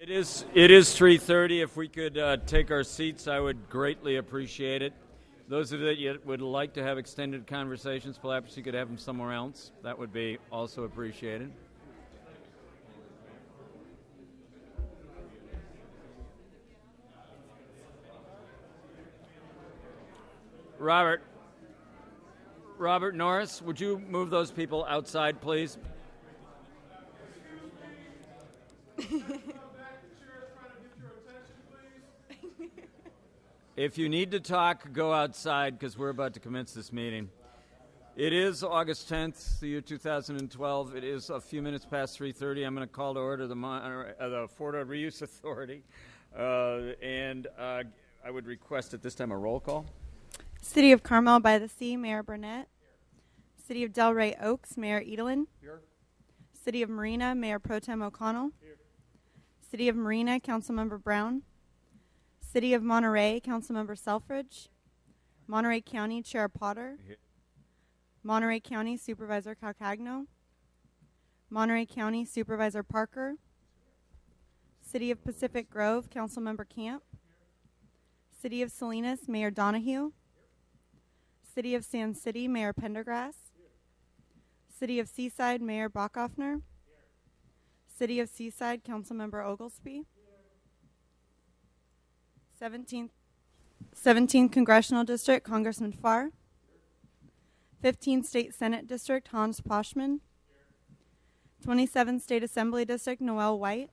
It is 3:30. If we could take our seats, I would greatly appreciate it. Those of you that would like to have extended conversations, perhaps you could have them somewhere else. That would be also appreciated. Robert Norris, would you move those people outside, please? If you need to talk, go outside because we're about to commence this meeting. It is August 10th, the year 2012. It is a few minutes past 3:30. I'm going to call to order the FORA Reuse Authority. And I would request at this time a roll call. City of Carmel by the Sea, Mayor Burnett. City of Delray Oaks, Mayor Edelin. Here. City of Marina, Mayor Pro Tem O'Connell. Here. City of Marina, Councilmember Brown. City of Monterey, Councilmember Selfridge. Monterey County, Chair Potter. Here. Monterey County, Supervisor Calcagno. Monterey County, Supervisor Parker. City of Pacific Grove, Councilmember Camp. City of Salinas, Mayor Donahue. City of Sand City, Mayor Pendergrass. City of Seaside, Mayor Bachhoffner. City of Seaside, Councilmember Oglesby. 17th Congressional District, Congressman Farr. 15th State Senate District, Hans Poschman. 27th State Assembly District, Noel White.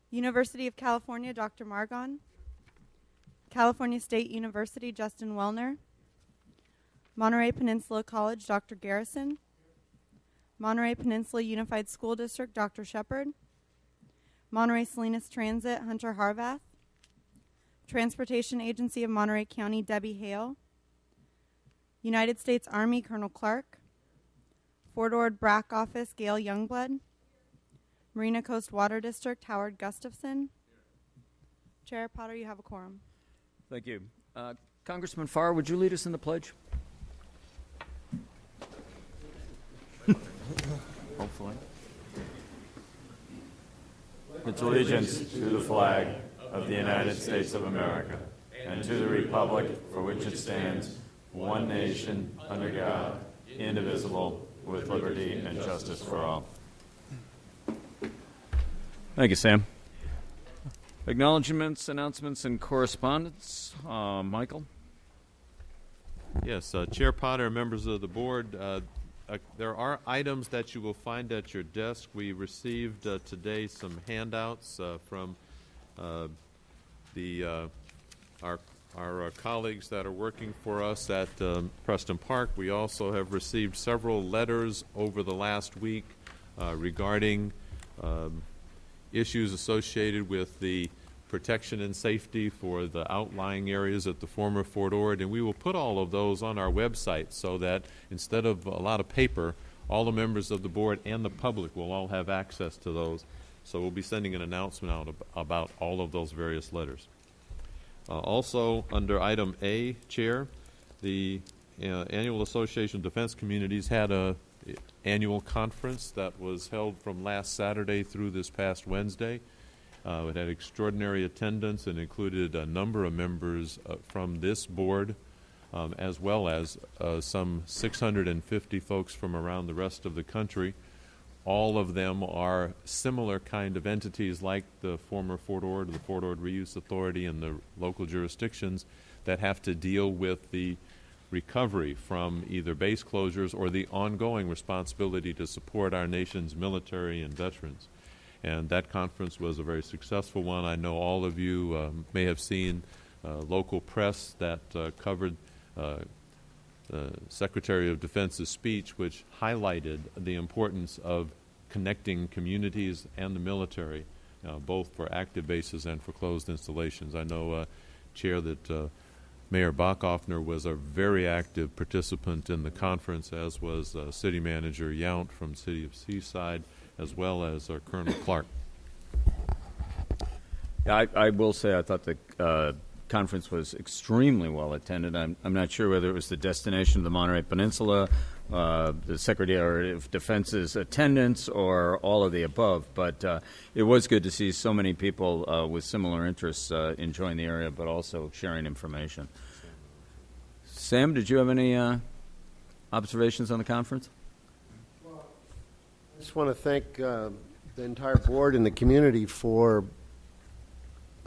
University of California, Dr. Margon. California State University, Justin Wellner. Monterey Peninsula College, Dr. Garrison. Monterey Peninsula Unified School District, Dr. Shepard. Monterey Salinas Transit, Hunter Harvath. Transportation Agency of Monterey County, Debbie Hale. United States Army, Colonel Clark. Fort Ord BRAC Office, Gail Youngblood. Marina Coast Water District, Howard Gustafson. Chair Potter, you have a quorum. Thank you. Congressman Farr, would you lead us in the pledge? Hopefully. Its allegiance to the flag of the United States of America and to the republic for which it stands, one nation, under God, indivisible, with liberty and justice for all. Thank you, Sam. Acknowledgements, announcements, and correspondence. Michael? Yes, Chair Potter, members of the board, there are items that you will find at your desk. We received today some handouts from our colleagues that are working for us at Preston Park. We also have received several letters over the last week regarding issues associated with the protection and safety for the outlying areas at the former Fort Ord, and we will put all of those on our website so that instead of a lot of paper, all the members of the board and the public will all have access to those. So we'll be sending an announcement out about all of those various letters. Also, under item A, Chair, the Annual Association of Defense Communities had a annual conference that was held from last Saturday through this past Wednesday. It had extraordinary attendance and included a number of members from this board, as well as some 650 folks from around the rest of the country. All of them are similar kind of entities like the former Fort Ord, the Fort Ord Reuse Authority, and the local jurisdictions that have to deal with the recovery from either base closures or the ongoing responsibility to support our nation's military and veterans. And that conference was a very successful one. I know all of you may have seen local press that covered Secretary of Defense's speech, which highlighted the importance of connecting communities and the military, both for active bases and for closed installations. I know, Chair, that Mayor Bachhoffner was a very active participant in the conference, as was City Manager Yount from City of Seaside, as well as Colonel Clark. Yeah, I will say I thought the conference was extremely well attended. I'm not sure whether it was the destination of the Monterey Peninsula the Secretary of Defense's attendance or all of the above. But it was good to see so many people with similar interests enjoying the area, but also sharing information. Sam, did you have any observations on the conference? I just want to thank the entire board and the community for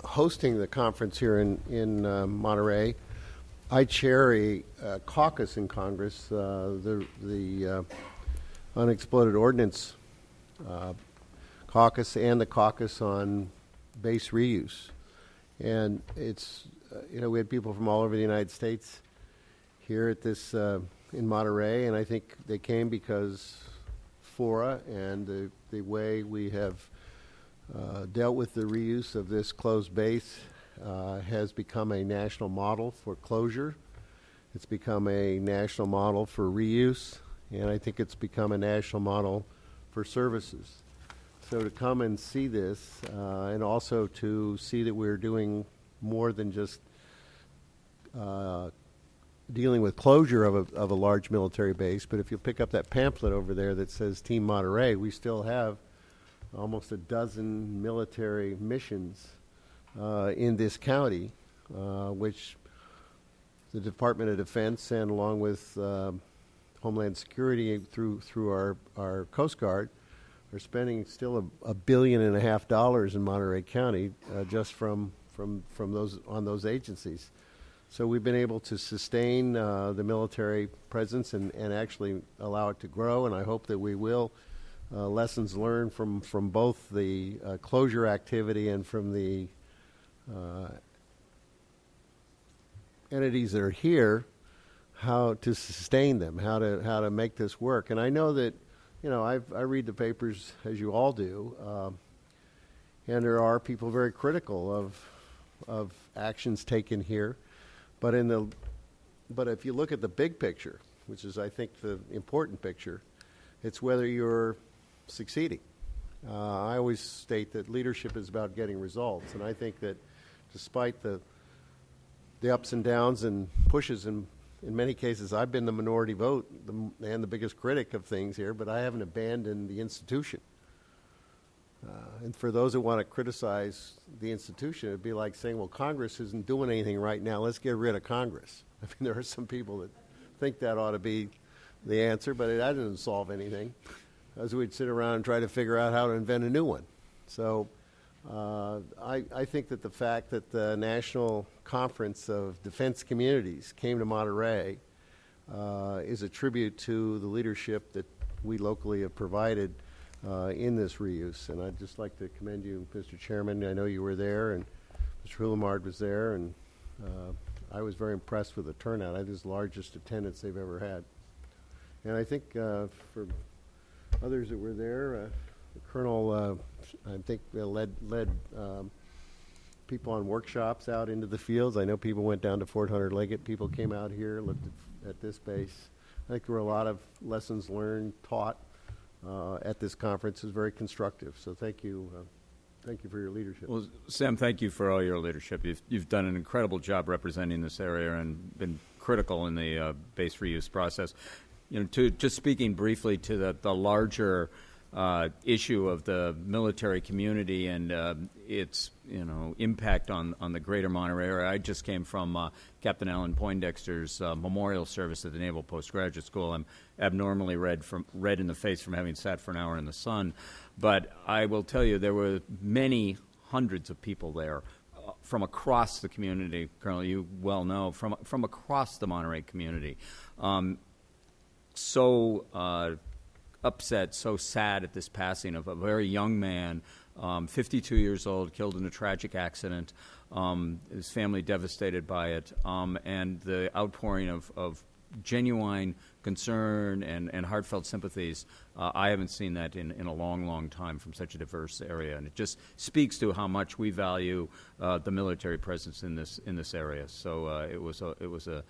hosting the conference here in Monterey. I chair a caucus in Congress, the Unexploded Ordnance Caucus and the caucus on base reuse. And it's, we had people from all over the United States here at this in Monterey, and I think they came because FORA and the way we have dealt with the reuse of this closed base has become a national model for closure. It's become a national model for reuse, and I think it's become a national model for services. So to come and see this, and also to see that we're doing more than just dealing with closure of a large military base, but if you pick up that pamphlet over there that says Team Monterey, we still have almost a dozen military missions in this county, which the Department of Defense and along with Homeland Security through our Coast Guard are spending still $1.5 billion in Monterey County just from those on those agencies. So we've been able to sustain the military presence and actually allow it to grow, and I hope that we will. Lessons learned from both the closure activity and from the entities that are here, how to sustain them, how to make this work. And I know that, I read the papers as you all do, and there are people very critical of actions taken here. But if you look at the big picture, which is I think the important picture, it's whether you're succeeding. I always state that leadership is about getting results, and I think that despite the ups and downs and pushes, in many cases I've been the minority vote and the biggest critic of things here, but I haven't abandoned the institution. And for those who want to criticize the institution, it'd be like saying, well, Congress isn't doing anything right now, let's get rid of Congress. I mean, there are some people that think that ought to be the answer, but that doesn't solve anything, as we'd sit around and try to figure out how to invent a new one. So I think that the fact that the National Conference of Defense Communities came to Monterey is a tribute to the leadership that we locally have provided in this reuse. And I'd just like to commend you, Mr. Chairman. I know you were there, and Mr. Hulamard was there, and I was very impressed with the turnout. I think it's the largest attendance they've ever had. And I think for others that were there, the Colonel, I think, led people on workshops out into the fields. I know people went down to Fort Hunter Leggett. People came out here, looked at this base. I think there were a lot of lessons learned, taught at this conference. Is very constructive. So thank you for your leadership. Well, Sam, thank you for all your leadership. You've done an incredible job representing this area and been critical in the base reuse process. Just speaking briefly to the larger issue of the military community and its impact on the greater Monterey area. I just came from Captain Alan Poindexter's memorial service at the Naval Postgraduate School. I'm abnormally red in the face from having sat for an hour in the sun, but I will tell you there were many hundreds of people there from across the community. Colonel, you well know, from across the Monterey community. So upset, so sad at this passing of a very young man, 52 years old, killed in a tragic accident, his family devastated by it, and the outpouring of genuine concern and heartfelt sympathies. I haven't seen that in a long, long time from such a diverse area, and it just speaks to how much we value the military presence in this area. So it was a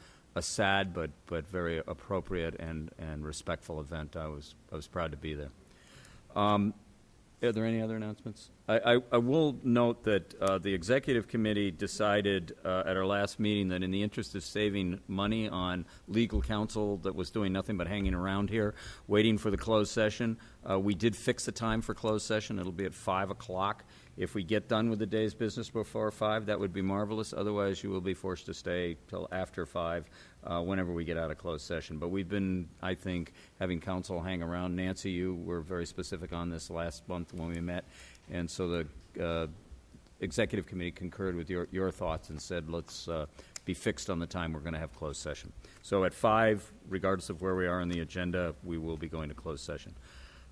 sad but very appropriate and respectful event. I was proud to be there. Are there any other announcements? I will note that the executive committee decided at our last meeting that in the interest of saving money on legal counsel that was doing nothing but hanging around here, waiting for the closed session, we did fix the time for closed session. It'll be at 5 o'clock. If we get done with the day's business before 5, that would be marvelous. Otherwise, you will be forced to stay till after 5 whenever we get out of closed session. But we've been, I think, having counsel hang around. Nancy, you were very specific on this last month when we met. And so the executive committee concurred with your thoughts and said, let's be fixed on the time we're going to have closed session. So at 5, regardless of where we are on the agenda, we will be going to closed session.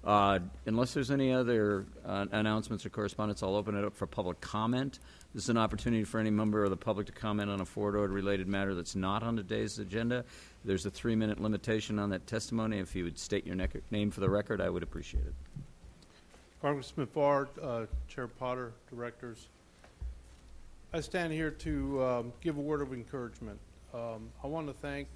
Unless there's any other announcements or correspondence, I'll open it up for public comment. This is an opportunity for any member of the public to comment on a forward-related matter that's not on today's agenda. There's a 3-minute limitation on that testimony. If you would state your name for the record, I would appreciate it. Congressman FORA, Chair Potter, directors. I stand here to give a word of encouragement. I want to thank,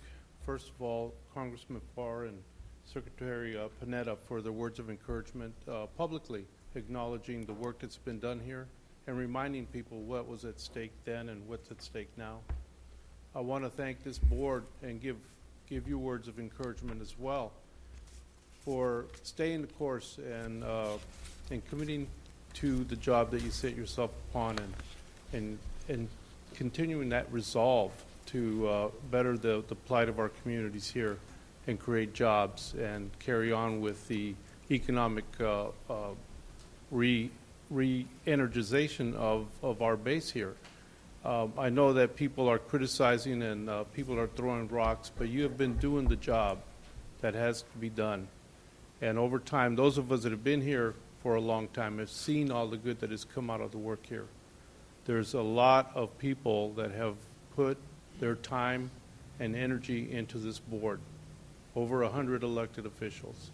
first of all, Congressman FORA and Secretary Panetta for their words of encouragement, publicly acknowledging the work that's been done here and reminding people what was at stake then and what's at stake now. I want to thank this board and give you words of encouragement as well for staying the course and committing to the job that you set yourself upon and continuing that resolve to better the plight of our communities here and create jobs and carry on with the economic re-energization of our base here. I know that people are criticizing and people are throwing rocks, but you have been doing the job that has to be done. And over time, those of us that have been here for a long time have seen all the good that has come out of the work here. There's a lot of people that have put their time and energy into this board. Over 100 elected officials,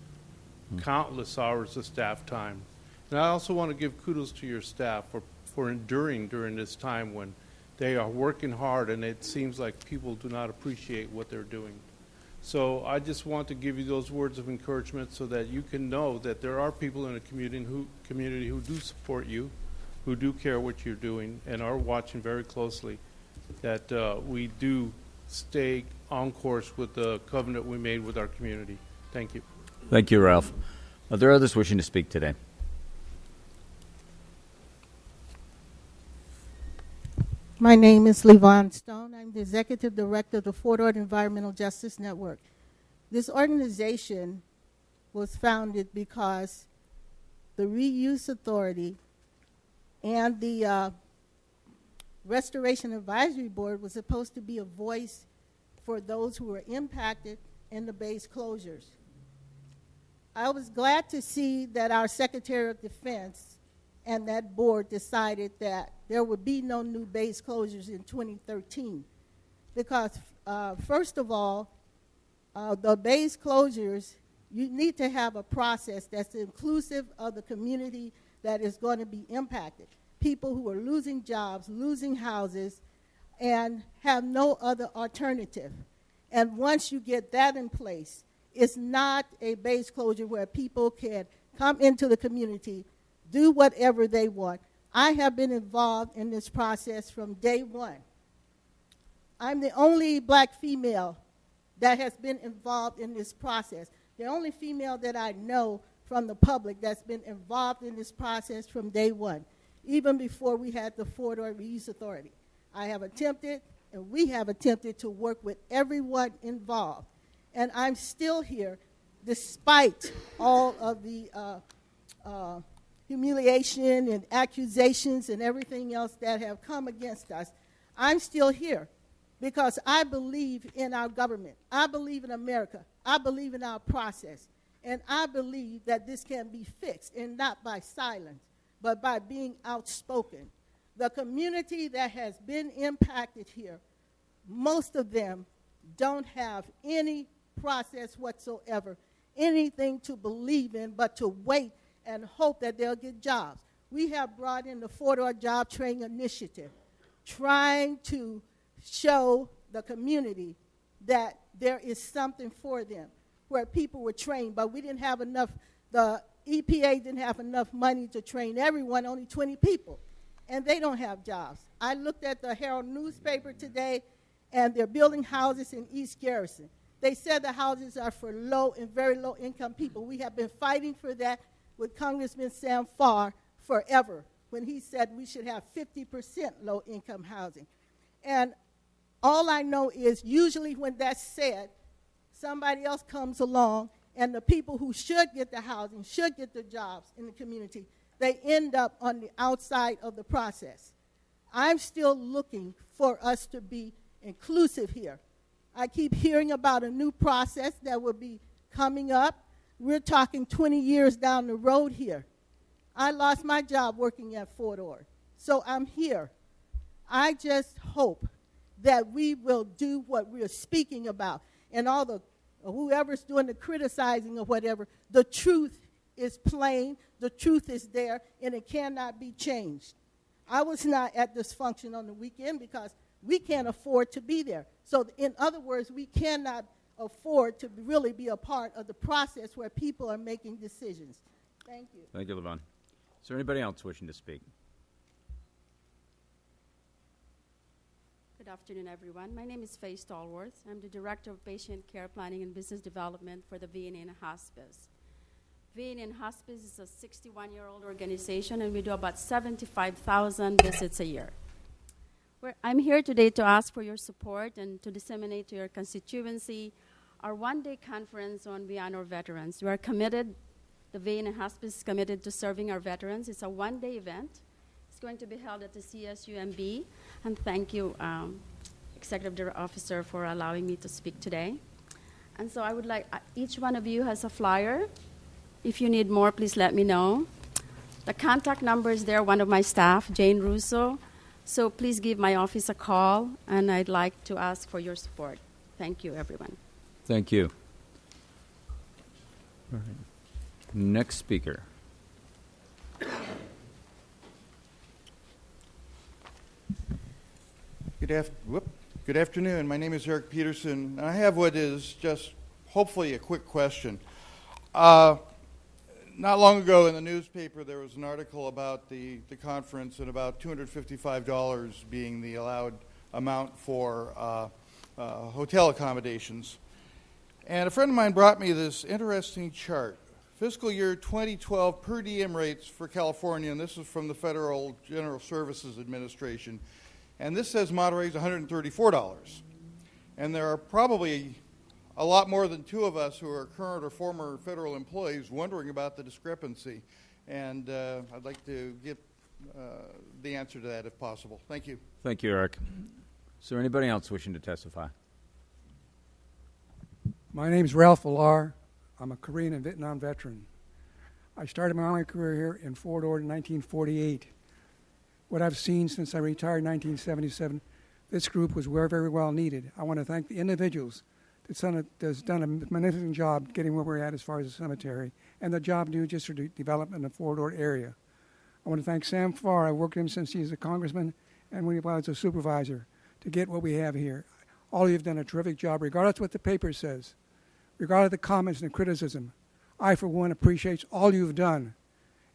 countless hours of staff time. And I also want to give kudos to your staff for enduring during this time when they are working hard and it seems like people do not appreciate what they're doing. So I just want to give you those words of encouragement so that you can know that there are people in the community who do support you, who do care what you're doing and are watching very closely, that we do stay on course with the covenant we made with our community. Thank you. Thank you, Ralph. Are there others wishing to speak today? My name is Levon Stone. I'm the Executive Director of the Fort Ord Environmental Justice Network. This organization was founded because the Reuse Authority and the Restoration Advisory Board was supposed to be a voice for those who were impacted in the base closures. I was glad to see that our Secretary of Defense and that board decided that there would be no new base closures in 2013 because, first of all, the base closures, you need to have a process that's inclusive of the community that is going to be impacted. People who are losing jobs, losing houses, and have no other alternative. And once you get that in place, it's not a base closure where people can come into the community, do whatever they want. I have been involved in this process from day one. I'm the only black female that has been involved in this process. The only female that I know from the public that's been involved in this process from day one, even before we had the Fort Ord Reuse Authority. I have attempted, and we have attempted to work with everyone involved. And I'm still here despite all of the humiliation and accusations and everything else that have come against us. I'm still here because I believe in our government. I believe in America. I believe in our process. And I believe that this can be fixed, and not by silence, but by being outspoken. The community that has been impacted here, most of them don't have any process whatsoever, anything to believe in but to wait and hope that they'll get jobs. We have brought in the Fort Ord Job Training Initiative, trying to show the community that there is something for them, where people were trained, but we didn't have enough. The EPA didn't have enough money to train everyone, only 20 people, and they don't have jobs. I looked at the Herald newspaper today, and they're building houses in East Garrison. They said the houses are for low and very low income people. We have been fighting for that with Congressman Sam FORA forever, when he said we should have 50% low income housing. And all I know is usually when that's said, somebody else comes along, and the people who should get the housing, should get the jobs in the community, they end up on the outside of the process. I'm still looking for us to be inclusive here. I keep hearing about a new process that will be coming up. We're talking 20 years down the road here. I lost my job working at Fort Ord, so I'm here. I just hope that we will do what we're speaking about, and all the whoever's doing the criticizing or whatever, the truth is plain, the truth is there, and it cannot be changed. I was not at this function on the weekend because we can't afford to be there. So in other words, we cannot afford to really be a part of the process where people are making decisions. Thank you. Thank you, Levon. Is there anybody else wishing to speak? Good afternoon, everyone. My name is Faye Stallworth. I'm the Director of Patient Care Planning and Business Development for the VNN Hospice. VNN Hospice is a 61-year-old organization, and we do about 75,000 visits a year. I'm here today to ask for your support and to disseminate to your constituency our one-day conference on We Honor Veterans. We are committed, the VNN Hospice is committed to serving our veterans. It's a one-day event. It's going to be held at the CSUMB, and thank you, Executive Officer, for allowing me to speak today. And so I would like, each one of you has a flyer. If you need more, please let me know. The contact number is there, one of my staff, Jane Russo. So please give my office a call, and I'd like to ask for your support. Thank you, everyone. Thank you. All right. Next speaker. Good afternoon. My name is Eric Peterson, and I have what is just hopefully a quick question. Not long ago in the newspaper there was an article about the conference and about $255 being the allowed amount for hotel accommodations. And a friend of mine brought me this interesting chart. Fiscal year 2012 per diem rates for California, and this is from the Federal General Services Administration. And this says Monterey's $134. And there are probably a lot more than two of us who are current or former federal employees wondering about the discrepancy. And I'd like to get the answer to that if possible. Thank you. Thank you, Eric. Is there anybody else wishing to testify? My name is Ralph Villar. I'm a Korean and Vietnam veteran. I started my Army career here in Fort Ord in 1948. What I've seen since I retired in 1977, this group was very well needed. I want to thank the individuals that's done a magnificent job getting where we're at as far as the cemetery and the job new just for development in the Fort Ord area. I want to thank Sam Farr. I worked with him since he was a congressman and when he was a supervisor to get what we have here. All of you have done a terrific job, regardless of what the paper says, regardless of the comments and the criticism. I, for one, appreciate all you've done.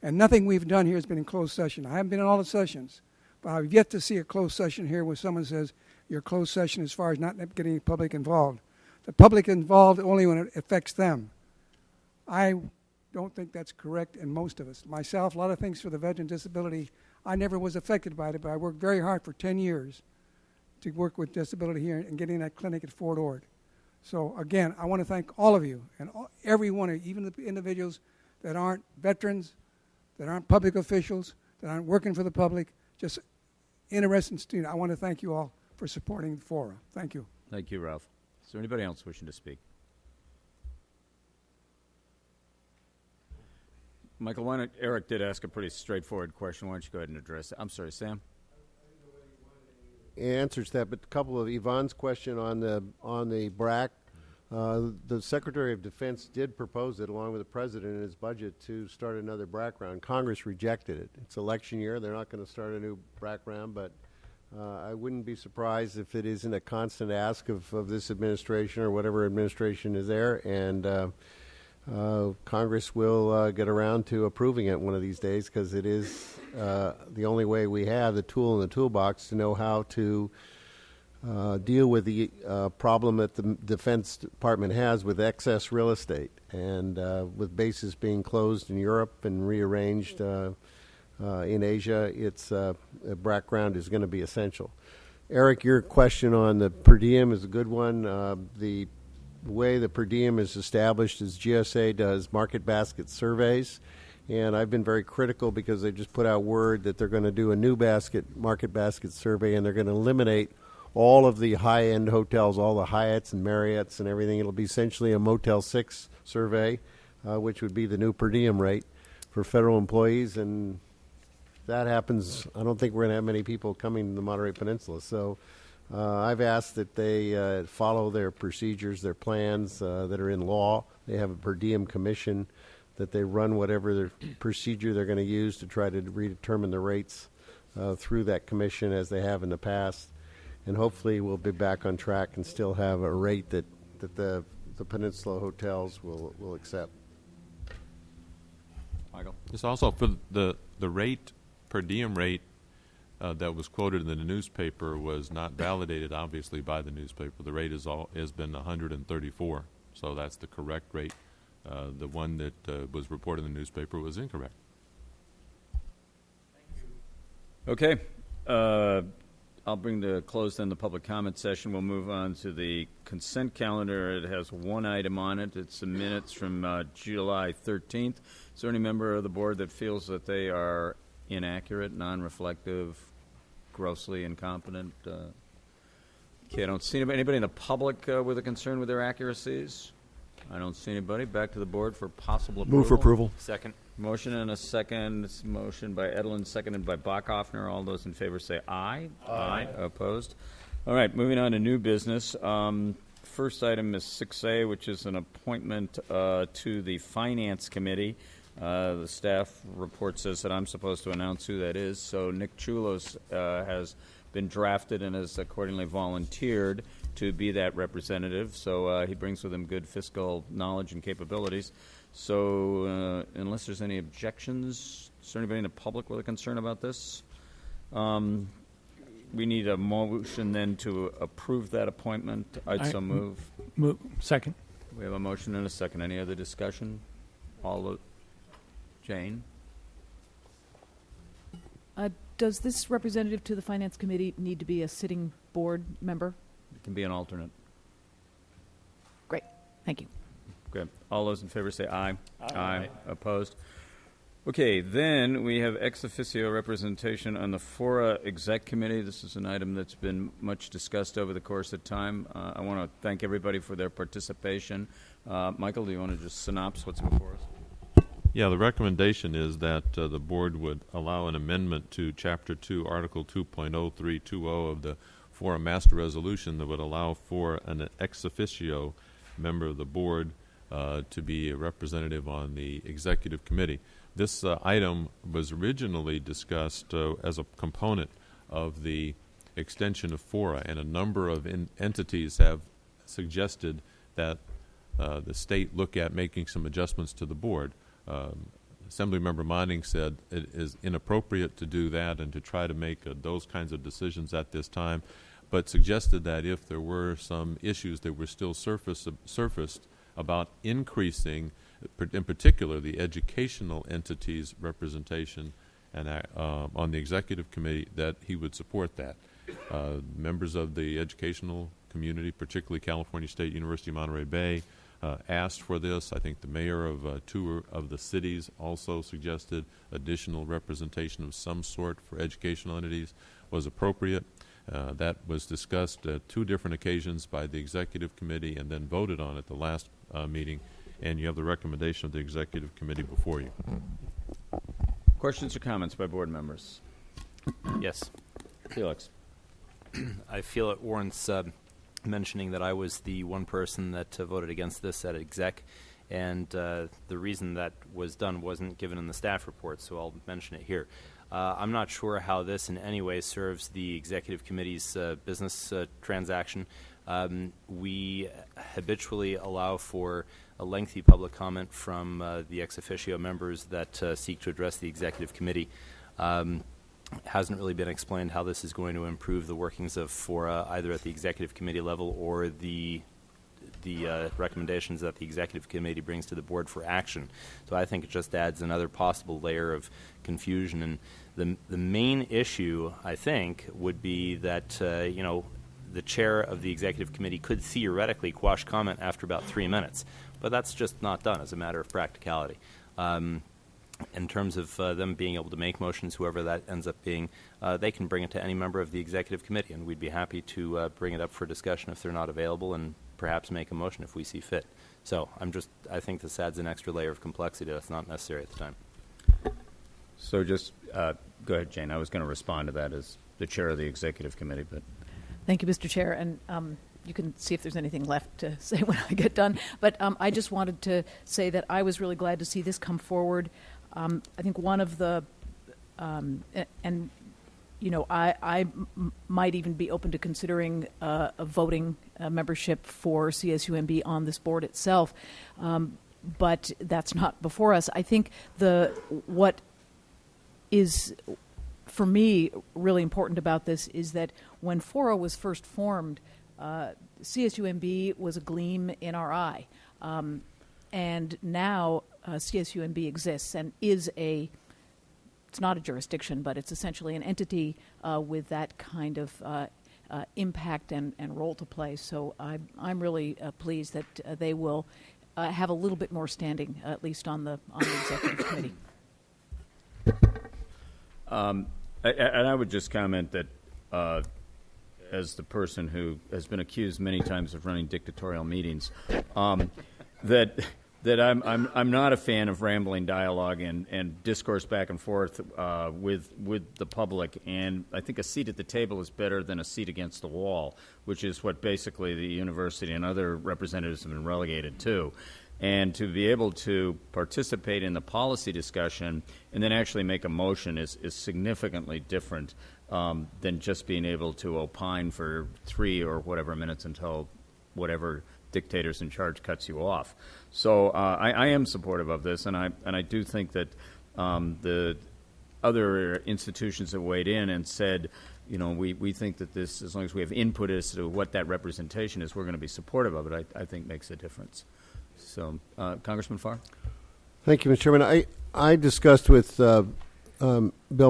And nothing we've done here has been in closed session. I haven't been in all the sessions, but I've yet to see a closed session here where someone says your closed session as far as not getting the public involved. The public involved only when it affects them. I don't think that's correct in most of us. Myself, a lot of things for the veteran disability, I never was affected by it, but I worked very hard for 10 years to work with disability here and getting that clinic at Fort Ord. So again, I want to thank all of you and every one of you, even the individuals that aren't veterans, that aren't public officials, that aren't working for the public, just interested students. I want to thank you all for supporting FORA. Thank you. Thank you, Ralph. Is there anybody else wishing to speak? Michael, why don't, Eric did ask a pretty straightforward question. Why don't you go ahead and address it? I'm sorry, Sam? Answers that, but a couple of Yvonne's question on the BRAC. The Secretary of Defense did propose it along with the President in his budget to start another BRAC round. Congress rejected it. It's election year. They're not going to start a new BRAC round, but I wouldn't be surprised if it isn't a constant ask of this administration or whatever administration is there. And Congress will get around to approving it one of these days, because it is the only way we have the tool in the toolbox to know how to deal with the problem that the Defense Department has with excess real estate, and with bases being closed in Europe and rearranged in Asia. Its background is going to be essential. Eric, your question on the per diem is a good one. The way the per diem is established is GSA does market basket surveys, and I've been very critical because they just put out word that they're going to do a new market basket survey, and they're going to eliminate all of the high-end hotels, all the Hyatts and Marriotts and everything. It'll be essentially a Motel 6 survey, which would be the new per diem rate for federal employees. And if that happens, I don't think we're going to have many people coming to the Monterey Peninsula. So I've asked that they follow their procedures, their plans that are in law. They have a per diem commission that they run whatever their procedure they're going to use to try to redetermine the rates through that commission, as they have in the past. And hopefully we'll be back on track and still have a rate that the Peninsula hotels will accept. Michael? It's also for the rate, per diem rate, that was quoted in the newspaper was not validated, obviously, by the newspaper. The rate has been 134, so that's the correct rate. The one that was reported in the newspaper was incorrect. Okay. I'll bring to close then the public comment session. We'll move on to the consent calendar. It has one item on it. It's the minutes from July 13th. Is there any member of the board that feels that they are inaccurate, non-reflective, grossly incompetent? Okay, I don't see anybody in the public with a concern with their accuracies. I don't see anybody. Back to the board for possible approval. Move for approval. Second. Motion and a second. This motion by Edlin, seconded by Bachhoffner. All those in favor say aye. Aye. Opposed? All right, moving on to new business. First item is 6A, which is an appointment to the Finance Committee. The staff report says that I'm supposed to announce who that is, so Nick Chulos has been drafted and has accordingly volunteered to be that representative. So he brings with him good fiscal knowledge and capabilities. So unless there's any objections, is there anybody in the public with a concern about this? We need a motion then to approve that appointment. I'd so move. Second. We have a motion and a second. Any other discussion? Jane? Does this representative to the Finance Committee need to be a sitting board member? It can be an alternate. Great. Thank you. Okay. All those in favor say aye. Aye. Opposed? Okay, then we have ex officio representation on the FORA Exec Committee. This is an item that's been much discussed over the course of time. I want to thank everybody for their participation. Michael, do you want to just synopsis what's before us? Yeah, the recommendation is that the board would allow an amendment to Chapter 2, Article 2.0320 of the FORA Master Resolution that would allow for an ex officio member of the board to be a representative on the executive committee. This item was originally discussed as a component of the extension of FORA, and a number of entities have suggested that the state look at making some adjustments to the board. Assemblymember Monning said it is inappropriate to do that and to try to make those kinds of decisions at this time, but suggested that if there were some issues that were still surfaced about increasing, in particular, the educational entities' representation and on the executive committee, that he would support that. Members of the educational community, particularly California State University, Monterey Bay, asked for this. I think the mayor of two of the cities also suggested additional representation of some sort for educational entities was appropriate. That was discussed at two different occasions by the executive committee and then voted on at the last meeting, and you have the recommendation of the executive committee before you. Questions or comments by board members? Yes. Felix. I feel it warrants mentioning that I was the one person that voted against this at exec, and the reason that was done wasn't given in the staff report, so I'll mention it here. I'm not sure how this in any way serves the executive committee's business transaction. We habitually allow for a lengthy public comment from the ex officio members that seek to address the executive committee. Hasn't really been explained how this is going to improve the workings of FORA, either at the executive committee level or the recommendations that the executive committee brings to the board for action. So I think it just adds another possible layer of confusion. And the main issue, I think, would be that the chair of the executive committee could theoretically quash comment after about 3 minutes, but that's just not done as a matter of practicality. In terms of them being able to make motions, whoever that ends up being, they can bring it to any member of the executive committee, and we'd be happy to bring it up for discussion if they're not available, and perhaps make a motion if we see fit. So I think this adds an extra layer of complexity that's not necessary at the time. So just go ahead, Jane. I was going to respond to that as the chair of the executive committee, but Thank you, Mr. Chair. And you can see if there's anything left to say when I get done. But I just wanted to say that I was really glad to see this come forward. I think one of the, I might even be open to considering a voting membership for CSUMB on this board itself, but that's not before us. I think what is, for me, really important about this is that when FORA was first formed, CSUMB was a gleam in our eye. And now CSUMB exists and is it's not a jurisdiction, but it's essentially an entity with that kind of impact and role to play. So I'm really pleased that they will have a little bit more standing, at least on the executive committee. and I would just comment that as the person who has been accused many times of running dictatorial meetings, that I'm not a fan of rambling dialogue and discourse back and forth with the public, and I think a seat at the table is better than a seat against the wall, which is what basically the university and other representatives have been relegated to. And to be able to participate in the policy discussion and then actually make a motion is significantly different than just being able to opine for 3 or whatever minutes until whatever dictator's in charge cuts you off. So I am supportive of this, and I do think that the other institutions have weighed in and said, we think that this, as long as we have input as to what that representation is, we're going to be supportive of it. I think makes a difference. So, Congressman Farr? Thank you, Mr. Chairman. I discussed with Bill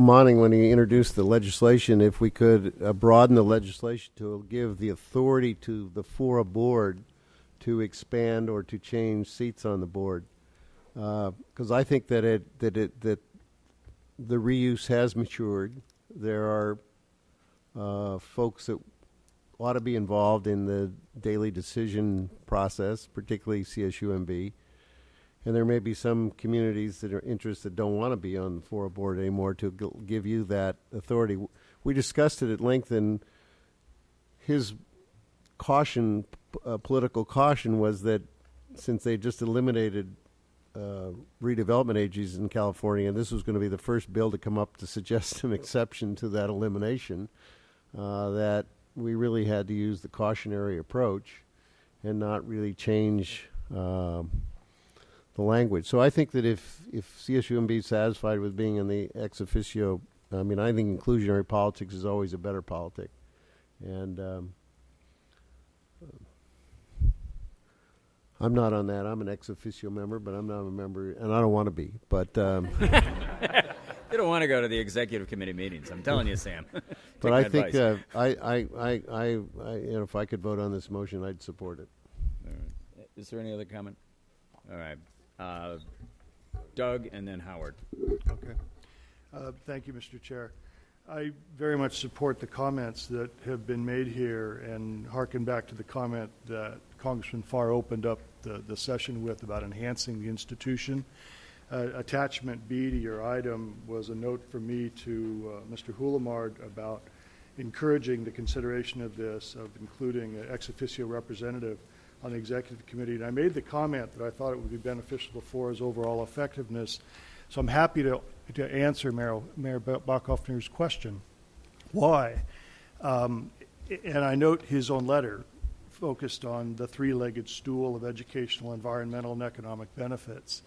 Monning when he introduced the legislation if we could broaden the legislation to give the authority to the FORA board to expand or to change seats on the board, because I think that that the reuse has matured. There are folks that ought to be involved in the daily decision process, particularly CSUMB. And there may be some communities that are interested don't want to be on the FORA board anymore to give you that authority. We discussed it at length, and his caution, political caution, was that since they just eliminated redevelopment agencies in California, and this was going to be the first bill to come up to suggest an exception to that elimination, that we really had to use the cautionary approach and not really change the language. So I think that if CSUMB is satisfied with being in the ex officio, I think inclusionary politics is always a better politic. And I'm not on that. I'm an ex officio member, but I'm not a member, and I don't want to be. But you don't want to go to the executive committee meetings. I'm telling you, Sam. But I think if I could vote on this motion, I'd support it. All right. Is there any other comment? All right. Doug and then Howard. Okay. Thank you, Mr. Chair. I very much support the comments that have been made here and hearken back to the comment that Congressman Farr opened up the session with about enhancing the institution. Attachment B to your item was a note from me to Mr. Hulamard about encouraging the consideration of this, of including an ex officio representative on the executive committee. And I made the comment that I thought it would be beneficial for FORA's overall effectiveness So I'm happy to answer Mayor Bachhoffner's question. Why? And I note his own letter focused on the three-legged stool of educational, environmental, and economic benefits.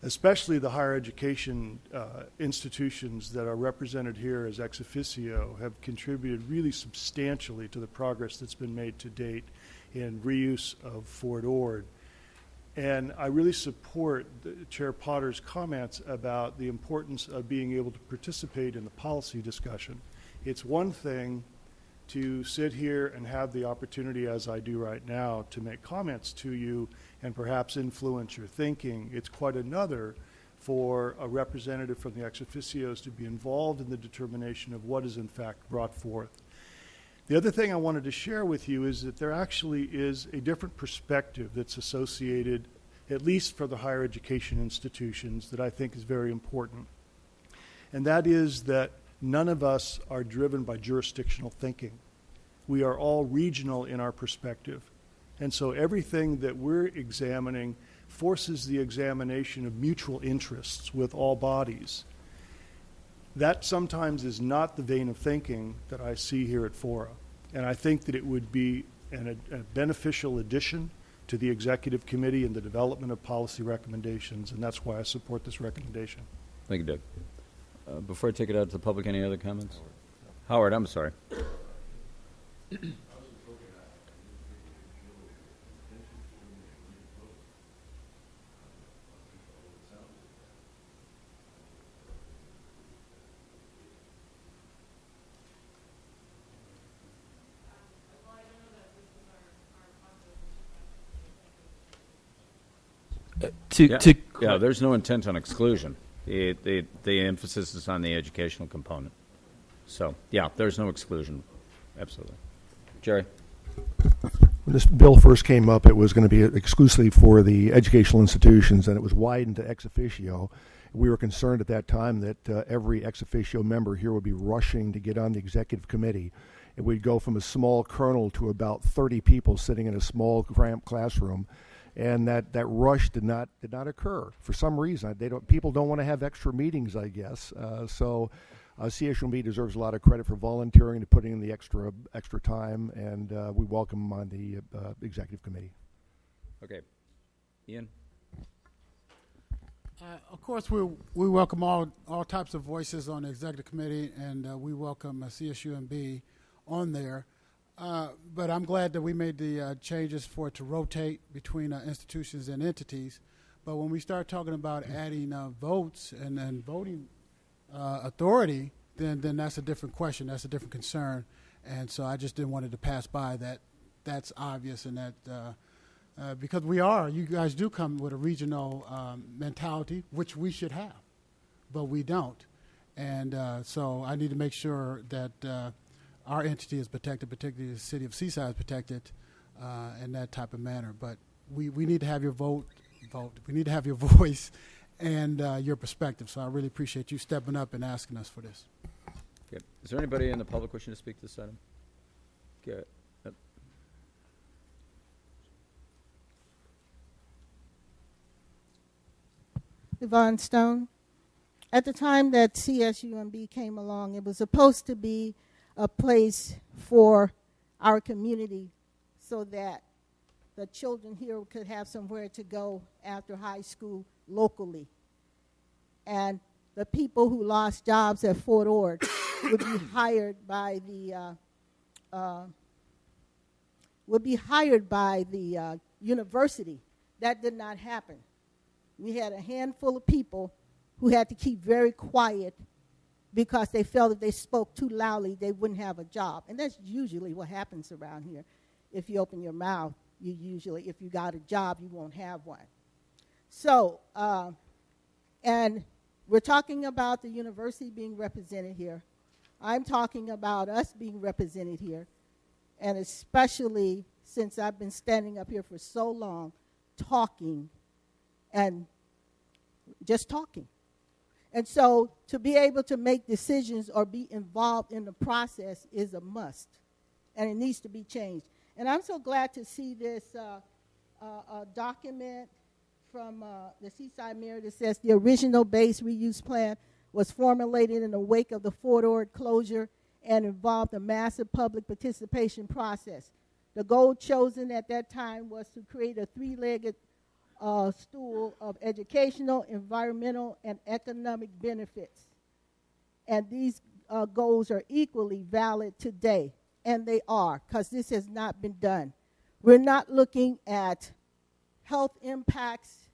Especially the higher education institutions that are represented here as ex officio have contributed really substantially to the progress that's been made to date in reuse of Fort Ord. And I really support Chair Potter's comments about the importance of being able to participate in the policy discussion. It's one thing to sit here and have the opportunity, as I do right now, to make comments to you and perhaps influence your thinking. It's quite another for a representative from the ex officios to be involved in the determination of what is in fact brought forth. The other thing I wanted to share with you is that there actually is a different perspective that's associated, at least for the higher education institutions, that I think is very important. And that is that none of us are driven by jurisdictional thinking. We are all regional in our perspective. And so everything that we're examining forces the examination of mutual interests with all bodies. That sometimes is not the vein of thinking that I see here at FORA. And I think that it would be a beneficial addition to the executive committee in the development of policy recommendations, and that's why I support this recommendation. Thank you, Doug. Before I take it out to the public, any other comments? Howard, I'm sorry. Yeah, there's no intent on exclusion. The emphasis is on the educational component. So, yeah, there's no exclusion. Absolutely. Jerry? When this bill first came up, it was going to be exclusively for the educational institutions, and it was widened to ex officio. We were concerned at that time that every ex officio member here would be rushing to get on the executive committee. And we'd go from a small kernel to about 30 people sitting in a small cramped classroom. And that rush did not occur for some reason. People don't want to have extra meetings, I guess. So CSUMB deserves a lot of credit for volunteering to putting in the extra time, and we welcome them on the executive committee. Okay, Ian. Of course, we welcome all types of voices on the executive committee, and we welcome CSUMB on there. But I'm glad that we made the changes for it to rotate between institutions and entities. But when we start talking about adding votes and voting authority, then that's a different question. That's a different concern. And so I just didn't want it to pass by that. That's obvious, and that because you guys do come with a regional mentality, which we should have, but we don't. And so I need to make sure that our entity is protected, particularly the city of Seaside is protected in that type of manner. But we need to have your vote. We need to have your voice and your perspective. So I really appreciate you stepping up and asking us for this. Okay. Is there anybody in the public wishing to speak to this item? Okay. Yvonne Stone. At the time that CSUMB came along, it was supposed to be a place for our community so that the children here could have somewhere to go after high school locally. And the people who lost jobs at Fort Ord would be hired by the university. That did not happen. We had a handful of people who had to keep very quiet because they felt if they spoke too loudly, they wouldn't have a job. And that's usually what happens around here. If you open your mouth, if you got a job, you won't have one. So, and we're talking about the university being represented here. I'm talking about us being represented here. And especially since I've been standing up here for so long, talking and just talking. And so to be able to make decisions or be involved in the process is a must, and it needs to be changed. And I'm so glad to see this document from the Seaside Mirror that says the original base reuse plan was formulated in the wake of the Fort Ord closure and involved a massive public participation process. The goal chosen at that time was to create a three-legged stool of educational, environmental, and economic benefits. And these goals are equally valid today, and they are, because this has not been done. We're not looking at health impacts.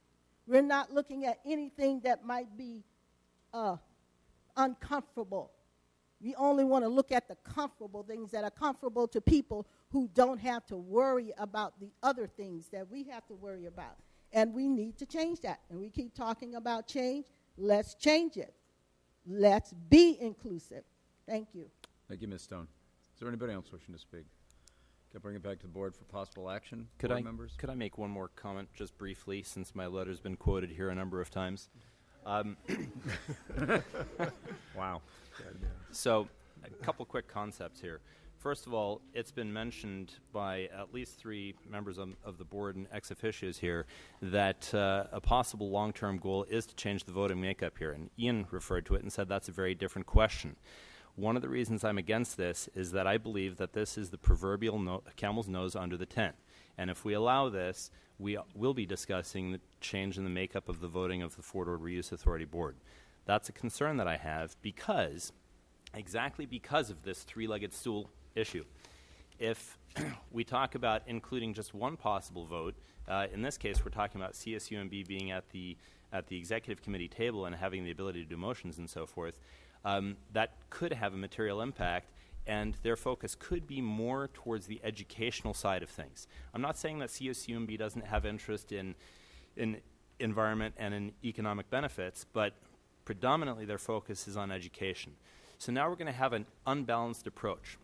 We're not looking at anything that might be uncomfortable. We only want to look at the comfortable things that are comfortable to people who don't have to worry about the other things that we have to worry about. And we need to change that. And we keep talking about change. Let's change it. Let's be inclusive. Thank you. Thank you, Ms. Stone. Is there anybody else wishing to speak? Can I bring it back to the board for possible action? Could board I, members? could I make one more comment just briefly, since my letter's been quoted here a number of times? Wow. So, a couple quick concepts here. First of all, it's been mentioned by at least 3 members of the board and ex officios here that a possible long-term goal is to change the voting makeup here. And Ian referred to it and said that's a very different question. One of the reasons I'm against this is that I believe that this is the proverbial camel's nose under the tent. And if we allow this, we will be discussing the change in the makeup of the voting of the Fort Ord Reuse Authority Board. That's a concern that I have exactly because of this three-legged stool issue. If we talk about including just one possible vote, in this case we're talking about CSUMB being at the executive committee table and having the ability to do motions and so forth, that could have a material impact, and their focus could be more towards the educational side of things. I'm not saying that CSUMB doesn't have interest in environment and in economic benefits, but predominantly their focus is on education. So now we're going to have an unbalanced approach.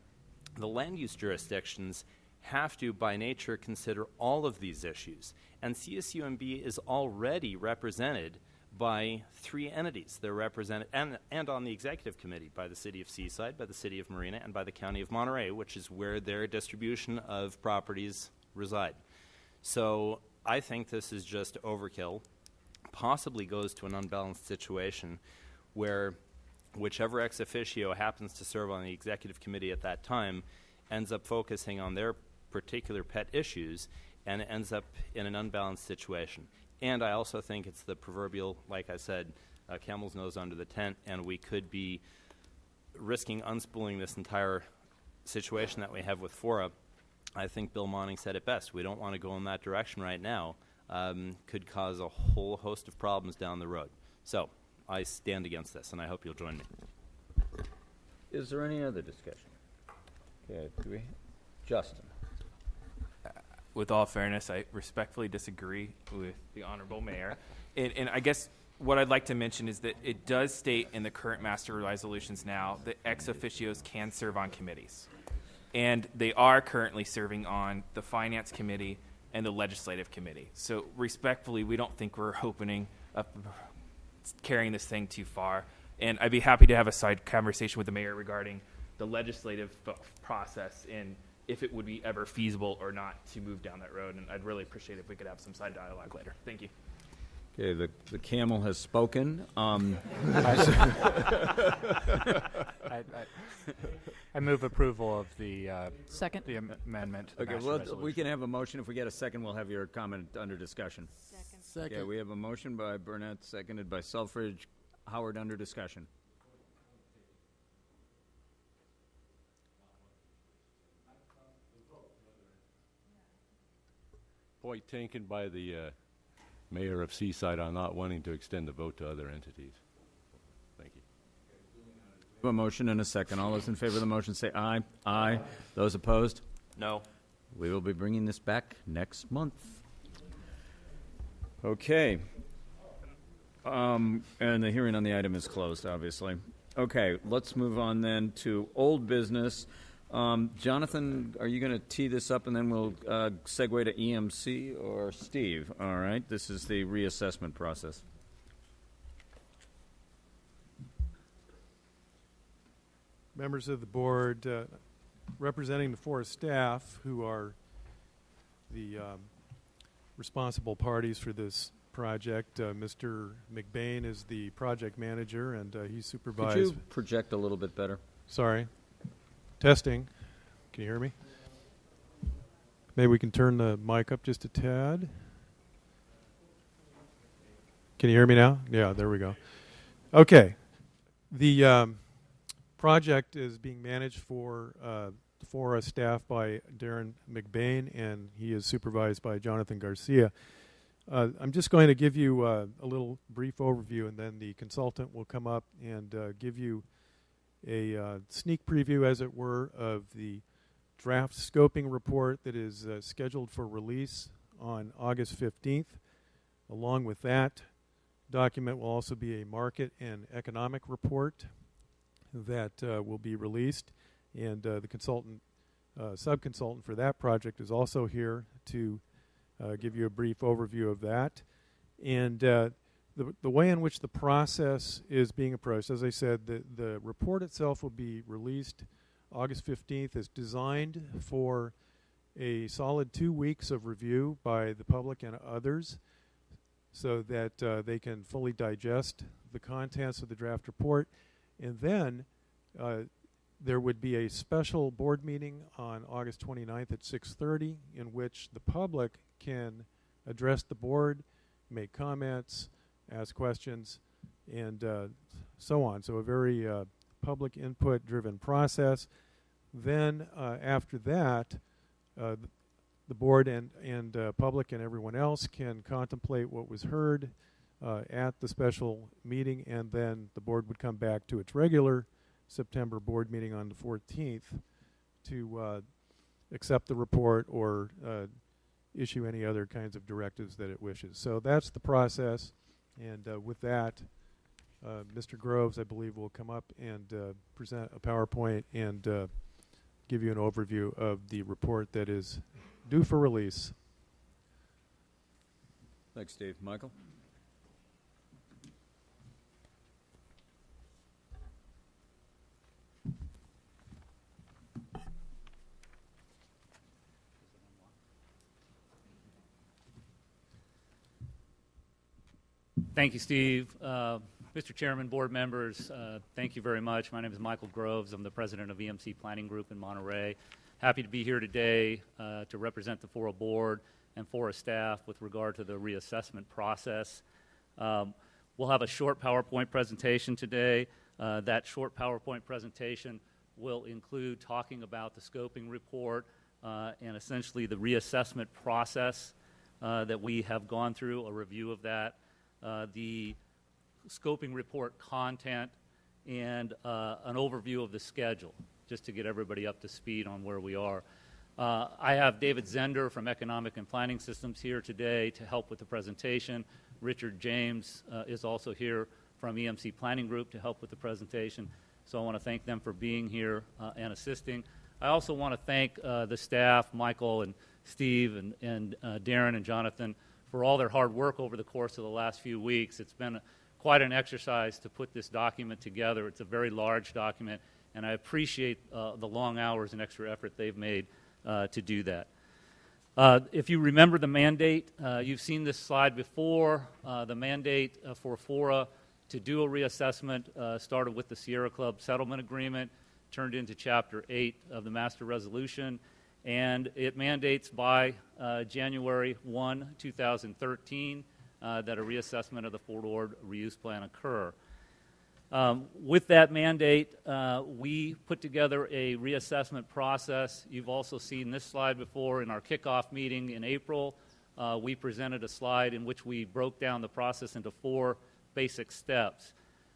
The land use jurisdictions have to, by nature, consider all of these issues, and CSUMB is already represented by 3 entities. They're represented, and on the executive committee, by the City of Seaside, by the City of Marina, and by the County of Monterey, which is where their distribution of properties reside. So I think this is just overkill, possibly goes to an unbalanced situation where whichever ex officio happens to serve on the executive committee at that time ends up focusing on their particular pet issues and ends up in an unbalanced situation. And I also think it's the proverbial, like I said, camel's nose under the tent, and we could be risking unspooling this entire situation that we have with FORA. I think Bill Monning said it best. We don't want to go in that direction right now. Could cause a whole host of problems down the road. So I stand against this, and I hope you'll join me. Is there any other discussion? Okay, Justin. With all fairness, I respectfully disagree with the Honorable Mayor. And I guess what I'd like to mention is that it does state in the current master resolutions now that ex officios can serve on committees. And they are currently serving on the Finance Committee and the Legislative Committee. So respectfully, we don't think we're carrying this thing too far. And I'd be happy to have a side conversation with the mayor regarding the legislative process and if it would be ever feasible or not to move down that road. And I'd really appreciate if we could have some side dialogue later. Thank you. Okay, the camel has spoken. I move approval of the second the amendment. To the Okay, master well, resolution. we can have a motion. If we get a second, we'll have your comment under discussion. Second. Okay, we have a motion by Burnett, seconded by Selfridge. Howard, under discussion. Point taken by the mayor of Seaside on not wanting to extend the vote to other entities. Thank you. We have a motion and a second. All those in favor of the motion say aye. Aye. Those opposed? No. We will be bringing this back next month. Okay. And the hearing on the item is closed, obviously. Okay, let's move on then to old business. Jonathan, are you going to tee this up and then we'll segue to EMC, or Steve? All right, this is the reassessment process. Members of the board, representing the FORA staff, who are the responsible parties for this project. Mr. McBain is the project manager, and he supervised. Could you project a little bit better? Sorry. Testing. Can you hear me? Maybe we can turn the mic up just a tad. Can you hear me now? Yeah, there we go. Okay. The project is being managed for FORA staff by Darren McBain, and he is supervised by Jonathan Garcia. I'm just going to give you a little brief overview, and then the consultant will come up and give you a sneak preview, as it were, of the draft scoping report that is scheduled for release on August 15th. Along with that document will also be a market and economic report that will be released, and the consultant, sub-consultant for that project is also here to give you a brief overview of that. And the way in which the process is being approached, as I said, the report itself will be released August 15th. Is designed for a solid 2 weeks of review by the public and others, so that they can fully digest the contents of the draft report. And then there would be a special board meeting on August 29th at 6:30 in which the public can address the board, make comments, ask questions, and so on. So a very public input-driven process. Then after that, the board and public and everyone else can contemplate what was heard at the special meeting, and then the board would come back to its regular September board meeting on the 14th to accept the report or issue any other kinds of directives that it wishes. So that's the process, and with that, Mr. Groves, I believe, will come up and present a PowerPoint and give you an overview of the report that is due for release. Thanks, Steve. Michael? Thank you, Steve. Mr. Chairman, board members, thank you very much. My name is Michael Groves. I'm the president of EMC Planning Group in Monterey. Happy to be here today to represent the FORA board and FORA staff with regard to the reassessment process. We'll have a short PowerPoint presentation today. That short PowerPoint presentation will include talking about the scoping report and essentially the reassessment process that we have gone through, a review of that, the scoping report content, and an overview of the schedule, just to get everybody up to speed on where we are. I have David Zender from Economic and Planning Systems here today to help with the presentation. Richard James is also here from EMC Planning Group to help with the presentation. So I want to thank them for being here and assisting. I also want to thank the staff, Michael and Steve and Darren and Jonathan, for all their hard work over the course of the last few weeks. It's been quite an exercise to put this document together. It's a very large document, and I appreciate the long hours and extra effort they've made to do that. If you remember the mandate, you've seen this slide before. The mandate for FORA to do a reassessment started with the Sierra Club settlement agreement, turned into Chapter 8 of the Master Resolution, and it mandates by January 1, 2013, that a reassessment of the Fort Ord reuse plan occur. With that mandate, we put together a reassessment process. You've also seen this slide before in our kickoff meeting in April. We presented a slide in which we broke down the process into 4 basic steps.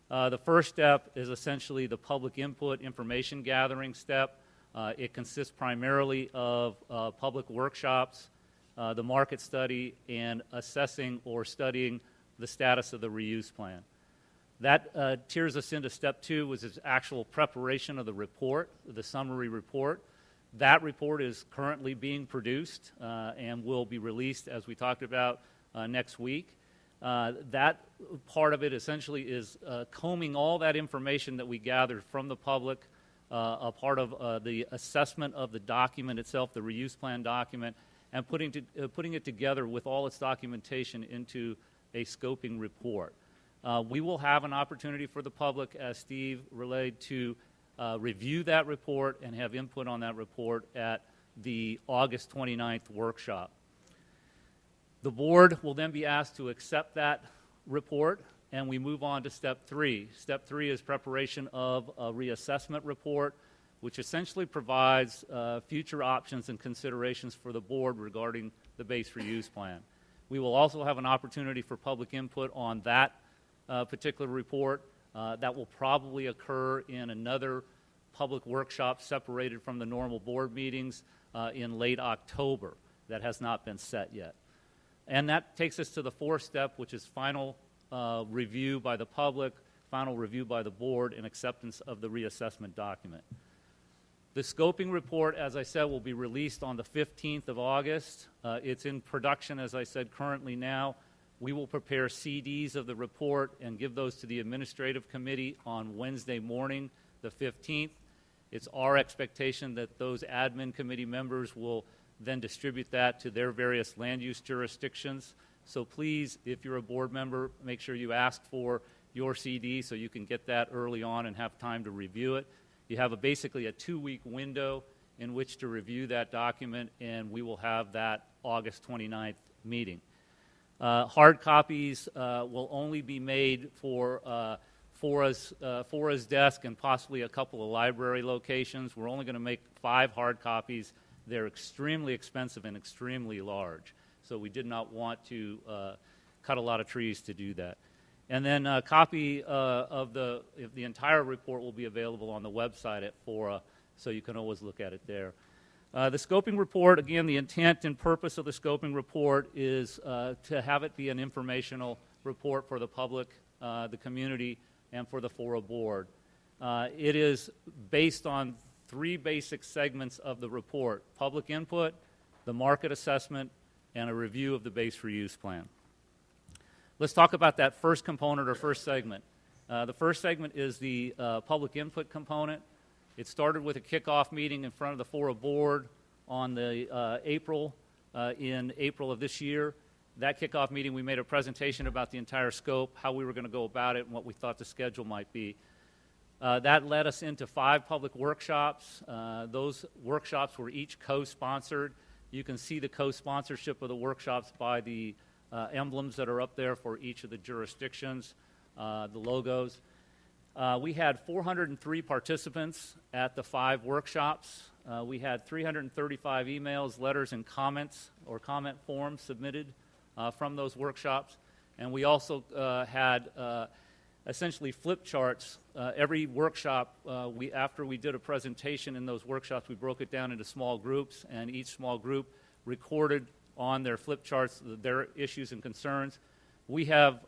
The first step is essentially the public input information gathering step. It consists primarily of public workshops, the market study, and assessing or studying the status of the reuse plan. That tiers us into step 2, which is actual preparation of the report, the summary report. That report is currently being produced and will be released, as we talked about, next week. That part of it essentially is combing all that information that we gathered from the public, a part of the assessment of the document itself, the reuse plan document, and putting it together with all its documentation into a scoping report. We will have an opportunity for the public, as Steve relayed, to review that report and have input on that report at the August 29th workshop. The board will then be asked to accept that report, and we move on to step 3. Step 3 is preparation of a reassessment report, which essentially provides future options and considerations for the board regarding the base reuse plan. We will also have an opportunity for public input on that particular report. That will probably occur in another public workshop separated from the normal board meetings in late October. That has not been set yet. And that takes us to the 4th step, which is final review by the public, final review by the board, and acceptance of the reassessment document. The scoping report, as I said, will be released on the 15th of August. It's in production, as I said, currently now. We will prepare CDs of the report and give those to the administrative committee on Wednesday morning, the 15th. It's our expectation that those admin committee members will then distribute that to their various land use jurisdictions. So please, if you're a board member, make sure you ask for your CD so you can get that early on and have time to review it. You have basically a 2-week window in which to review that document, and we will have that August 29th meeting. Hard copies will only be made for FORA's desk and possibly a couple of library locations. We're only going to make 5 hard copies. They're extremely expensive and extremely large, so we did not want to cut a lot of trees to do that. And then a copy of the entire report will be available on the website at FORA, so you can always look at it there. The scoping report, again, the intent and purpose of the scoping report is to have it be an informational report for the public, the community, and for the FORA board. It is based on 3 basic segments of the report: public input, the market assessment, and a review of the base reuse plan. Let's talk about that first component or first segment. The first segment is the public input component. It started with a kickoff meeting in front of the FORA board on the in April of this year. That kickoff meeting, we made a presentation about the entire scope, how we were going to go about it, and what we thought the schedule might be. That led us into 5 public workshops. Those workshops were each co-sponsored. You can see the co-sponsorship of the workshops by the emblems that are up there for each of the jurisdictions, the logos. We had 403 participants at the 5 workshops. We had 335 emails, letters, and comments or comment forms submitted from those workshops. And we also had essentially flip charts. Every workshop, after we did a presentation in those workshops, we broke it down into small groups, and each small group recorded on their flip charts their issues and concerns. We have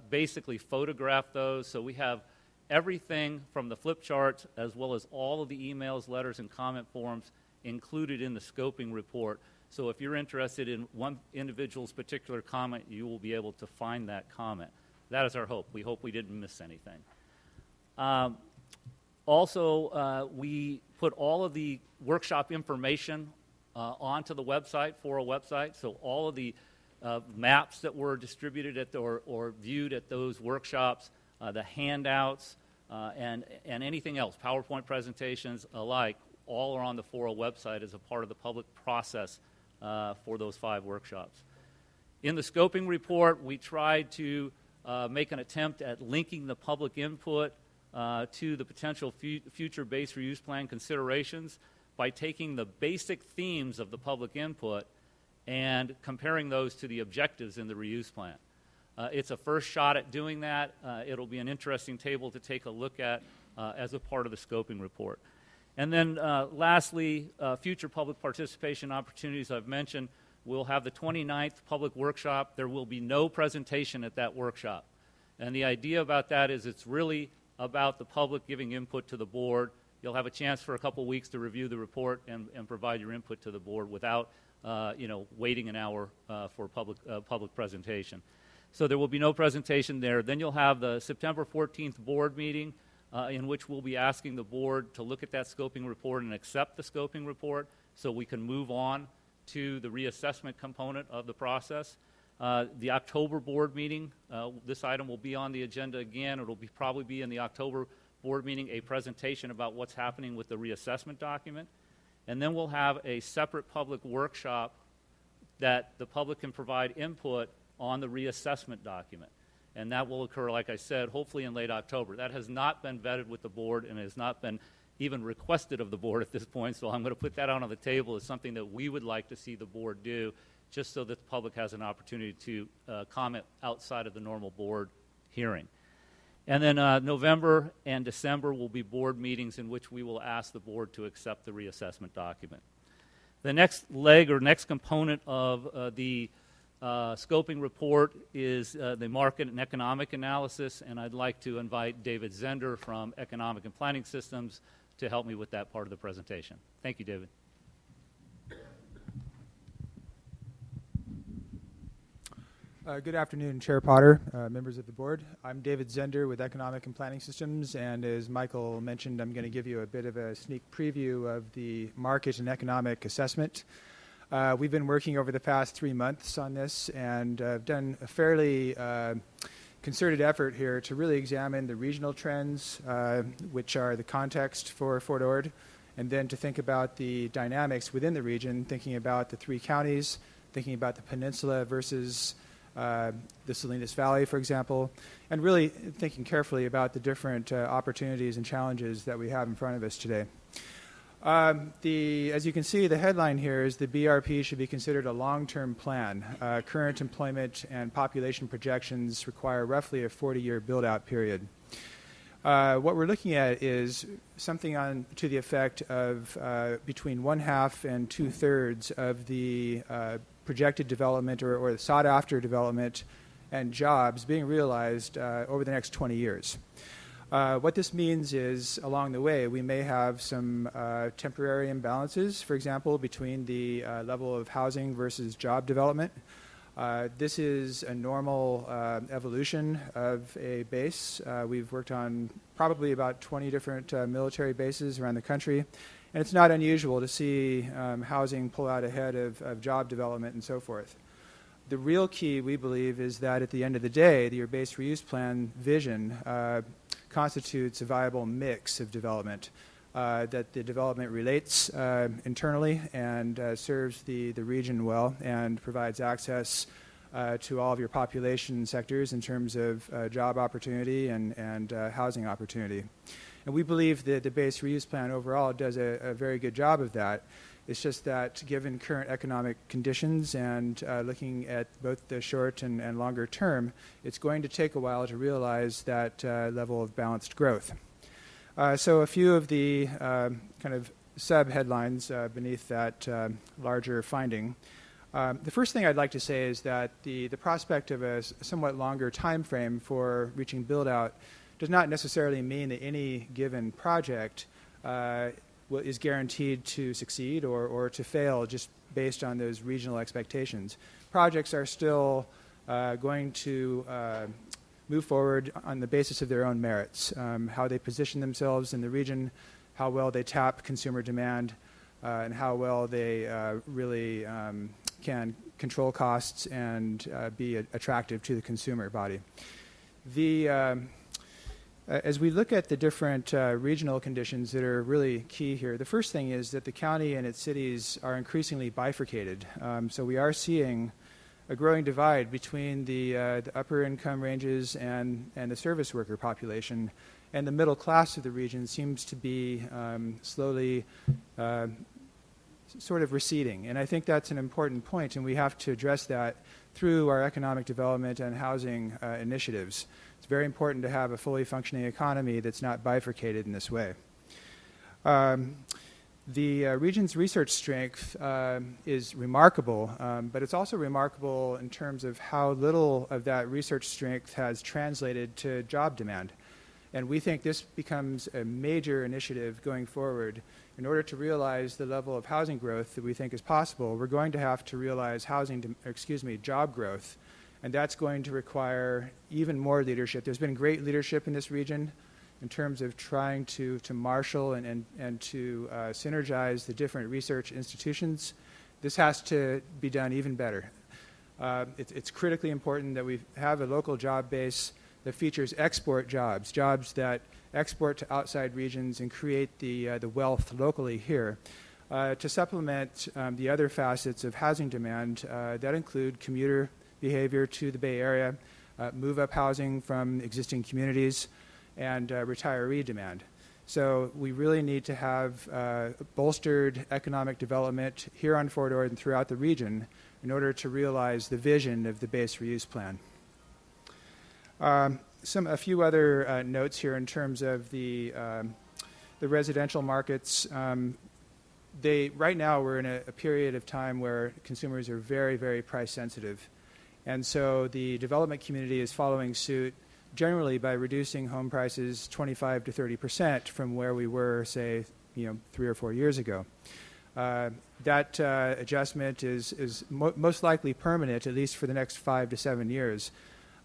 basically photographed those, so we have everything from the flip charts as well as all of the emails, letters, and comment forms included in the scoping report. So if you're interested in one individual's particular comment, you will be able to find that comment. That is our hope. We hope we didn't miss anything. Also, we put all of the workshop information onto the website, FORA website, so all of the maps that were distributed at or viewed at those workshops, the handouts, and anything else, PowerPoint presentations alike, all are on the FORA website as a part of the public process for those 5 workshops. In the scoping report, we tried to make an attempt at linking the public input to the potential future base reuse plan considerations by taking the basic themes of the public input and comparing those to the objectives in the reuse plan. It's a first shot at doing that. It'll be an interesting table to take a look at as a part of the scoping report. And then lastly, future public participation opportunities I've mentioned. We'll have the 29th public workshop. There will be no presentation at that workshop. And the idea about that is it's really about the public giving input to the board. You'll have a chance for a couple weeks to review the report and provide your input to the board without waiting an hour for public presentation. So there will be no presentation there. Then you'll have the September 14th board meeting in which we'll be asking the board to look at that scoping report and accept the scoping report so we can move on to the reassessment component of the process. The October board meeting, this item will be on the agenda again. It'll probably be in the October board meeting, a presentation about what's happening with the reassessment document. And then we'll have a separate public workshop that the public can provide input on the reassessment document. And that will occur, like I said, hopefully in late October. That has not been vetted with the board and has not been even requested of the board at this point, so I'm going to put that out on the table as something that we would like to see the board do, just so that the public has an opportunity to comment outside of the normal board hearing. And then November and December will be board meetings in which we will ask the board to accept the reassessment document. The next leg or next component of the scoping report is the market and economic analysis, and I'd like to invite David Zender from Economic and Planning Systems to help me with that part of the presentation. Thank you, David. Good afternoon, Chair Potter, members of the board. I'm David Zender with Economic and Planning Systems, and as Michael mentioned, I'm going to give you a bit of a sneak preview of the market and economic assessment. We've been working over the past 3 months on this and done a fairly concerted effort here to really examine the regional trends, which are the context for Fort Ord, and then to think about the dynamics within the region, thinking about the 3 counties, thinking about the peninsula versus the Salinas Valley, for example, and really thinking carefully about the different opportunities and challenges that we have in front of us today. As you can see, the headline here is the BRP should be considered a long-term plan. Current employment and population projections require roughly a 40-year build-out period. What we're looking at is something to the effect of between 1/2 and 2/3 of the projected development or the sought-after development and jobs being realized over the next 20 years. What this means is, along the way, we may have some temporary imbalances, for example, between the level of housing versus job development. This is a normal evolution of a base. We've worked on probably about 20 different military bases around the country, and it's not unusual to see housing pull out ahead of job development and so forth. The real key, we believe, is that at the end of the day, your base reuse plan vision constitutes a viable mix of development, that the development relates internally and serves the region well and provides access to all of your population sectors in terms of job opportunity and housing opportunity. And we believe that the base reuse plan overall does a very good job of that. It's just that given current economic conditions and looking at both the short and longer term, it's going to take a while to realize that level of balanced growth. So a few of the kind of sub-headlines beneath that larger finding. The first thing I'd like to say is that the prospect of a somewhat longer time frame for reaching build-out does not necessarily mean that any given project is guaranteed to succeed or to fail just based on those regional expectations. Projects are still going to move forward on the basis of their own merits, how they position themselves in the region, how well they tap consumer demand, and how well they really can control costs and be attractive to the consumer body. As we look at the different regional conditions that are really key here, the first thing is that the county and its cities are increasingly bifurcated. So we are seeing a growing divide between the upper income ranges and the service worker population, and the middle class of the region seems to be slowly sort of receding. And I think that's an important point, and we have to address that through our economic development and housing initiatives. It's very important to have a fully functioning economy that's not bifurcated in this way. The region's research strength is remarkable, but it's also remarkable in terms of how little of that research strength has translated to job demand. And we think this becomes a major initiative going forward. In order to realize the level of housing growth that we think is possible, we're going to have to realize job growth. And that's going to require even more leadership. There's been great leadership in this region in terms of trying to marshal and to synergize the different research institutions. This has to be done even better. It's critically important that we have a local job base that features export jobs, jobs that export to outside regions and create the wealth locally here. To supplement the other facets of housing demand that include commuter behavior to the Bay Area, move-up housing from existing communities, and retiree demand. So we really need to have bolstered economic development here on Fort Ord and throughout the region in order to realize the vision of the base reuse plan. A few other notes here in terms of the residential markets. Right now we're in a period of time where consumers are very, very price sensitive. And so the development community is following suit generally by reducing home prices 25 to 30% from where we were, say, 3 or 4 years ago. That adjustment is most likely permanent, at least for the next 5 to 7 years.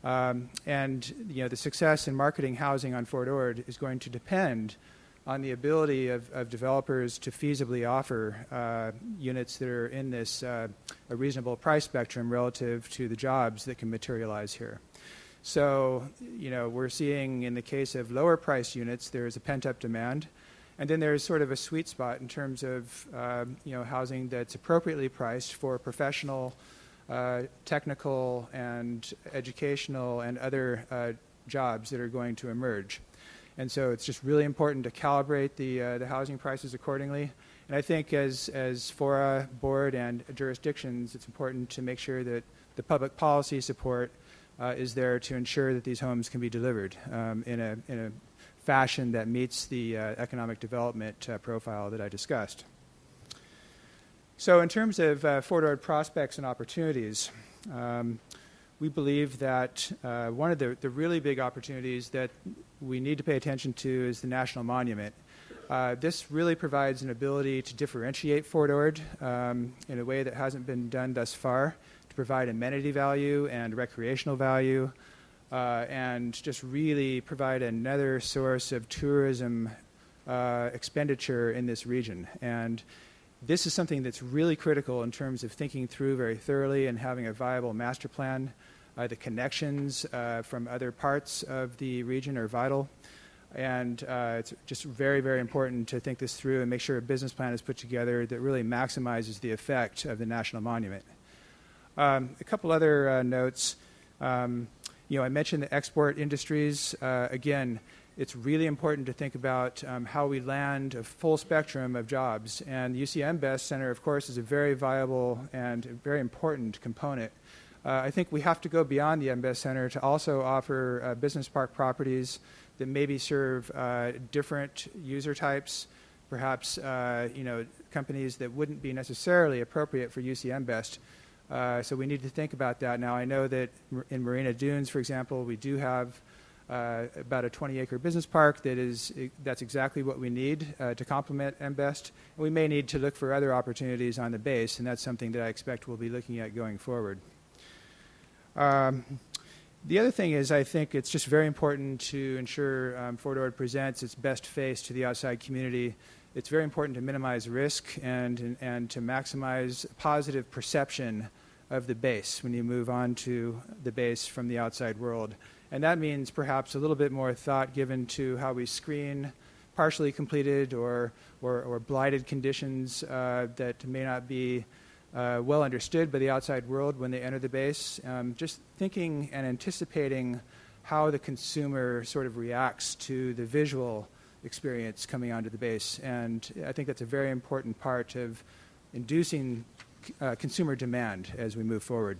And the success in marketing housing on Fort Ord is going to depend on the ability of developers to feasibly offer units that are in this a reasonable price spectrum relative to the jobs that can materialize here. So, we're seeing in the case of lower price units, there's a pent-up demand. And then there's sort of a sweet spot in terms of, housing that's appropriately priced for professional, technical, and educational and other jobs that are going to emerge. And so it's just really important to calibrate the housing prices accordingly. And I think as FORA board and jurisdictions, it's important to make sure that the public policy support is there to ensure that these homes can be delivered in a fashion that meets the economic development profile that I discussed. So in terms of Fort Ord prospects and opportunities, we believe that one of the really big opportunities that we need to pay attention to is the National Monument. This really provides an ability to differentiate Fort Ord in a way that hasn't been done thus far, to provide amenity value and recreational value, and just really provide another source of tourism expenditure in this region. And this is something that's really critical in terms of thinking through very thoroughly and having a viable master plan. The connections from other parts of the region are vital. And it's just very, very important to think this through and make sure a business plan is put together that really maximizes the effect of the National Monument. A couple other notes. I mentioned the export industries. Again, it's really important to think about how we land a full spectrum of jobs. And the UC Best Center, of course, is a very viable and very important component. I think we have to go beyond the Best Center to also offer business park properties that maybe serve different user types, perhaps companies that wouldn't be necessarily appropriate for UC Best. So we need to think about that. Now, I know that in Marina Dunes, for example, we do have about a 20-acre business park that's exactly what we need to complement MBest. And we may need to look for other opportunities on the base, and that's something that I expect we'll be looking at going forward. The other thing is I think it's just very important to ensure Fort Ord presents its best face to the outside community. It's very important to minimize risk and to maximize positive perception of the base when you move on to the base from the outside world. And that means perhaps a little bit more thought given to how we screen partially completed or blighted conditions that may not be well understood by the outside world when they enter the base. Just thinking and anticipating how the consumer sort of reacts to the visual experience coming onto the base. And I think that's a very important part of inducing consumer demand as we move forward.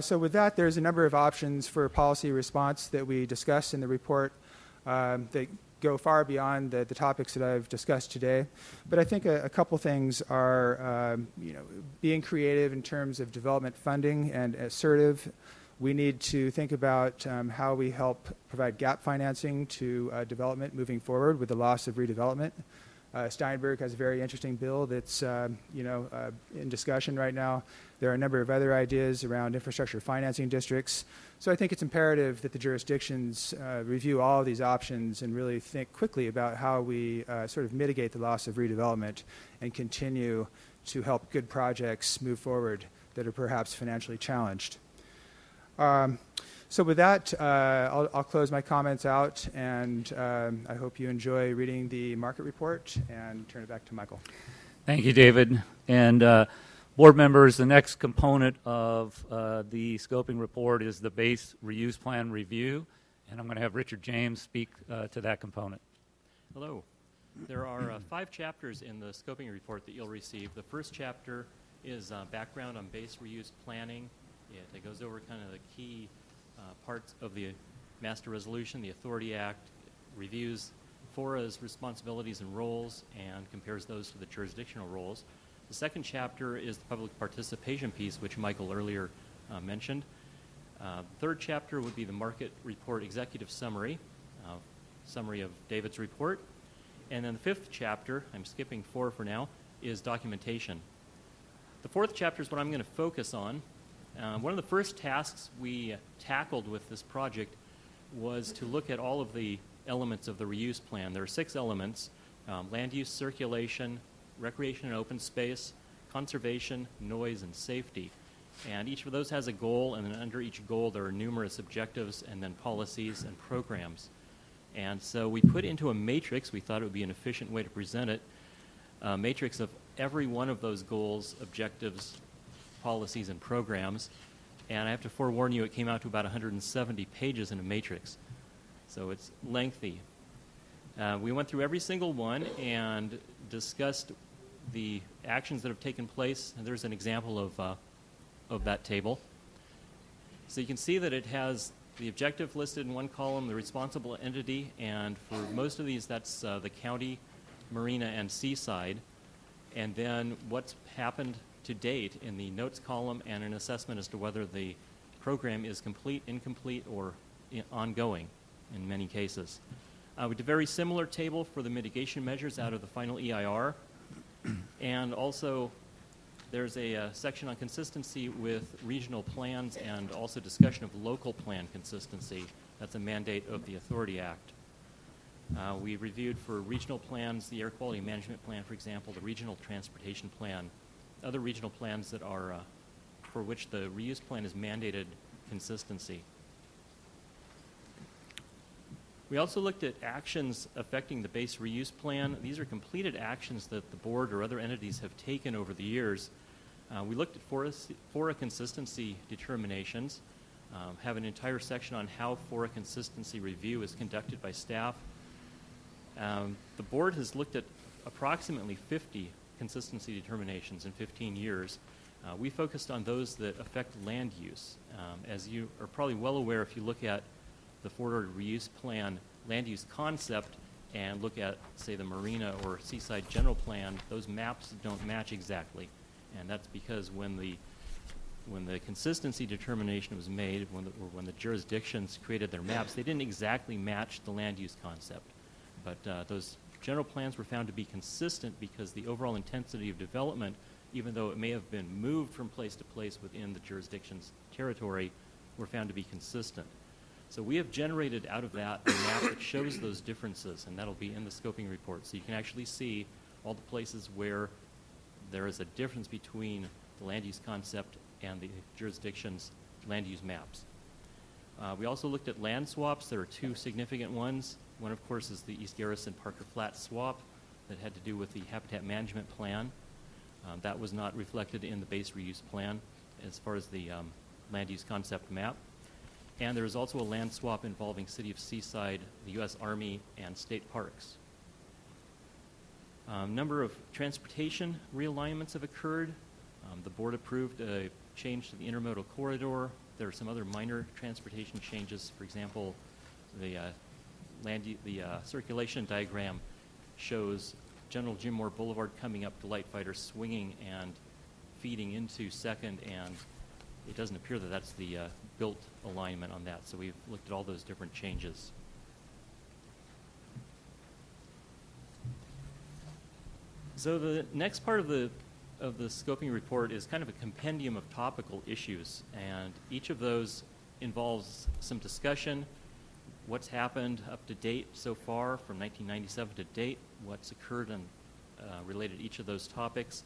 So with that, there's a number of options for policy response that we discuss in the report that go far beyond the topics that I've discussed today. But I think a couple things are, being creative in terms of development funding and assertive. We need to think about how we help provide gap financing to development moving forward with the loss of redevelopment. Steinberg has a very interesting bill that's in discussion right now. There are a number of other ideas around infrastructure financing districts. So I think it's imperative that the jurisdictions review all of these options and really think quickly about how we sort of mitigate the loss of redevelopment and continue to help good projects move forward that are perhaps financially challenged. So with that, I'll close my comments out, and I hope you enjoy reading the market report, and turn it back to Michael. Thank you, David. And board members, the next component of the scoping report is the base reuse plan review, and I'm going to have Richard James speak to that component. Hello. There are 5 chapters in the scoping report that you'll receive. The first chapter is background on base reuse planning. It goes over kind of the key parts of the Master Resolution, the Authority Act, reviews FORA's responsibilities and roles, and compares those to the jurisdictional roles. The second chapter is the public participation piece, which Michael earlier mentioned. Third chapter would be the market report executive summary, summary of David's report. And then the fifth chapter, I'm skipping 4 for now, is documentation. The fourth chapter is what I'm going to focus on. One of the first tasks we tackled with this project was to look at all of the elements of the reuse plan. There are 6 elements: land use, circulation, recreation and open space, conservation, noise, and safety. And each of those has a goal, and then under each goal there are numerous objectives and then policies and programs. And so we put into a matrix, we thought it would be an efficient way to present it, a matrix of every one of those goals, objectives, policies, and programs. And I have to forewarn you, it came out to about 170 pages in a matrix. So it's lengthy. We went through every single one and discussed the actions that have taken place. And there's an example of that table. So you can see that it has the objective listed in one column, the responsible entity, and for most of these that's the county, marina, and seaside. And then what's happened to date in the notes column, and an assessment as to whether the program is complete, incomplete, or ongoing in many cases. We did a very similar table for the mitigation measures out of the final EIR. And also there's a section on consistency with regional plans, and also discussion of local plan consistency. That's a mandate of the Authority Act. We reviewed for regional plans the air quality management plan, for example, the regional transportation plan, other regional plans that are for which the reuse plan is mandated consistency. We also looked at actions affecting the base reuse plan. These are completed actions that the board or other entities have taken over the years. We looked at FORA consistency determinations, have an entire section on how FORA consistency review is conducted by staff. The board has looked at approximately 50 consistency determinations in 15 years. We focused on those that affect land use. As you are probably well aware, if you look at the forward reuse plan land use concept and look at, say, the marina or seaside general plan, those maps don't match exactly. And that's because when the consistency determination was made, when the jurisdictions created their maps, they didn't exactly match the land use concept. But those general plans were found to be consistent because the overall intensity of development, even though it may have been moved from place to place within the jurisdiction's territory, were found to be consistent. So we have generated out of that a map that shows those differences, and that'll be in the scoping report. So you can actually see all the places where there is a difference between the land use concept and the jurisdiction's land use maps. We also looked at land swaps. There are 2 significant ones. One, of course, is the East Garrison Parker Flat swap that had to do with the habitat management plan. That was not reflected in the base reuse plan as far as the land use concept map. And there is also a land swap involving City of Seaside, the U.S. Army, and state parks. Number of transportation realignments have occurred. The board approved a change to the intermodal corridor. There are some other minor transportation changes. For example, the circulation diagram shows General Jim Moore Boulevard coming up to Light Fighter, swinging and feeding into Second, and it doesn't appear that that's the built alignment on that. So we've looked at all those different changes. So the next part of the scoping report is kind of a compendium of topical issues, and each of those involves some discussion, what's happened up to date so far from 1997 to date, what's occurred and related to each of those topics.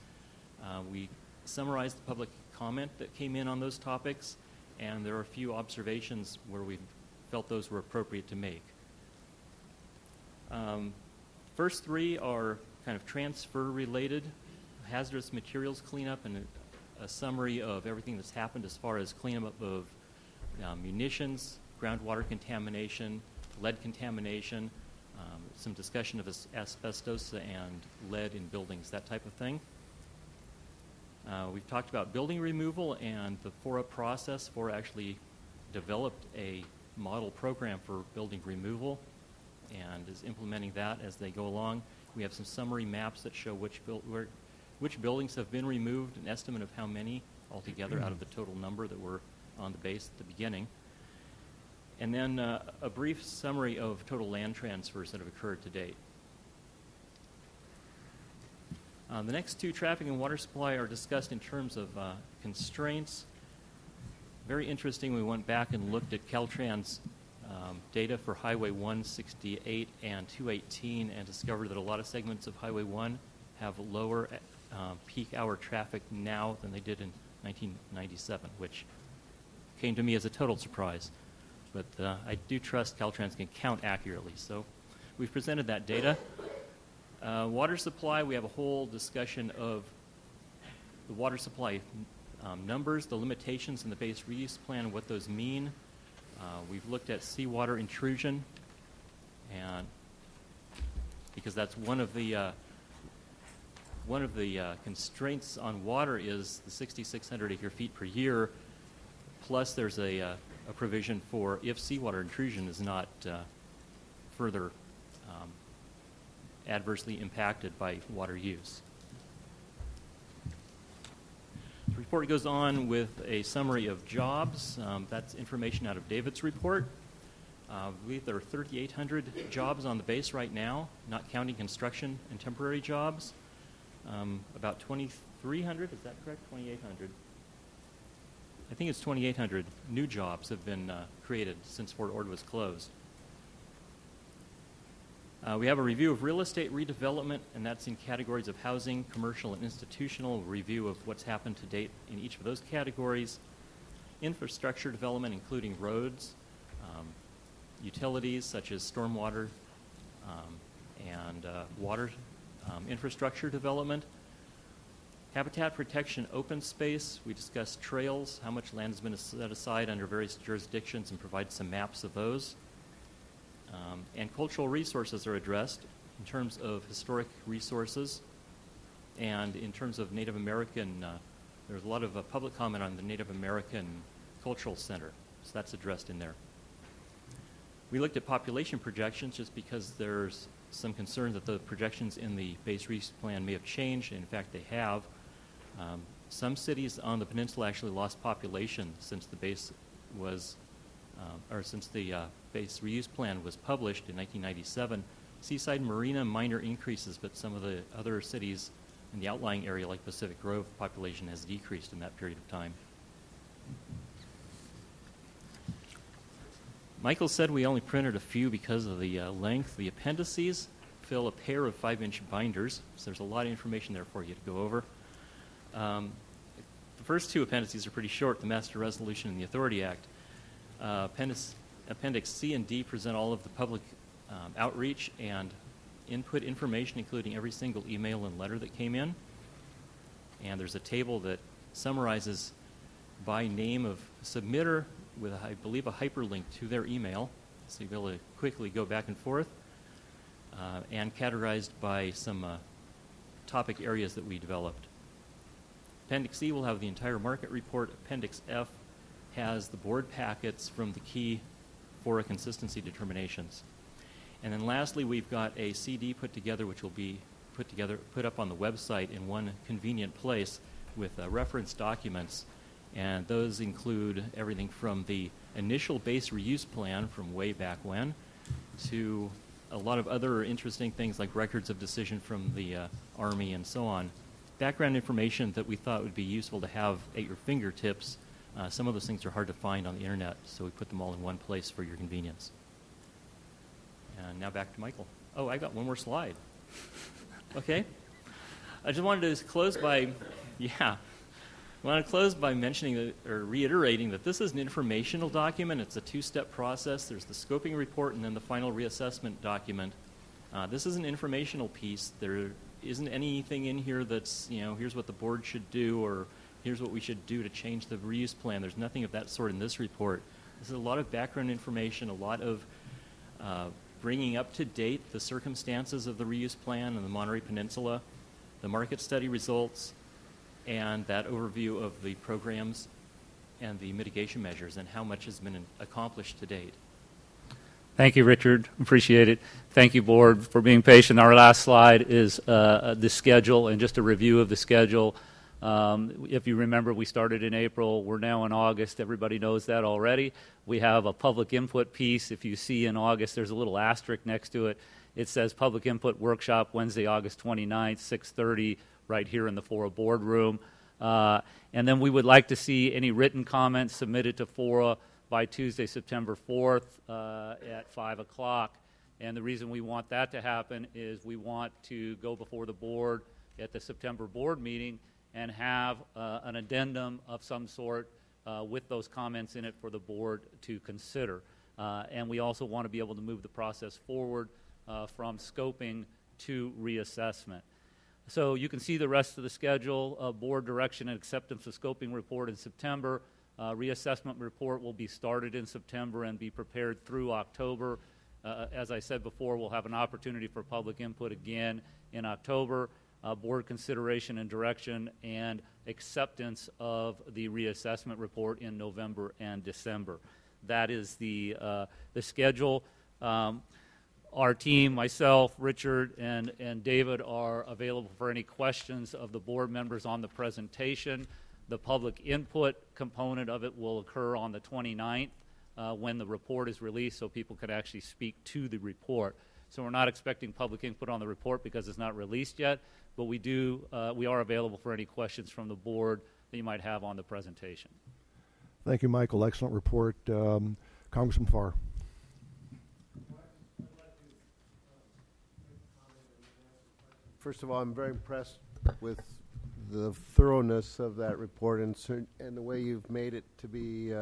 We summarize the public comment that came in on those topics, and there are a few observations where we felt those were appropriate to make. First three are kind of transfer-related, hazardous materials cleanup, and a summary of everything that's happened as far as cleanup of munitions, groundwater contamination, lead contamination, some discussion of asbestos and lead in buildings, that type of thing. We've talked about building removal and the FORA process. FORA actually developed a model program for building removal and is implementing that as they go along. We have some summary maps that show which buildings have been removed, an estimate of how many altogether out of the total number that were on the base at the beginning. And then a brief summary of total land transfers that have occurred to date. The next two, traffic and water supply, are discussed in terms of constraints. Very interesting, we went back and looked at Caltrans data for Highway 168 and 218 and discovered that a lot of segments of Highway 1 have lower peak hour traffic now than they did in 1997, which came to me as a total surprise. But I do trust Caltrans can count accurately, so we've presented that data. Water supply, we have a whole discussion of the water supply numbers, the limitations in the base reuse plan, what those mean. We've looked at seawater intrusion, and because that's one of the constraints on water is the 6,600 acre-feet per year, plus there's a provision for if seawater intrusion is not further adversely impacted by water use. The report goes on with a summary of jobs. That's information out of David's report. I believe there are 3,800 jobs on the base right now, not counting construction and temporary jobs. About 2,300, is that correct? 2,800. I think it's 2,800 new jobs have been created since Fort Ord was closed. We have a review of real estate redevelopment, and that's in categories of housing, commercial, and institutional. Review of what's happened to date in each of those categories. Infrastructure development, including roads, utilities such as stormwater and water infrastructure development. Habitat protection, open space. We discussed trails, how much land has been set aside under various jurisdictions, and provide some maps of those. And cultural resources are addressed in terms of historic resources and in terms of Native American. There's a lot of public comment on the Native American Cultural Center, so that's addressed in there. We looked at population projections just because there's some concern that the projections in the base reuse plan may have changed, and in fact they have. Some cities on the peninsula actually lost population since the base was, since the base reuse plan was published in 1997. Seaside Marina, minor increases, but some of the other cities in the outlying area like Pacific Grove, population has decreased in that period of time. Michael said we only printed a few because of the length. The appendices fill a pair of 5-inch binders, so there's a lot of information there for you to go over. The first two appendices are pretty short, the Master Resolution and the Authority Act. Appendix C and D present all of the public outreach and input information, including every single email and letter that came in. And there's a table that summarizes by name of submitter with, I believe, a hyperlink to their email, so you'll be able to quickly go back and forth, and categorized by some topic areas that we developed. Appendix C will have the entire market report. Appendix F has the board packets from the key FORA consistency determinations. And then lastly, we've got a CD put together, which will be put up on the website in one convenient place with reference documents. And those include everything from the initial base reuse plan from way back when to a lot of other interesting things like records of decision from the Army and so on. Background information that we thought would be useful to have at your fingertips. Some of those things are hard to find on the internet, so we put them all in one place for your convenience. And now back to Michael. Oh, I got one more slide. Okay. I just wanted to close by, I want to close by mentioning or reiterating that this is an informational document. It's a two-step process. There's the scoping report and then the final reassessment document. This is an informational piece. There isn't anything in here that's, here's what the board should do or here's what we should do to change the reuse plan. There's nothing of that sort in this report. This is a lot of background information, a lot of bringing up to date the circumstances of the reuse plan in the Monterey Peninsula, the market study results, and that overview of the programs and the mitigation measures and how much has been accomplished to date. Thank you, Richard. Appreciate it. Thank you, board, for being patient. Our last slide is the schedule and just a review of the schedule. If you remember, we started in April. We're now in August. Everybody knows that already. We have a public input piece. If you see in August, there's a little asterisk next to it. It says Public Input Workshop, Wednesday, August 29th, 6:30, right here in the FORA boardroom. And then we would like to see any written comments submitted to FORA by Tuesday, September 4th at 5 o'clock. And the reason we want that to happen is we want to go before the board at the September board meeting and have an addendum of some sort with those comments in it for the board to consider. And we also want to be able to move the process forward from scoping to reassessment. So you can see the rest of the schedule, board direction and acceptance of scoping report in September. Reassessment report will be started in September and be prepared through October. As I said before, we'll have an opportunity for public input again in October. Board consideration and direction and acceptance of the reassessment report in November and December. That is the schedule. Our team, myself, Richard, and David are available for any questions of the board members on the presentation. The public input component of it will occur on the 29th when the report is released so people can actually speak to the report. So we're not expecting public input on the report because it's not released yet, but we are available for any questions from the board that you might have on the presentation. Thank you, Michael. Excellent report. Congressman Farr. First of all, I'm very impressed with the thoroughness of that report and the way you've made it to be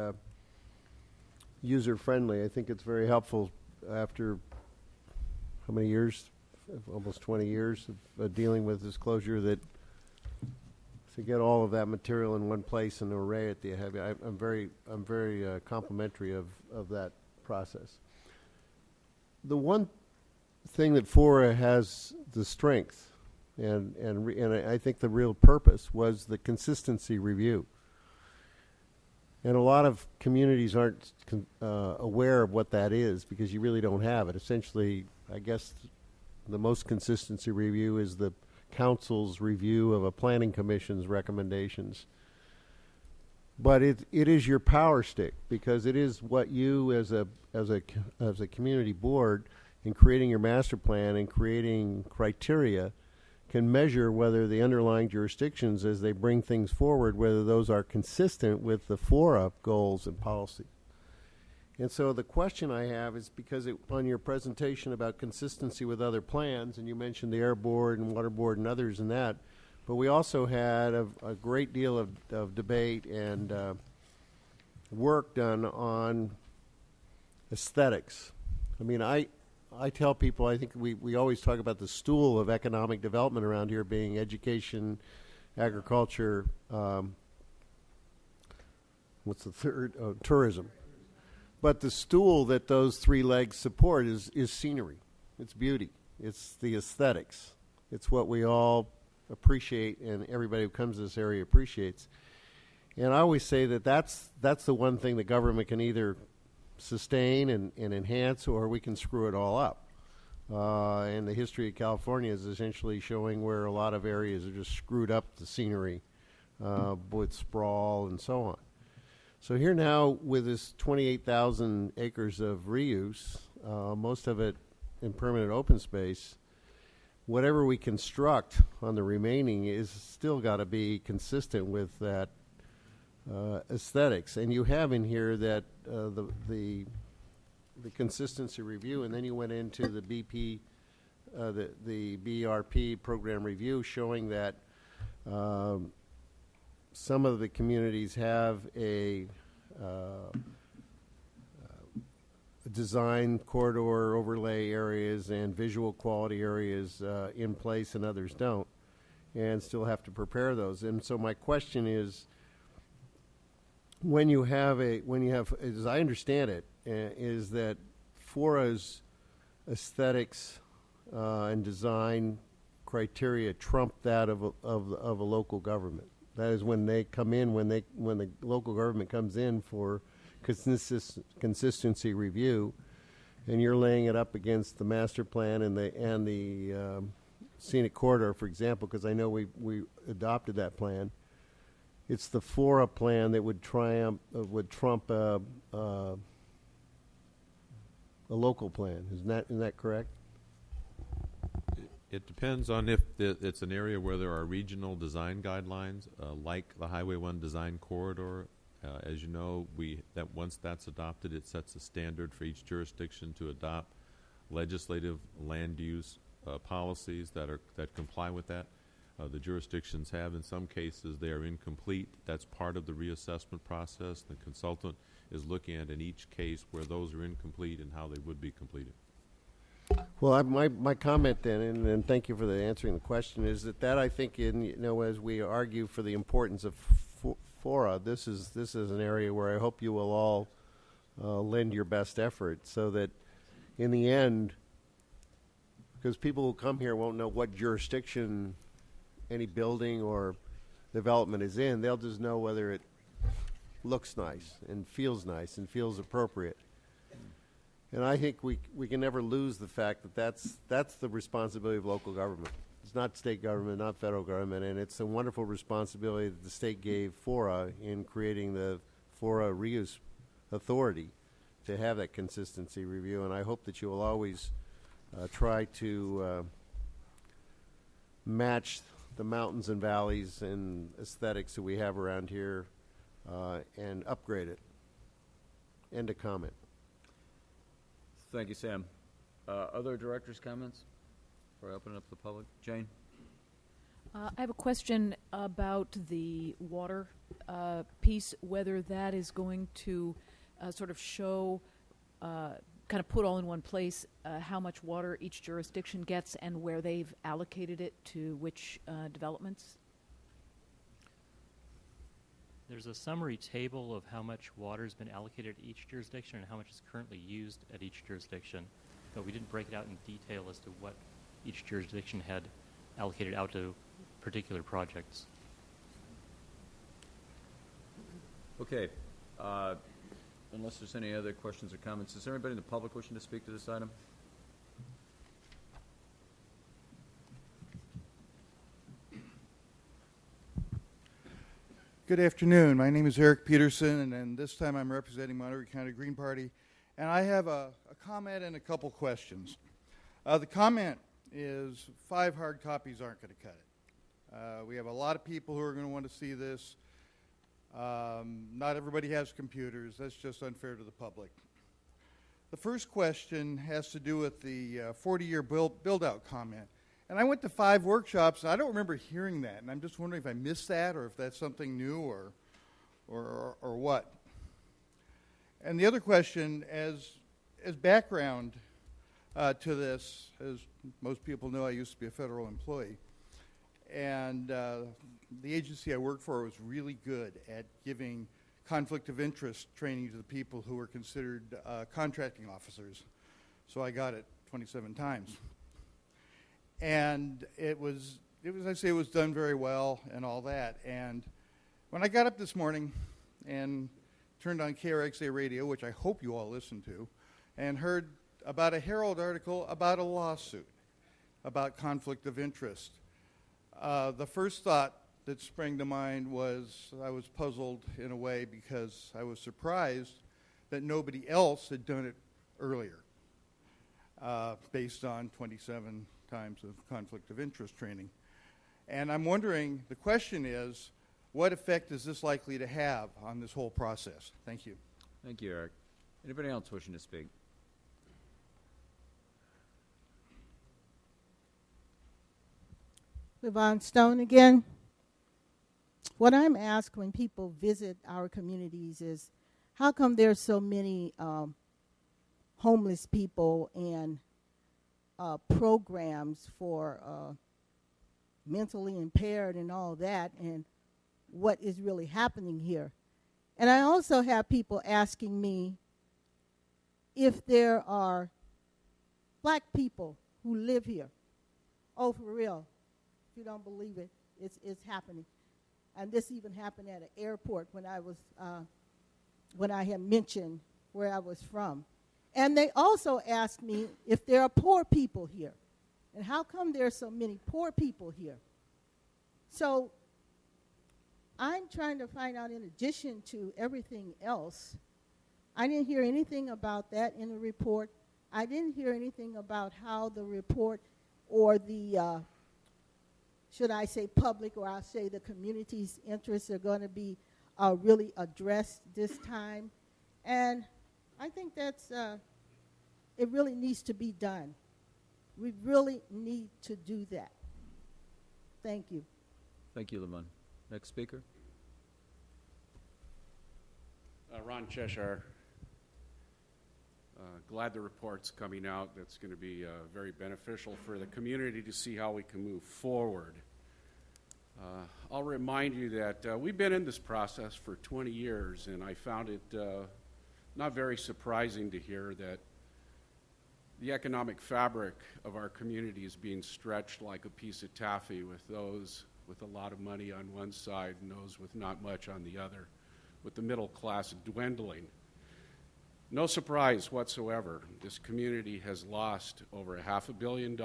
user-friendly. I think it's very helpful after how many years? Almost 20 years of dealing with disclosure, that to get all of that material in one place and array it. I'm very complimentary of that process. The one thing that FORA has the strength and I think the real purpose was the consistency review. And a lot of communities aren't aware of what that is because you really don't have it. Essentially, I guess the most consistency review is the council's review of a planning commission's recommendations. But it is your power stick because it is what you as a community board in creating your master plan and creating criteria can measure whether the underlying jurisdictions as they bring things forward, whether those are consistent with the FORA goals and policy. And so the question I have is because on your presentation about consistency with other plans, and you mentioned the Air Board and Water Board and others in that, but we also had a great deal of debate and work done on aesthetics. I mean, I tell people, I think we always talk about the stool of economic development around here being education, agriculture, what's the third? Tourism. But the stool that those three legs support is scenery. It's beauty. It's the aesthetics. It's what we all appreciate and everybody who comes to this area appreciates. And I always say that that's the one thing the government can either sustain and enhance, or we can screw it all up. And the history of California is essentially showing where a lot of areas are just screwed up the scenery with sprawl and so on. So here now with this 28,000 acres of reuse, most of it in permanent open space, whatever we construct on the remaining is still got to be consistent with that aesthetics. And you have in here that the consistency review, and then you went into the BRP program review showing that some of the communities have a design corridor overlay areas and visual quality areas in place, and others don't, and still have to prepare those. And so my question is, when you have, as I understand it, is that FORA's aesthetics and design criteria trump that of a local government. That is, when they come in, when the local government comes in for consistency review, and you're laying it up against the master plan and the scenic corridor, for example, because I know we adopted that plan. It's the FORA plan that would trump a local plan. Isn't that correct? It depends on if it's an area where there are regional design guidelines, like the Highway 1 design corridor. As you know, once that's adopted, it sets a standard for each jurisdiction to adopt legislative land use policies that comply with that. The jurisdictions have, in some cases, they are incomplete. That's part of the reassessment process. The consultant is looking at in each case where those are incomplete and how they would be completed. Well, my comment then, and thank you for answering the question, is that I think, as we argue for the importance of FORA, this is an area where I hope you will all lend your best effort, so that in the end, because people who come here won't know what jurisdiction any building or development is in, they'll just know whether it looks nice and feels appropriate. And I think we can never lose the fact that that's the responsibility of local government. It's not state government, not federal government, and it's a wonderful responsibility that the state gave FORA in creating the FORA reuse authority to have that consistency review. And I hope that you will always try to match the mountains and valleys and aesthetics that we have around here and upgrade it. End of comment. Thank you, Sam. Other directors' comments before I open it up to the public? Jane? I have a question about the water piece, whether that is going to sort of show, kind of put all in one place, how much water each jurisdiction gets and where they've allocated it to which developments? There's a summary table of how much water has been allocated to each jurisdiction and how much is currently used at each jurisdiction. But we didn't break it out in detail as to what each jurisdiction had allocated out to particular projects. Okay. Unless there's any other questions or comments, is there anybody in the public wishing to speak to this item? Good afternoon. My name is Eric Peterson, and this time I'm representing Monterey County Green Party. And I have a comment and a couple questions. The comment is 5 hard copies aren't going to cut it. We have a lot of people who are going to want to see this. Not everybody has computers. That's just unfair to the public. The first question has to do with the 40-year build-out comment. And I went to 5 workshops, and I don't remember hearing that. And I'm just wondering if I missed that or if that's something new or what. And the other question, as background to this, as most people know, I used to be a federal employee. And the agency I worked for was really good at giving conflict of interest training to the people who were considered contracting officers. So I got it 27 times. And it was done very well and all that. And when I got up this morning and turned on KRXA radio, which I hope you all listened to, and heard about a Herald article about a lawsuit about conflict of interest, the first thought that sprang to mind was I was puzzled in a way because I was surprised that nobody else had done it earlier, based on 27 times of conflict of interest training. And I'm wondering, the question is, what effect is this likely to have on this whole process? Thank you. Thank you, Eric. Anybody else wishing to speak? Levon Stone again. what I'm asked when people visit our communities is, how come there's so many homeless people and programs for mentally impaired and all that, and what is really happening here? And I also have people asking me if there are black people who live here. Oh, for real. If you don't believe it, it's happening. And this even happened at an airport when I had mentioned where I was from. And they also asked me if there are poor people here. And how come there are so many poor people here? So I'm trying to find out, in addition to everything else, I didn't hear anything about that in the report. I didn't hear anything about how the report or the, should I say public, or I'll say the community's interests are going to be really addressed this time. And I think that's, it really needs to be done. We really need to do that. Thank you. Thank you, Lamont. Next speaker. Ron Cheshire. Glad the report's coming out. That's going to be very beneficial for the community to see how we can move forward. I'll remind you that we've been in this process for 20 years, and I found it not very surprising to hear that the economic fabric of our community is being stretched like a piece of taffy, with those with a lot of money on one side and those with not much on the other, with the middle class dwindling. No surprise whatsoever. This community has lost over $500 million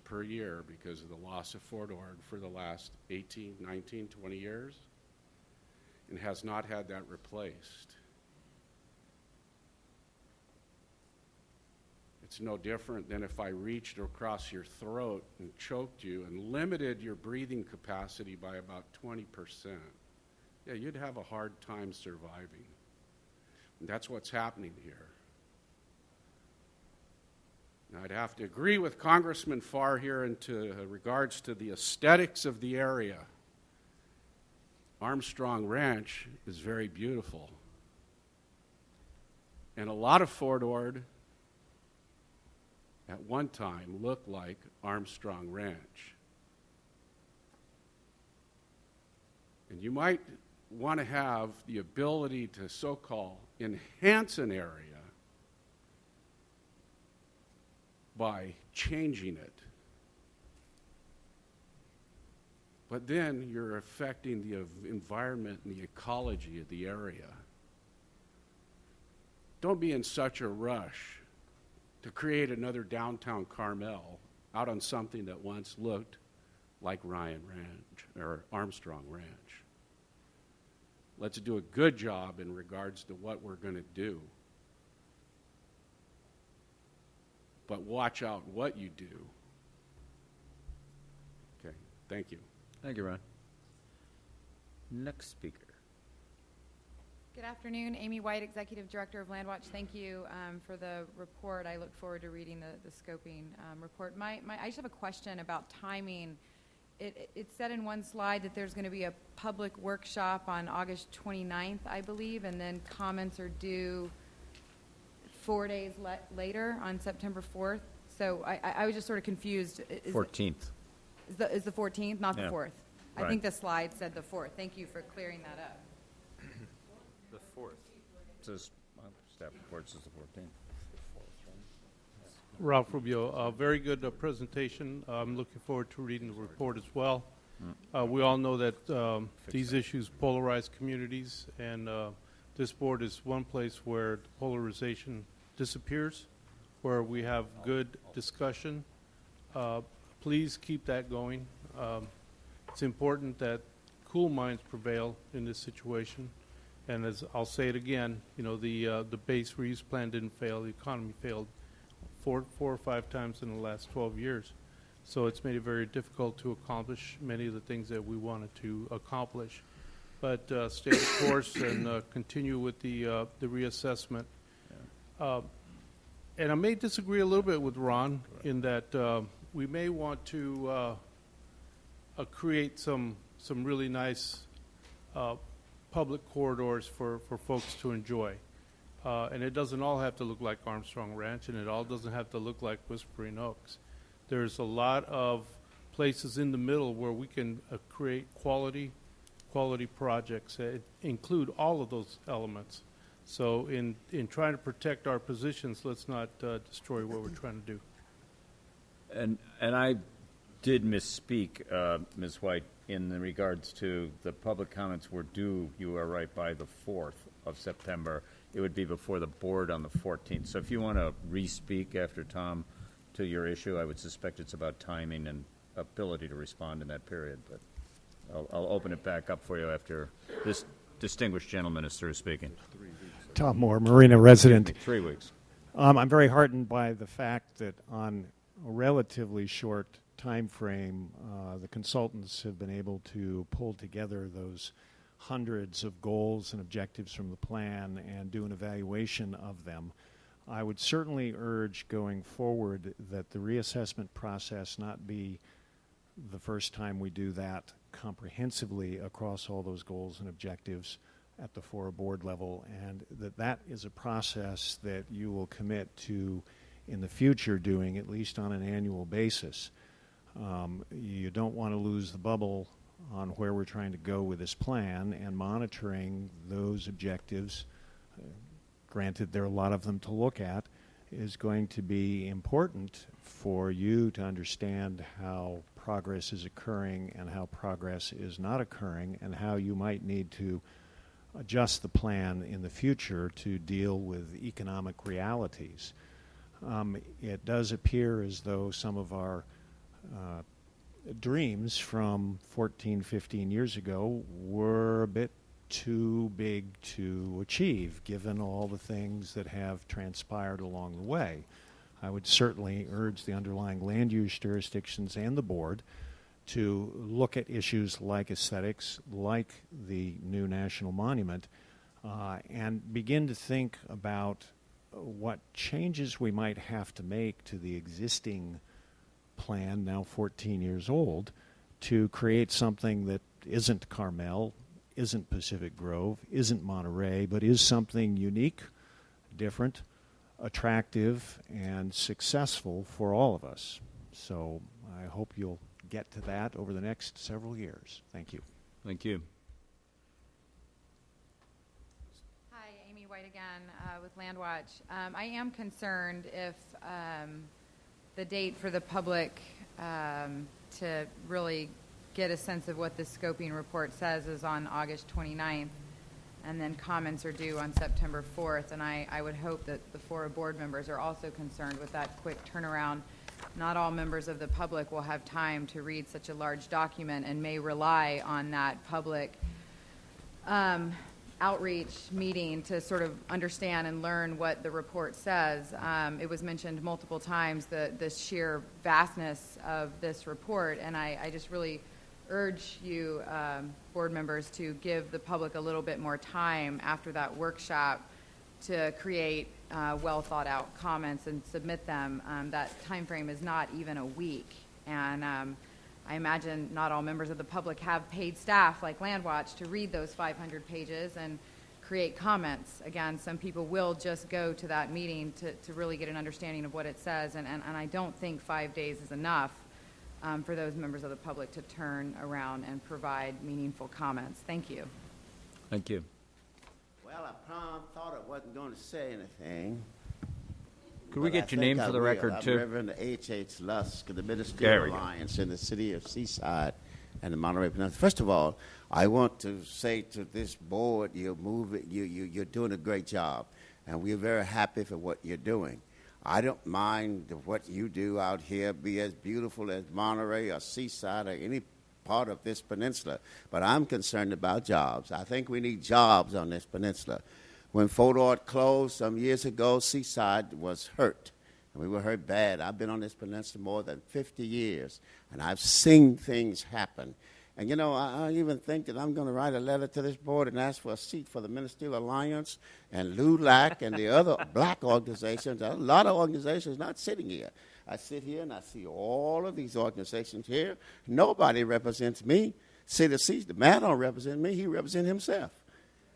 per year because of the loss of Fort Ord for the last 18, 19, 20 years, and has not had that replaced. It's no different than if I reached across your throat and choked you and limited your breathing capacity by about 20%. Yeah, you'd have a hard time surviving. And that's what's happening here. Now, I'd have to agree with Congressman Farr here in regards to the aesthetics of the area. Armstrong Ranch is very beautiful. And a lot of Fort Ord at one time looked like Armstrong Ranch. And you might want to have the ability to so-called enhance an area by changing it. But then you're affecting the environment and the ecology of the area. Don't be in such a rush to create another downtown Carmel out on something that once looked like Ryan Ranch or Armstrong Ranch. Let's do a good job in regards to what we're going to do. But watch out what you do. Okay, thank you. Thank you, Ron. Next speaker. Good afternoon. Amy White, Executive Director of Landwatch. Thank you for the report. I look forward to reading the scoping report. I just have a question about timing. It said in one slide that there's going to be a public workshop on August 29th, I believe, and then comments are due 4 days later on September 4th. So I was just sort of confused. 14th. Is the 14th, not the 4th? Right. I think the slide said the 4th. Thank you for clearing that up. The 4th. It says, staff report says the 14th. Ralph Rubio, a very good presentation. I'm looking forward to reading the report as well. We all know that these issues polarize communities, and this board is one place where the polarization disappears, where we have good discussion. Please keep that going. It's important that cool minds prevail in this situation. And as I'll say it again, you know, the base reuse plan didn't fail. The economy failed four or five times in the last 12 years. So it's made it very difficult to accomplish many of the things that we wanted to accomplish. But stay the course and continue with the reassessment. And I may disagree a little bit with Ron in that we may want to create some really nice public corridors for folks to enjoy. And it doesn't all have to look like Armstrong Ranch, and it all doesn't have to look like Whispering Oaks. There's a lot of places in the middle where we can create quality projects that include all of those elements. So in trying to protect our positions, let's not destroy what we're trying to do. And I did misspeak, Ms. White, in regards to the public comments were due, you are right, by the 4th of September. It would be before the board on the 14th. So if you want to re-speak after Tom to your issue, I would suspect it's about timing and ability to respond in that period. But I'll open it back up for you after this distinguished gentleman is through speaking. Tom Moore, Marina resident. 3 weeks. I'm very heartened by the fact that on a relatively short time frame, the consultants have been able to pull together those hundreds of goals and objectives from the plan and do an evaluation of them. I would certainly urge going forward that the reassessment process not be the first time we do that comprehensively across all those goals and objectives at the FORA board level, and that is a process that you will commit to in the future doing at least on an annual basis. You don't want to lose the bubble on where we're trying to go with this plan, and monitoring those objectives, granted there are a lot of them to look at, is going to be important for you to understand how progress is occurring and how progress is not occurring, and how you might need to adjust the plan in the future to deal with economic realities. It does appear as though some of our dreams from 14, 15 years ago were a bit too big to achieve, given all the things that have transpired along the way. I would certainly urge the underlying land use jurisdictions and the board to look at issues like aesthetics, like the new national monument, and begin to think about what changes we might have to make to the existing plan, now 14 years old, to create something that isn't Carmel, isn't Pacific Grove, isn't Monterey, but is something unique, different, attractive, and successful for all of us. So I hope you'll get to that over the next several years. Thank you. Thank you. Hi, Amy White again with Landwatch. I am concerned if the date for the public to really get a sense of what the scoping report says is on August 29th, and then comments are due on September 4th, and I would hope that the FORA board members are also concerned with that quick turnaround. Not all members of the public will have time to read such a large document and may rely on that public outreach meeting to sort of understand and learn what the report says. It was mentioned multiple times, the sheer vastness of this report, and I just really urge you, board members, to give the public a little bit more time after that workshop to create well thought out comments and submit them. That time frame is not even a week, and I imagine not all members of the public have paid staff like Landwatch to read those 500 pages and create comments. Again, some people will just go to that meeting to really get an understanding of what it says, and I don't think 5 days is enough for those members of the public to turn around and provide meaningful comments. Thank you. Thank you. Well, I thought I wasn't going to say anything. Could we get your name for the record, too? Reverend H.H. Lusk of the Ministerial Alliance in the city of Seaside and the Monterey Peninsula. First of all, I want to say to this board, you're doing a great job, and we're very happy for what you're doing. I don't mind what you do out here be as beautiful as Monterey or Seaside or any part of this peninsula, but I'm concerned about jobs. I think we need jobs on this peninsula. When Fort Ord closed some years ago, Seaside was hurt, and we were hurt bad. I've been on this peninsula more than 50 years, and I've seen things happen. And, you know, I even think that I'm going to write a letter to this board and ask for a seat for the Ministerial Alliance and LULAC and the other black organizations. A lot of organizations not sitting here. I sit here and I see all of these organizations here. Nobody represents me. city of Seaside. The man don't represent me. He represents himself.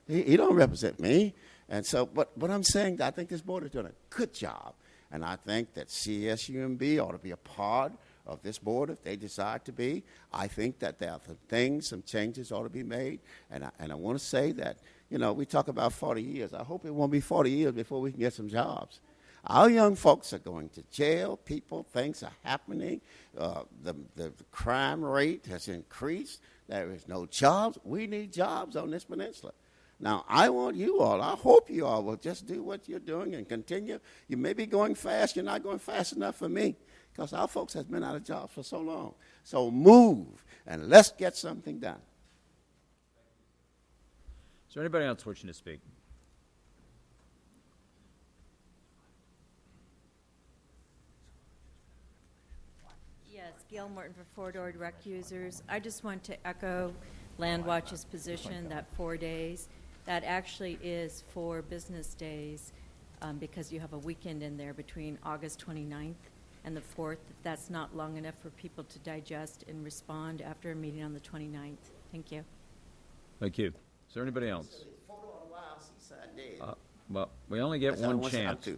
He don't represent me. And so, but I'm saying that I think this board is doing a good job. And I think that CSUMB ought to be a part of this board if they decide to be. I think that there are some things, some changes ought to be made. And I want to say that, you know, we talk about 40 years. I hope it won't be 40 years before we can get some jobs. Our young folks are going to jail. Things are happening. The crime rate has increased. There is no jobs. We need jobs on this peninsula. Now, I want you all, I hope you all will just do what you're doing and continue. You may be going fast. You're not going fast enough for me because our folks have been out of jobs for so long. So move, and let's get something done. Is there anybody else wishing to speak? Yes, Gail Morton for Four Door Direct Users. I just want to echo Landwatch's position that 4 days. That actually is 4 business days because you have a weekend in there between August 29th and the 4th. That's not long enough for people to digest and respond after a meeting on the 29th. Thank you. Thank you. Is there anybody else? Well, we only get one chance.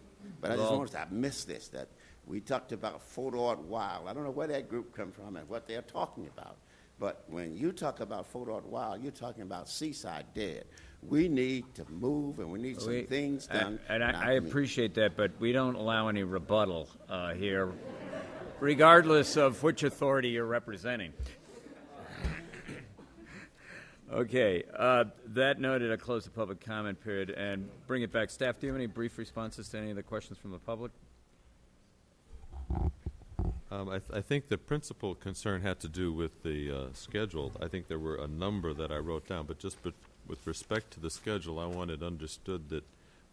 But I just wanted to miss this, that we talked about Fort Ord Wild. I don't know where that group come from and what they're talking about. But when you talk about Fort Ord Wild, you're talking about Seaside dead. We need to move, and we need some things done. And I appreciate that, but we don't allow any rebuttal here, regardless of which authority you're representing. Okay. That noted, I close the public comment period and bring it back. Staff, do you have any brief responses to any of the questions from the public? I think the principal concern had to do with the schedule. I think there were a number that I wrote down, but just with respect to the schedule, I wanted understood that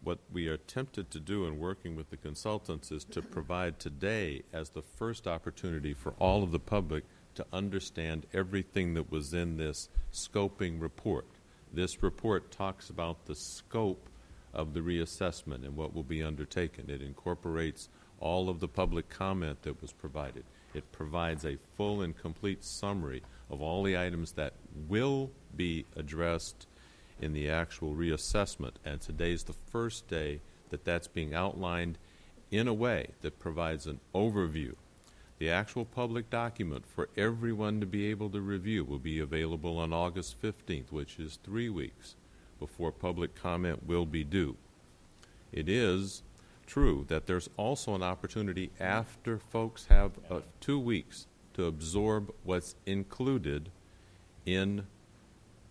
what we are tempted to do in working with the consultants is to provide today as the first opportunity for all of the public to understand everything that was in this scoping report. This report talks about the scope of the reassessment and what will be undertaken. It incorporates all of the public comment that was provided. It provides a full and complete summary of all the items that will be addressed in the actual reassessment. And today's the first day that that's being outlined in a way that provides an overview. The actual public document for everyone to be able to review will be available on August 15th, which is 3 weeks before public comment will be due. It is true that there's also an opportunity after folks have 2 weeks to absorb what's included in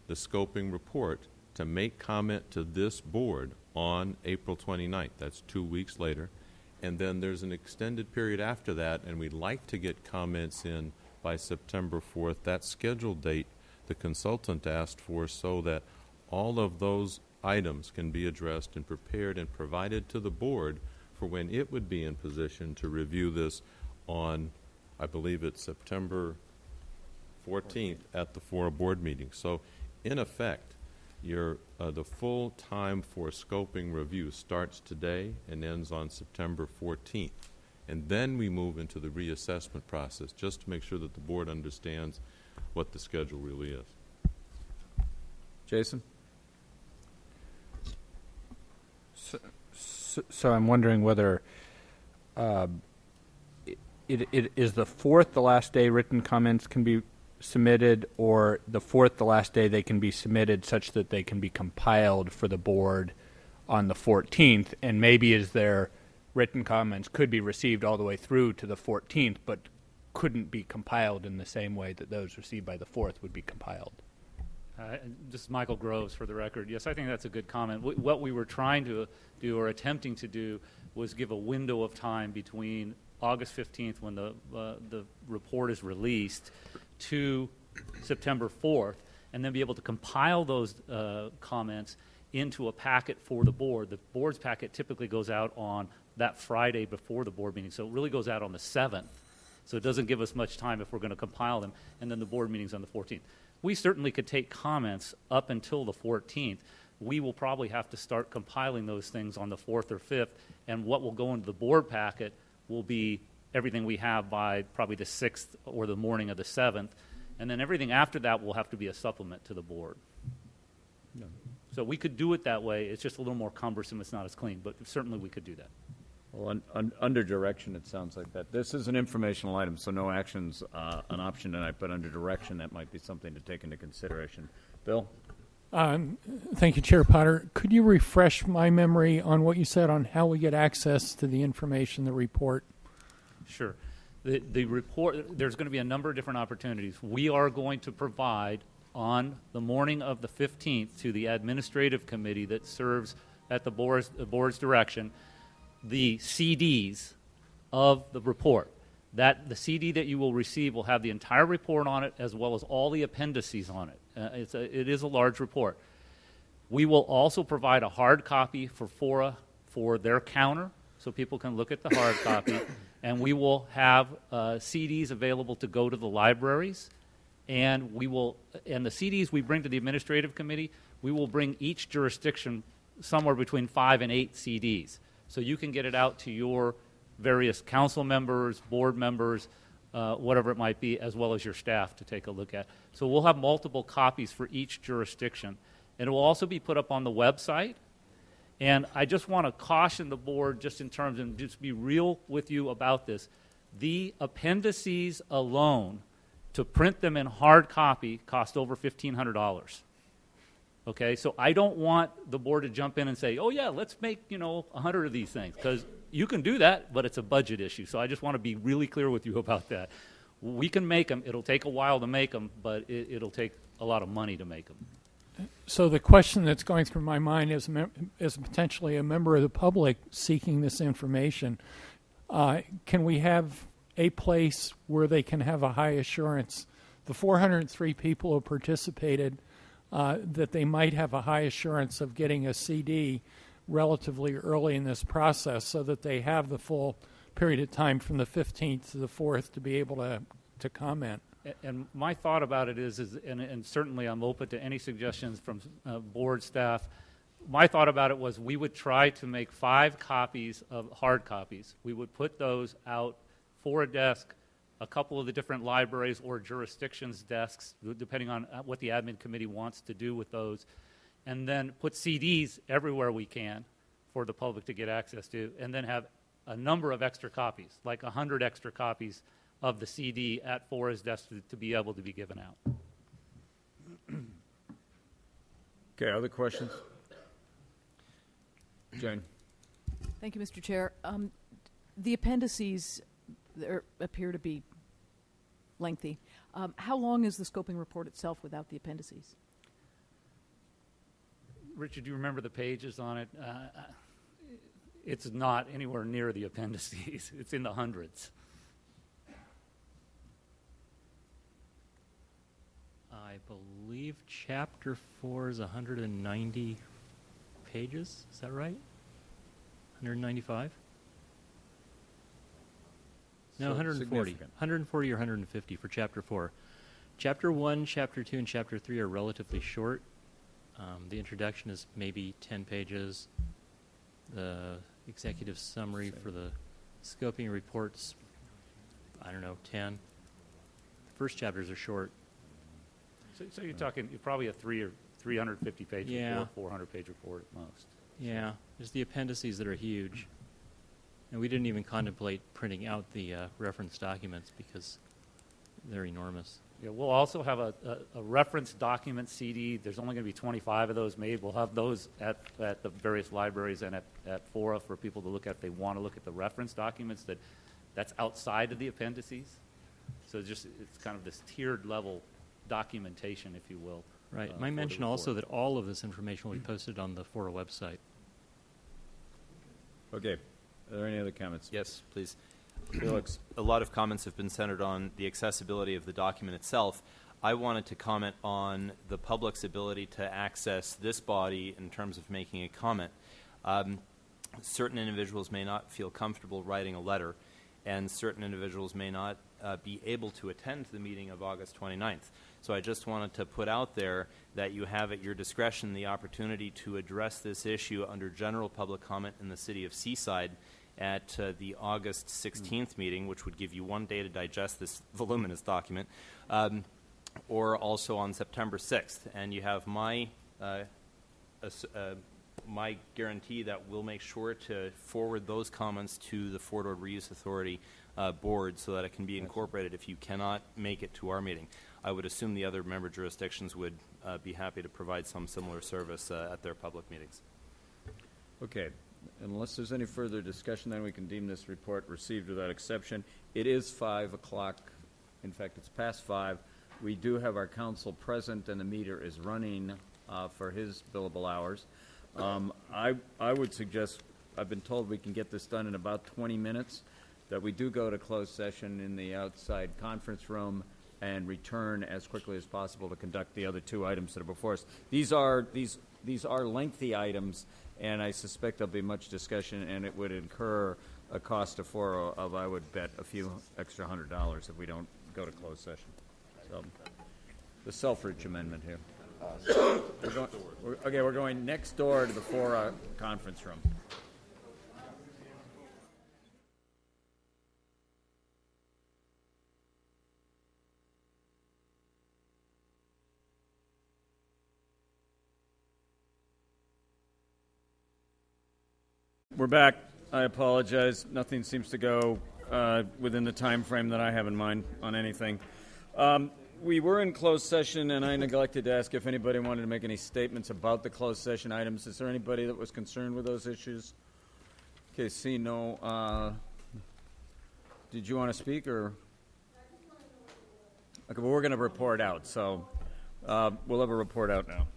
the scoping report to make comment to this board on April 29th. That's 2 weeks later. And then there's an extended period after that, and we'd like to get comments in by September 4th. That scheduled date the consultant asked for so that all of those items can be addressed and prepared and provided to the board for when it would be in position to review this on, I believe it's September 14th at the FORA board meeting. So in effect, the full time for scoping review starts today and ends on September 14th. And then we move into the reassessment process just to make sure that the board understands what the schedule really is. Jason? So I'm wondering whether it is the 4th the last day written comments can be submitted, or the 4th the last day they can be submitted such that they can be compiled for the board on the 14th, and maybe is there written comments could be received all the way through to the 14th but couldn't be compiled in the same way that those received by the 4th would be compiled. This is Michael Groves for the record. Yes, I think that's a good comment. What we were trying to do or attempting to do was give a window of time between August 15th when the report is released to September 4th, and then be able to compile those comments into a packet for the board. The board's packet typically goes out on that Friday before the board meeting, so it really goes out on the 7th. So it doesn't give us much time if we're going to compile them, and then the board meeting's on the 14th. We certainly could take comments up until the 14th. We will probably have to start compiling those things on the 4th or 5th, and what will go into the board packet will be everything we have by probably the 6th or the morning of the 7th, And then everything after that will have to be a supplement to the board. So we could do it that way. It's just a little more cumbersome. It's not as clean, but certainly we could do that. Well, under direction, it sounds like that. This is an informational item, so no action's an option tonight, but under direction, that might be something to take into consideration. Bill? Thank you, Chair Potter. Could you refresh my memory on what you said on how we get access to the information, the report? Sure. The report, there's going to be a number of different opportunities. We are going to provide on the morning of the 15th to the administrative committee that serves at the board's direction the CDs of the report. That the CD that you will receive will have the entire report on it as well as all the appendices on it. It is a large report. We will also provide a hard copy for FORA for their counter so people can look at the hard copy. And we will have CDs available to go to the libraries. And the CDs we bring to the administrative committee, we will bring each jurisdiction somewhere between 5 and 8 CDs. So you can get it out to your various council members, board members, whatever it might be, as well as your staff to take a look at. So we'll have multiple copies for each jurisdiction. And it will also be put up on the website. And I just want to caution the board just in terms of, just be real with you about this. The appendices alone, to print them in hard copy, cost over $1,500. Okay, so I don't want the board to jump in and say, oh yeah, let's make 100 of these things, because you can do that, but it's a budget issue. So I just want to be really clear with you about that. We can make them. It'll take a while to make them, but it'll take a lot of money to make them. So the question that's going through my mind is potentially a member of the public seeking this information. Can we have a place where they can have a high assurance? The 403 people who participated, that they might have a high assurance of getting a CD relatively early in this process so that they have the full period of time from the 15th to the 4th to be able to comment. And my thought about it is and certainly I'm open to any suggestions from board staff. My thought about it was we would try to make 5 copies of hard copies. We would put those out for a desk, a couple of the different libraries or jurisdictions' desks, depending on what the admin committee wants to do with those, and then put CDs everywhere we can for the public to get access to, and then have a number of extra copies, like 100 extra copies of the CD at FORA's desk to be able to be given out. Okay, other questions? Jane. Thank you, Mr. Chair. The appendices appear to be lengthy. How long is the scoping report itself without the appendices? Richard, do you remember the pages on it? It's not anywhere near the appendices. It's in the hundreds. I believe Chapter 4 is 190 pages. Is that right? 195? No, So 140. significant. 140 or 150 for Chapter 4. Chapter 1, Chapter 2, and Chapter 3 are relatively short. The introduction is maybe 10 pages. The executive summary for the scoping reports, I don't know, 10. The first chapters are short. So you're talking probably a 350 page report, 400 page report at most. Yeah, there's the appendices that are huge. And we didn't even contemplate printing out the reference documents because they're enormous. Yeah, we'll also have a reference document CD. There's only going to be 25 of those made. We'll have those at the various libraries and at FORA for people to look at if they want to look at the reference documents that's outside of the appendices. So it's kind of this tiered level documentation, if you will. Right. Might mention also that all of this information will be posted on the FORA website. Okay. Are there any other comments? Yes, please. Felix. A lot of comments have been centered on the accessibility of the document itself. I wanted to comment on the public's ability to access this body in terms of making a comment. Certain individuals may not feel comfortable writing a letter, and certain individuals may not be able to attend the meeting of August 29th. So I just wanted to put out there that you have at your discretion the opportunity to address this issue under general public comment in the city of Seaside at the August 16th meeting, which would give you one day to digest this voluminous document. or also on September 6th. And you have my my guarantee that we'll make sure to forward those comments to the Fort Ord Reuse Authority board so that it can be incorporated if you cannot make it to our meeting. I would assume the other member jurisdictions would be happy to provide some similar service at their public meetings. Okay. Unless there's any further discussion, then we can deem this report received without exception. It is 5 o'clock. In fact, it's past 5. We do have our council present, and the meter is running for his billable hours. I would suggest, I've been told we can get this done in about 20 minutes, that we do go to closed session in the outside conference room and return as quickly as possible to conduct the other 2 items that are before us. These are lengthy items, and I suspect there'll be much discussion, and it would incur a cost to FORA of, I would bet, a few extra $100 if we don't go to closed session. So, the Selfridge amendment here. We're going next door to the FORA conference room. We're back. I apologize. Nothing seems to go within the time frame that I have in mind on anything. We were in closed session, and I neglected to ask if anybody wanted to make any statements about the closed session items. Is there anybody that was concerned with those issues? Okay, see no. Did you want to speak, or? Okay, well, we're going to report out, so we'll have a report out now.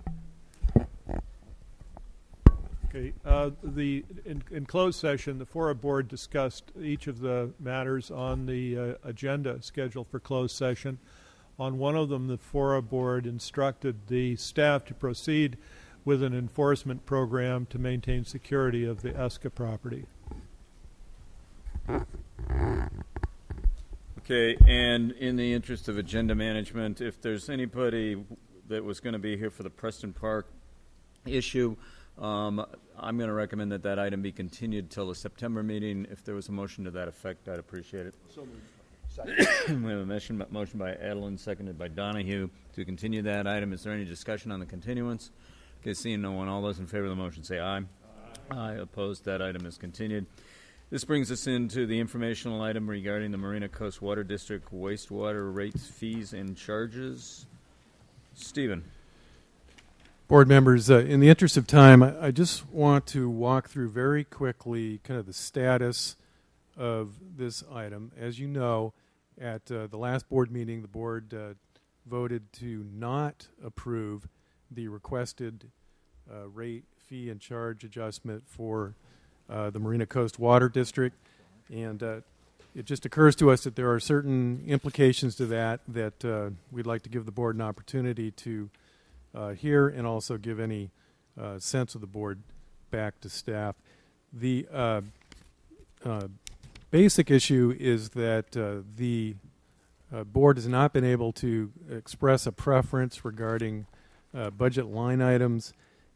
Okay. In closed session, the FORA board discussed each of the matters on the agenda scheduled for closed session. On one of them, the FORA board instructed the staff to proceed with an enforcement program to maintain security of the ESCA property. Okay, and in the interest of agenda management, if there's anybody that was going to be here for the Preston Park issue, I'm going to recommend that item be continued till the September meeting. If there was a motion to that effect, I'd appreciate it. So moved. We have a motion by Adeline, seconded by Donahue, to continue that item. Is there any discussion on the continuance? Okay, seeing no one, all those in favor of the motion say aye. Aye. Opposed, that item is continued. This brings us into the informational item regarding the Marina Coast Water District wastewater rates, fees, and charges. Stephen. Board members, in the interest of time, I just want to walk through very quickly kind of the status of this item. As you know, at the last board meeting, the board voted to not approve the requested rate, fee, and charge adjustment for the Marina Coast Water District. And it just occurs to us that there are certain implications to that we'd like to give the board an opportunity to hear and also give any sense of the board back to staff. The basic issue is that the board has not been able to express a preference regarding budget line items,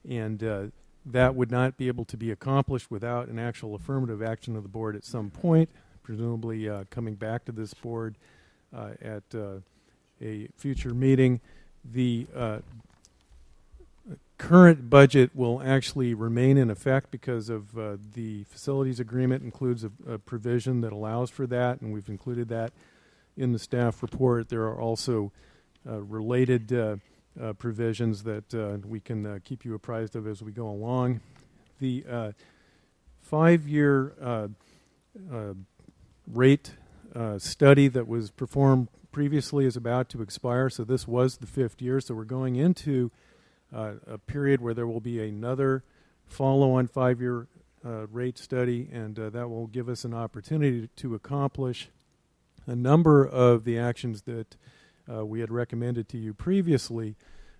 and that would not be able to be accomplished without an actual affirmative action of the board at some point, presumably coming back to this board at a future meeting. The current budget will actually remain in effect because of the facilities agreement includes a provision that allows for that, and we've included that in the staff report. There are also related provisions that we can keep you apprised of as we go along. The 5-year rate study that was performed previously is about to expire, so this was the 5th year, so we're going into a period where there will be another follow-on 5-year rate study, and that will give us an opportunity to accomplish a number of the actions that we had recommended to you previously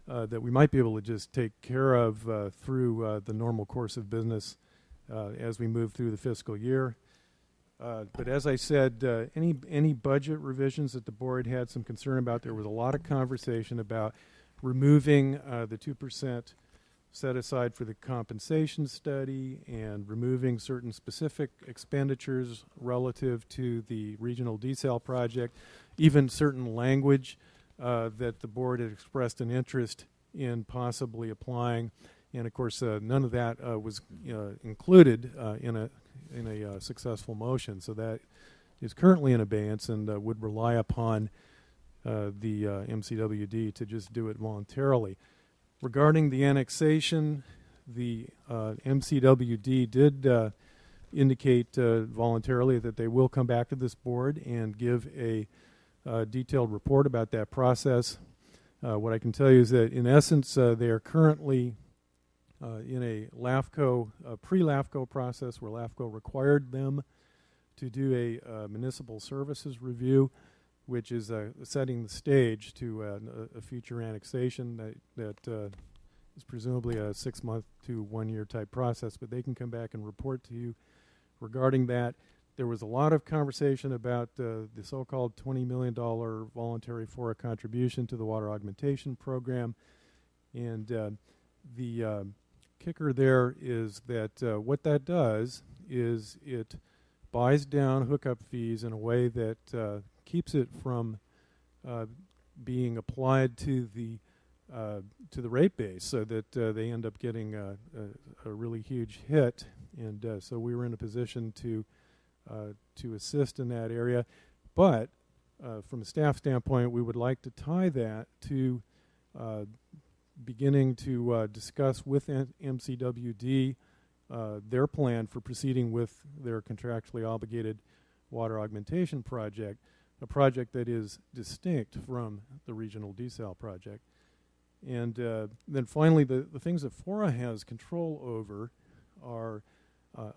that we might be able to just take care of through the normal course of business as we move through the fiscal year. But as I said, any budget revisions that the board had some concern about, there was a lot of conversation about removing the 2% set aside for the compensation study and removing certain specific expenditures relative to the regional desal project, even certain language that the board had expressed an interest in possibly applying, and of course none of that was included in a successful motion. So that is currently in abeyance and would rely upon the MCWD to just do it voluntarily. Regarding the annexation, the MCWD did indicate voluntarily that they will come back to this board and give a detailed report about that process. What I can tell you is that, in essence, they are currently in a pre-LAFCO process where LAFCO required them to do a municipal services review, which is setting the stage to a future annexation that is presumably a 6-month to 1-year type process. But they can come back and report to you regarding that. There was a lot of conversation about the so-called $20 million voluntary FORA contribution to the water augmentation program. And the kicker there is that what that does is it buys down hookup fees in a way that keeps it from being applied to the rate base, so that they end up getting a really huge hit. And so we were in a position to assist in that area. But from a staff standpoint, we would like to tie that to beginning to discuss with MCWD their plan for proceeding with their contractually obligated water augmentation project, a project that is distinct from the regional desal project. And then finally, the things that FORA has control over are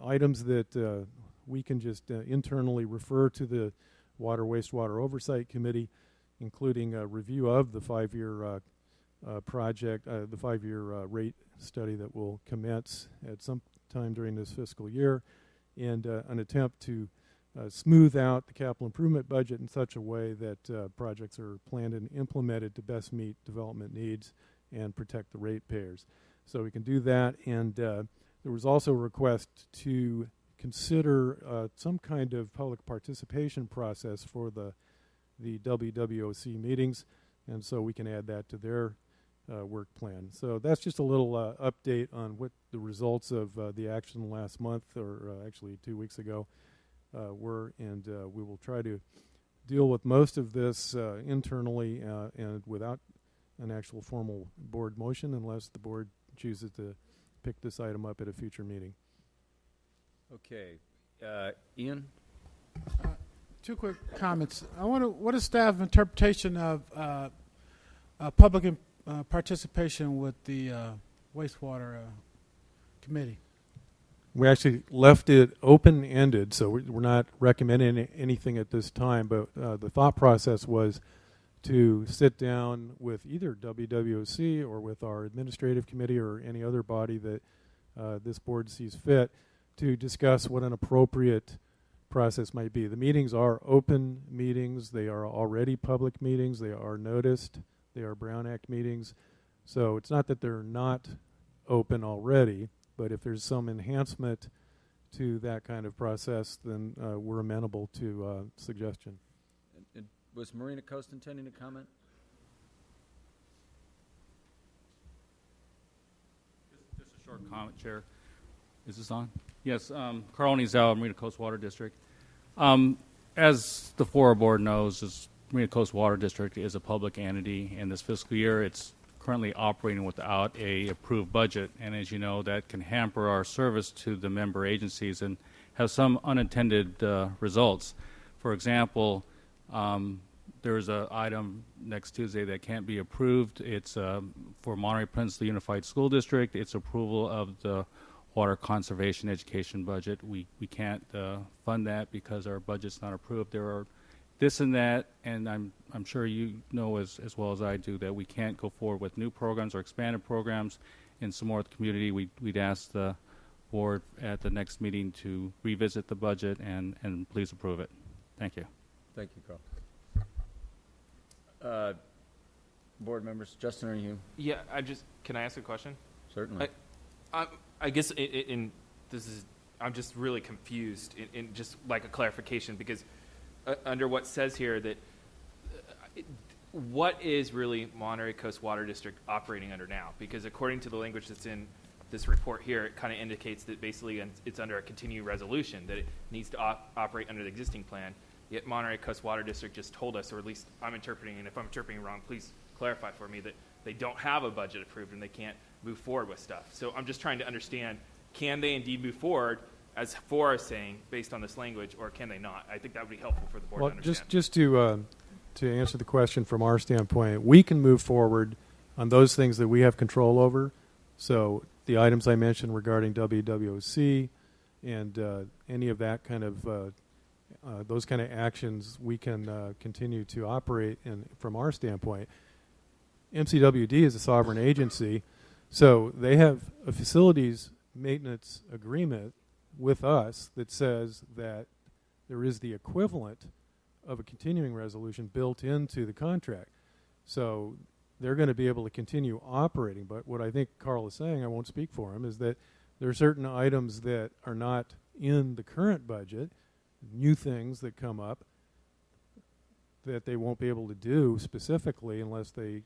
items that we can just internally refer to the Water Wastewater Oversight Committee, including a review of the 5-year project, the 5-year rate study that will commence at some time during this fiscal year, and an attempt to smooth out the capital improvement budget in such a way that projects are planned and implemented to best meet development needs and protect the ratepayers. So we can do that, and there was also a request to consider some kind of public participation process for the WWOC meetings, and so we can add that to their work plan. So that's just a little update on what the results of the action last month, or actually 2 weeks ago, were, and we will try to deal with most of this internally and without an actual formal board motion, unless the board chooses to pick this item up at a future meeting. Okay. Ian? 2 quick comments. What is staff interpretation of public participation with the wastewater committee? We actually left it open-ended, so we're not recommending anything at this time, but the thought process was to sit down with either WWOC or with our administrative committee or any other body that this board sees fit to discuss what an appropriate process might be. The meetings are open meetings. They are already public meetings. They are noticed. They are Brown Act meetings. So it's not that they're not open already, but if there's some enhancement to that kind of process, then we're amenable to suggestion. And was Marina Coast intending to comment? Just a short comment, Chair. Is this on? Yes. Carl Nizal, Marina Coast Water District. As the FORA board knows, Marina Coast Water District is a public entity, and this fiscal year it's currently operating without a approved budget, and as you know, that can hamper our service to the member agencies and have some unintended results. For example, there is an item next Tuesday that can't be approved. It's for Monterey Peninsula Unified School District. It's approval of the water conservation education budget. We can't fund that because our budget's not approved. There are this and that, and I'm sure you know as well as I do that we can't go forward with new programs or expanded programs in Samora community. We'd ask the board at the next meeting to revisit the budget and please approve it. Thank you. Thank you, Carl. Board members, Justin, are you? Yeah, can I ask a question? Certainly. I guess I'm just really confused in just like a clarification, because under what says here that what is really Monterey Coast Water District operating under now? Because according to the language that's in this report here, it kind of indicates that basically it's under a continuing resolution, that it needs to operate under the existing plan. Yet Monterey Coast Water District just told us, or at least I'm interpreting, and if I'm interpreting wrong, please clarify for me, that they don't have a budget approved and they can't move forward with stuff. So I'm just trying to understand, can they indeed move forward, as FORA is saying, based on this language, or can they not? I think that would be helpful for the board to understand. Just to answer the question from our standpoint, we can move forward on those things that we have control over. So the items I mentioned regarding WWOC and any of that kind of those kind of actions, we can continue to operate in from our standpoint. MCWD is a sovereign agency, so they have a facilities maintenance agreement with us that says that there is the equivalent of a continuing resolution built into the contract. So they're going to be able to continue operating. But what I think Carl is saying, I won't speak for him, is that there are certain items that are not in the current budget, new things that come up that they won't be able to do specifically unless they,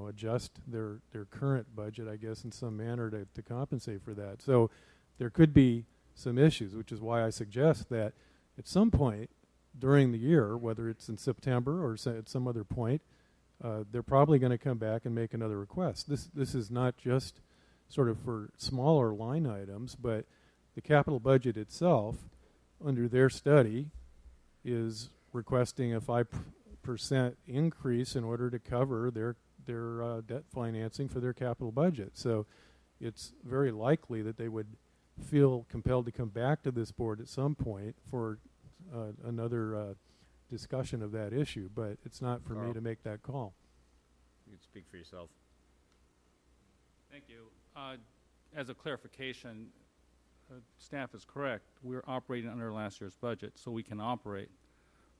adjust their current budget, I guess, in some manner to compensate for that. So there could be some issues, which is why I suggest that at some point during the year, whether it's in September or at some other point, they're probably going to come back and make another request. This is not just sort of for smaller line items, but the capital budget itself, under their study, is requesting a 5% increase in order to cover their debt financing for their capital budget. So it's very likely that they would feel compelled to come back to this board at some point for another discussion of that issue, but it's not for me to make that call. You can speak for yourself. Thank you. As a clarification, staff is correct. We're operating under last year's budget, so we can operate.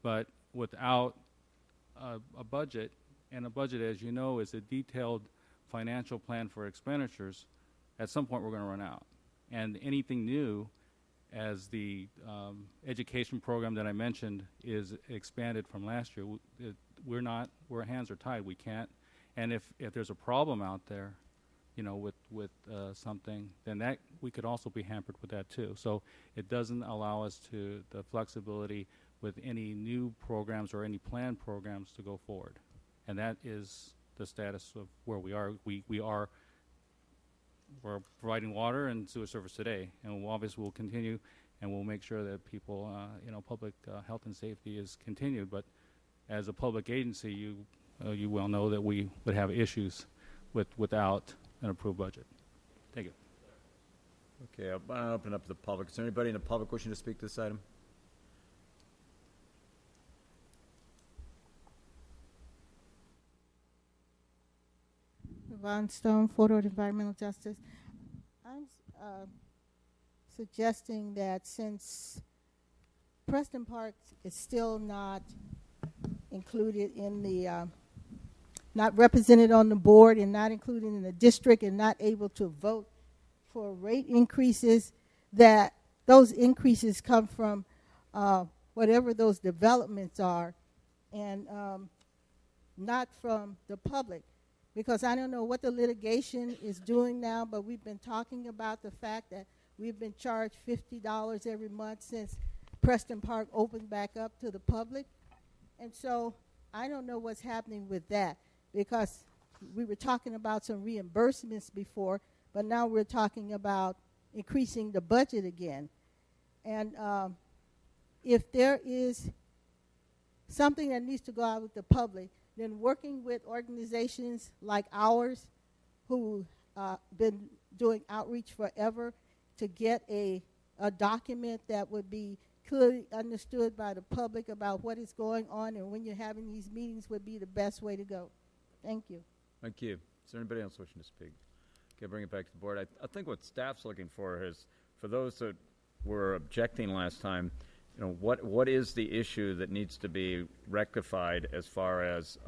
But without a budget, and a budget, as you know, is a detailed financial plan for expenditures, at some point we're going to run out. And anything new, as the education program that I mentioned is expanded from last year, our hands are tied. We can't. And if there's a problem out there, with something, then that we could also be hampered with that too. So it doesn't allow us the flexibility with any new programs or any planned programs to go forward. And that is the status of where we are. We're providing water and sewer service today, and obviously we'll continue, and we'll make sure that people, public health and safety is continued. But as a public agency, you well know that we would have issues without an approved budget. Thank you. Okay, I'll open up to the public. Is there anybody in the public wishing to speak to this item? Yvonne Stone, Fort Ord Environmental Justice. I'm suggesting that since Preston Park is still not included in the, not represented on the board and not included in the district and not able to vote for rate increases, that those increases come from whatever those developments are and not from the public. Because I don't know what the litigation is doing now, but we've been talking about the fact that we've been charged $50 every month since Preston Park opened back up to the public. And so I don't know what's happening with that, because we were talking about some reimbursements before, but now we're talking about increasing the budget again. And if there is something that needs to go out with the public, then working with organizations like ours who been doing outreach forever to get a document that would be clearly understood by the public about what is going on and when you're having these meetings would be the best way to go. Thank you. Thank you. Is there anybody else wishing to speak? Okay, bring it back to the board. I think what staff's looking for is, for those that were objecting last time, what is the issue that needs to be rectified as far as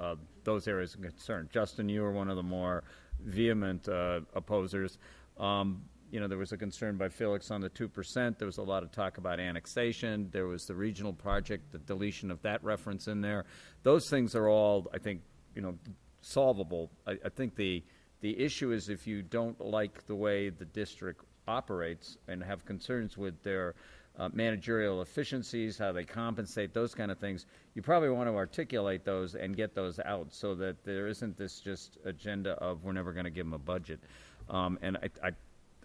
those areas are concerned? Justin, you are one of the more vehement opposers. There was a concern by Felix on the 2%. There was a lot of talk about annexation. There was the regional project, the deletion of that reference in there. Those things are all, I think, solvable. I think the issue is if you don't like the way the district operates and have concerns with their managerial efficiencies, how they compensate, those kind of things, you probably want to articulate those and get those out so that there isn't this just agenda of we're never going to give them a budget. And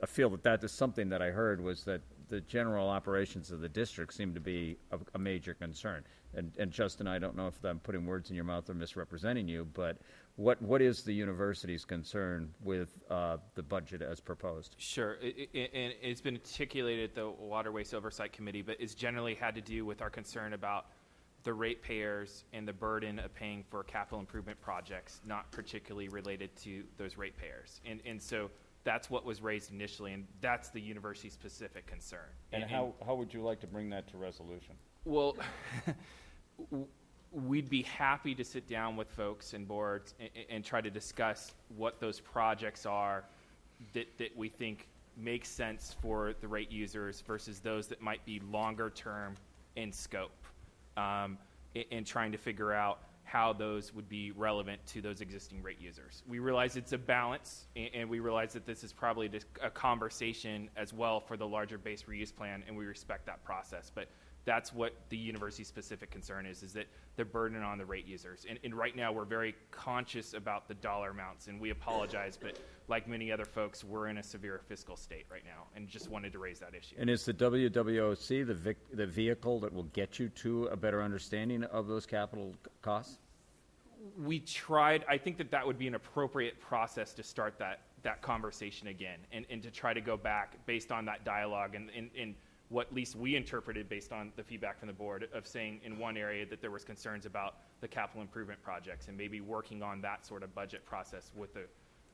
I feel that is something that I heard was that the general operations of the district seem to be a major concern. And Justin, I don't know if I'm putting words in your mouth or misrepresenting you, but what is the university's concern with the budget as proposed? Sure, and it's been articulated at the Water Waste Oversight Committee, but it's generally had to do with our concern about the ratepayers and the burden of paying for capital improvement projects, not particularly related to those ratepayers. And so that's what was raised initially, and that's the university-specific concern. And how would you like to bring that to resolution? Well, we'd be happy to sit down with folks and boards and try to discuss what those projects are that we think make sense for the rate users versus those that might be longer term in scope, and trying to figure out how those would be relevant to those existing rate users. We realize it's a balance, and we realize that this is probably a conversation as well for the larger base reuse plan, and we respect that process. But that's what the university-specific concern is that the burden on the rate users. And right now, we're very conscious about the dollar amounts, and we apologize, but like many other folks, we're in a severe fiscal state right now, and just wanted to raise that issue. And is the WWOC the vehicle that will get you to a better understanding of those capital costs? We tried. I think that would be an appropriate process to start that conversation again, and to try to go back based on that dialogue and what at least we interpreted based on the feedback from the board of saying in one area that there was concerns about the capital improvement projects, and maybe working on that sort of budget process with the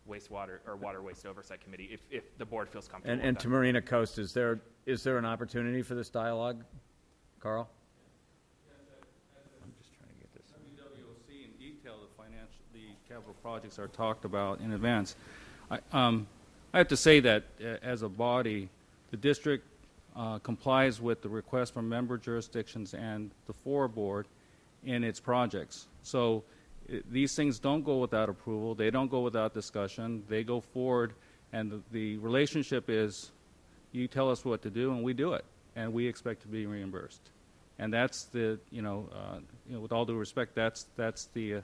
wastewater or water waste oversight committee if the board feels comfortable And with to that. Marina Coast, is there an opportunity for this dialogue, Carl? I'm just trying to get this. WWOC in detail, the capital projects are talked about in advance. I have to say that as a body, the district complies with the request from member jurisdictions and the FORA board in its projects. So these things don't go without approval. They don't go without discussion. They go forward, and the relationship is you tell us what to do, and we do it, and we expect to be reimbursed. And that's the, with all due respect, that's the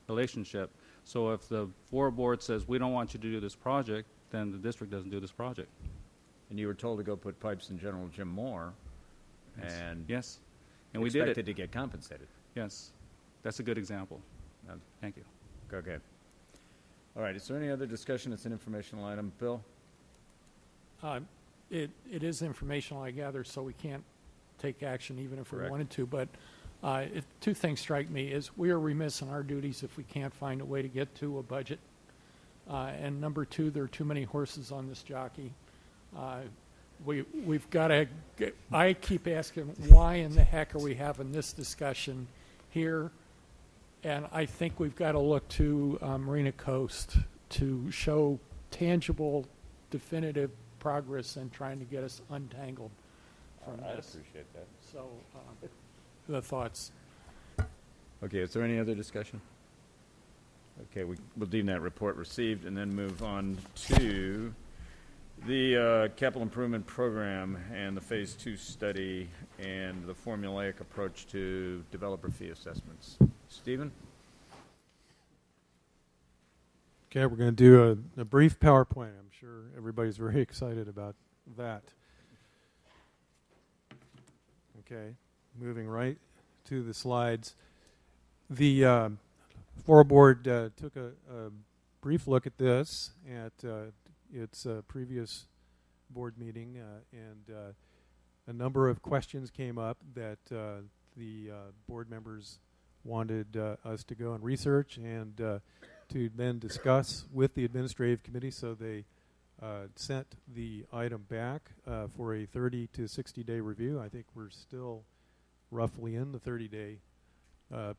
relationship. So if the FORA board says we don't want you to do this project, then the district doesn't do this project. And you were told to go put pipes in General Jim Moore, and yes, and we did it. Expected to get compensated. Yes, that's a good example. Thank you. Go ahead. All right. Is there any other discussion? It's an informational item. Bill? It is informational, I gather, so we can't take action even if we Correct. wanted to. But two things strike me: is we are remiss in our duties if we can't find a way to get to a budget, and number two, there are too many horses on this jockey. We've got to. I keep asking, why in the heck are we having this discussion here? And I think we've got to look to Marina Coast to show tangible, definitive progress in trying to get us untangled from I'd this. appreciate that. So, the thoughts. Okay. Is there any other discussion? Okay. We'll deem that report received and then move on to the capital improvement program and the phase 2 study and the formulaic approach to developer fee assessments. Stephen? Okay, we're going to do a brief PowerPoint. I'm sure everybody's very excited about that. Okay, moving right to the slides. The FORA board took a brief look at this at its previous board meeting, and a number of questions came up that the board members wanted us to go and research and to then discuss with the administrative committee. So they sent the item back for a 30 to 60 day review. I think we're still roughly in the 30-day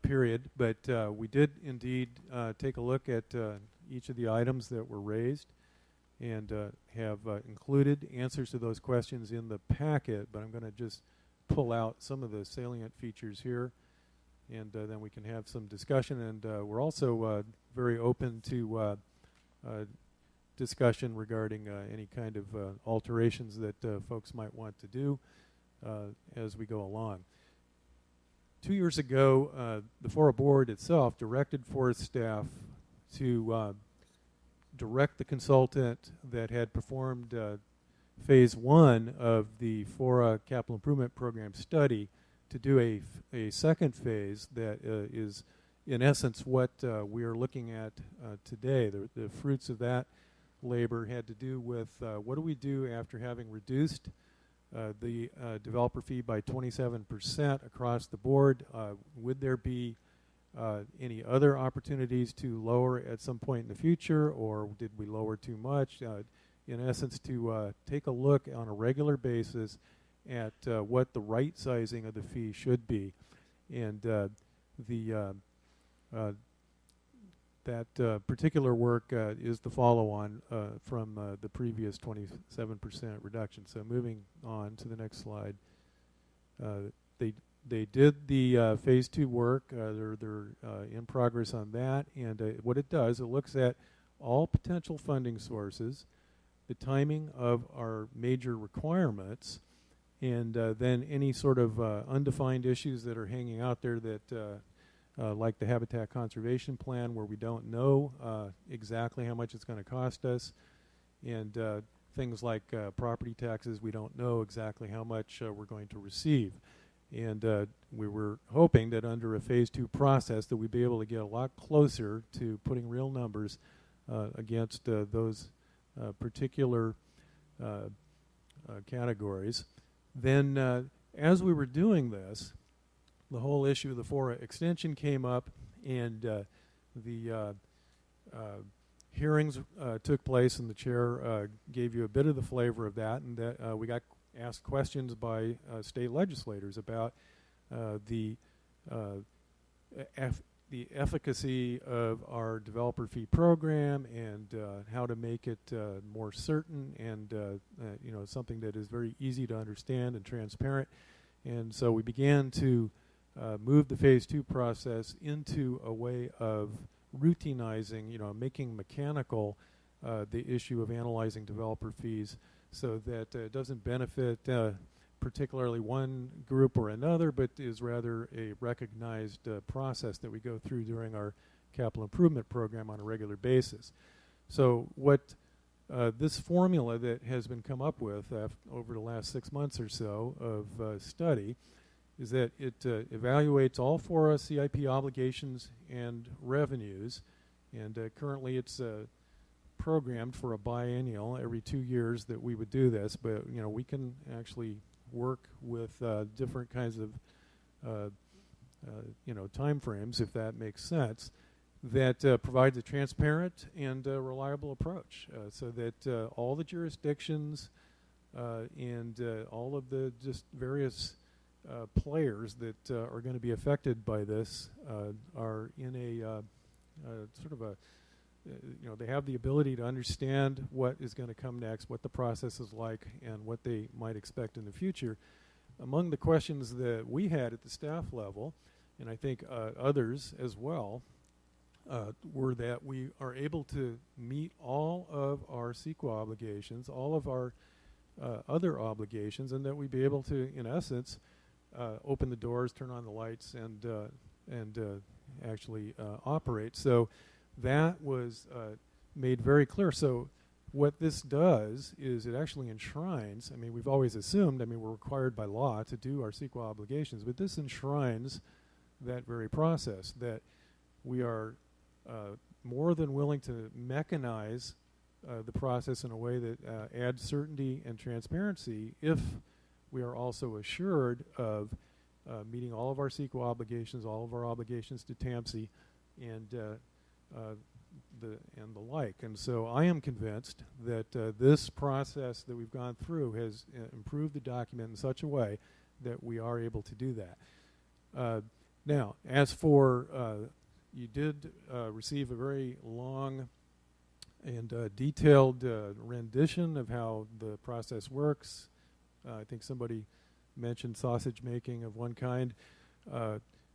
period, but we did indeed take a look at each of the items that were raised and have included answers to those questions in the packet, but I'm going to just pull out some of the salient features here. and then we can have some discussion. And we're also very open to discussion regarding any kind of alterations that folks might want to do as we go along. 2 years ago, the FORA board itself directed forest staff to direct the consultant that had performed phase 1 of the FORA Capital Improvement Program study to do a second phase that is, in essence, what we are looking at today. The fruits of that labor had to do with what do we do after having reduced the developer fee by 27% across the board. Would there be any other opportunities to lower at some point in the future, or did we lower too much? In essence, to take a look on a regular basis at what the right sizing of the fee should be. And that particular work is the follow-on from the previous 27% reduction. So moving on to the next slide. They did the phase 2 work. They're in progress on that. And what it does, it looks at all potential funding sources, the timing of our major requirements, and then any sort of undefined issues that are hanging out there that like the Habitat Conservation Plan, where we don't know exactly how much it's going to cost us, and things like property taxes, we don't know exactly how much we're going to receive. And we were hoping that under a phase 2 process that we'd be able to get a lot closer to putting real numbers against those particular categories. Then as we were doing this, the whole issue of the FORA extension came up, and the hearings took place, and the chair gave you a bit of the flavor of that, and that we got asked questions by state legislators about the efficacy of our developer fee program, and how to make it more certain and something that is very easy to understand and transparent. And so we began to move the phase 2 process into a way of routinizing, making mechanical the issue of analyzing developer fees, so that it doesn't benefit particularly one group or another, but is rather a recognized process that we go through during our capital improvement program on a regular basis. So what this formula that has been come up with over the last 6 months or so of study is that it evaluates all FORA CIP obligations and revenues, and currently it's programmed for a biennial every 2 years that we would do this, but we can actually work with different kinds of time frames, if that makes sense, that provides a transparent and reliable approach, so that all the jurisdictions and all of the just various players that are going to be affected by this are in a sort of a they have the ability to understand what is going to come next, what the process is like, and what they might expect in the future. Among the questions that we had at the staff level, and I think others as well, were that we are able to meet all of our CEQA obligations, all of our other obligations, and that we be able to, in essence, open the doors, turn on the lights, and actually operate. So that was made very clear. So what this does is it actually enshrines, we've always assumed, we're required by law to do our CEQA obligations, but this enshrines that very process, that we are more than willing to mechanize the process in a way that adds certainty and transparency if we are also assured of meeting all of our CEQA obligations, all of our obligations to TAMSI, and the like. And so I am convinced that this process that we've gone through has improved the document in such a way that we are able to do that. Now, as for you did receive a very long and detailed rendition of how the process works. I think somebody mentioned sausage making of one kind.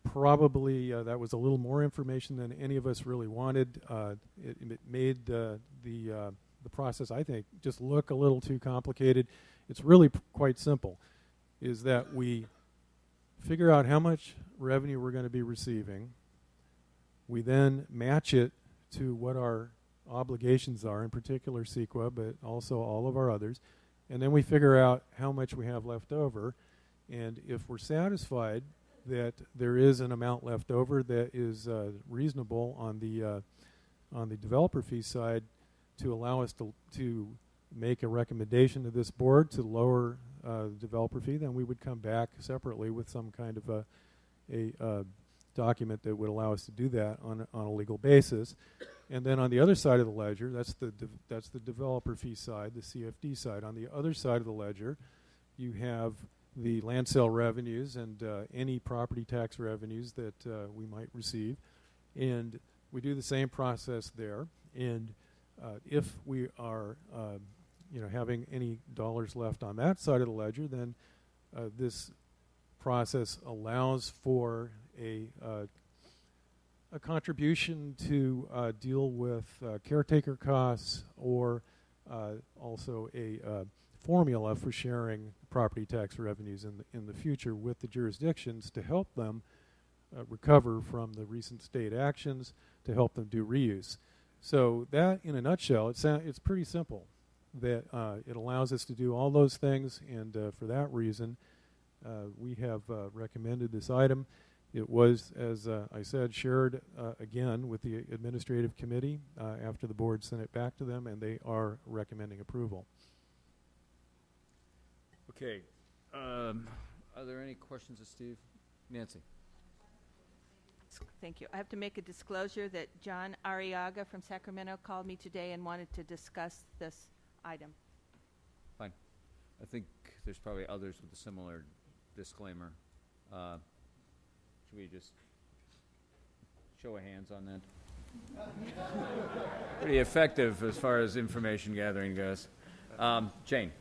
probably that was a little more information than any of us really wanted. It made the process, I think, just look a little too complicated. It's really quite simple, is that we figure out how much revenue we're going to be receiving. We then match it to what our obligations are, in particular CEQA, but also all of our others. And then we figure out how much we have left over. And if we're satisfied that there is an amount left over that is reasonable on the developer fee side to allow us to make a recommendation to this board to lower the developer fee, then we would come back separately with some kind of a document that would allow us to do that on a legal basis. And then on the other side of the ledger, that's the developer fee side, the CFD side. On the other side of the ledger, you have the land sale revenues and any property tax revenues that we might receive. And we do the same process there. And if we are having any dollars left on that side of the ledger, then this process allows for a contribution to deal with caretaker costs, or also a formula for sharing property tax revenues in the future with the jurisdictions to help them recover from the recent state actions, to help them do reuse. So that, in a nutshell, it's pretty simple. That it allows us to do all those things, and for that reason, we have recommended this item. It was, as I said, shared again with the administrative committee after the board sent it back to them, and they are recommending approval. Okay. Are there any questions of Steve? Nancy. Thank you. I have to make a disclosure that John Arriaga from Sacramento called me today and wanted to discuss this item. Fine. I think there's probably others with a similar disclaimer. Should we just show of hands on that? Pretty effective as far as information gathering goes. Jane.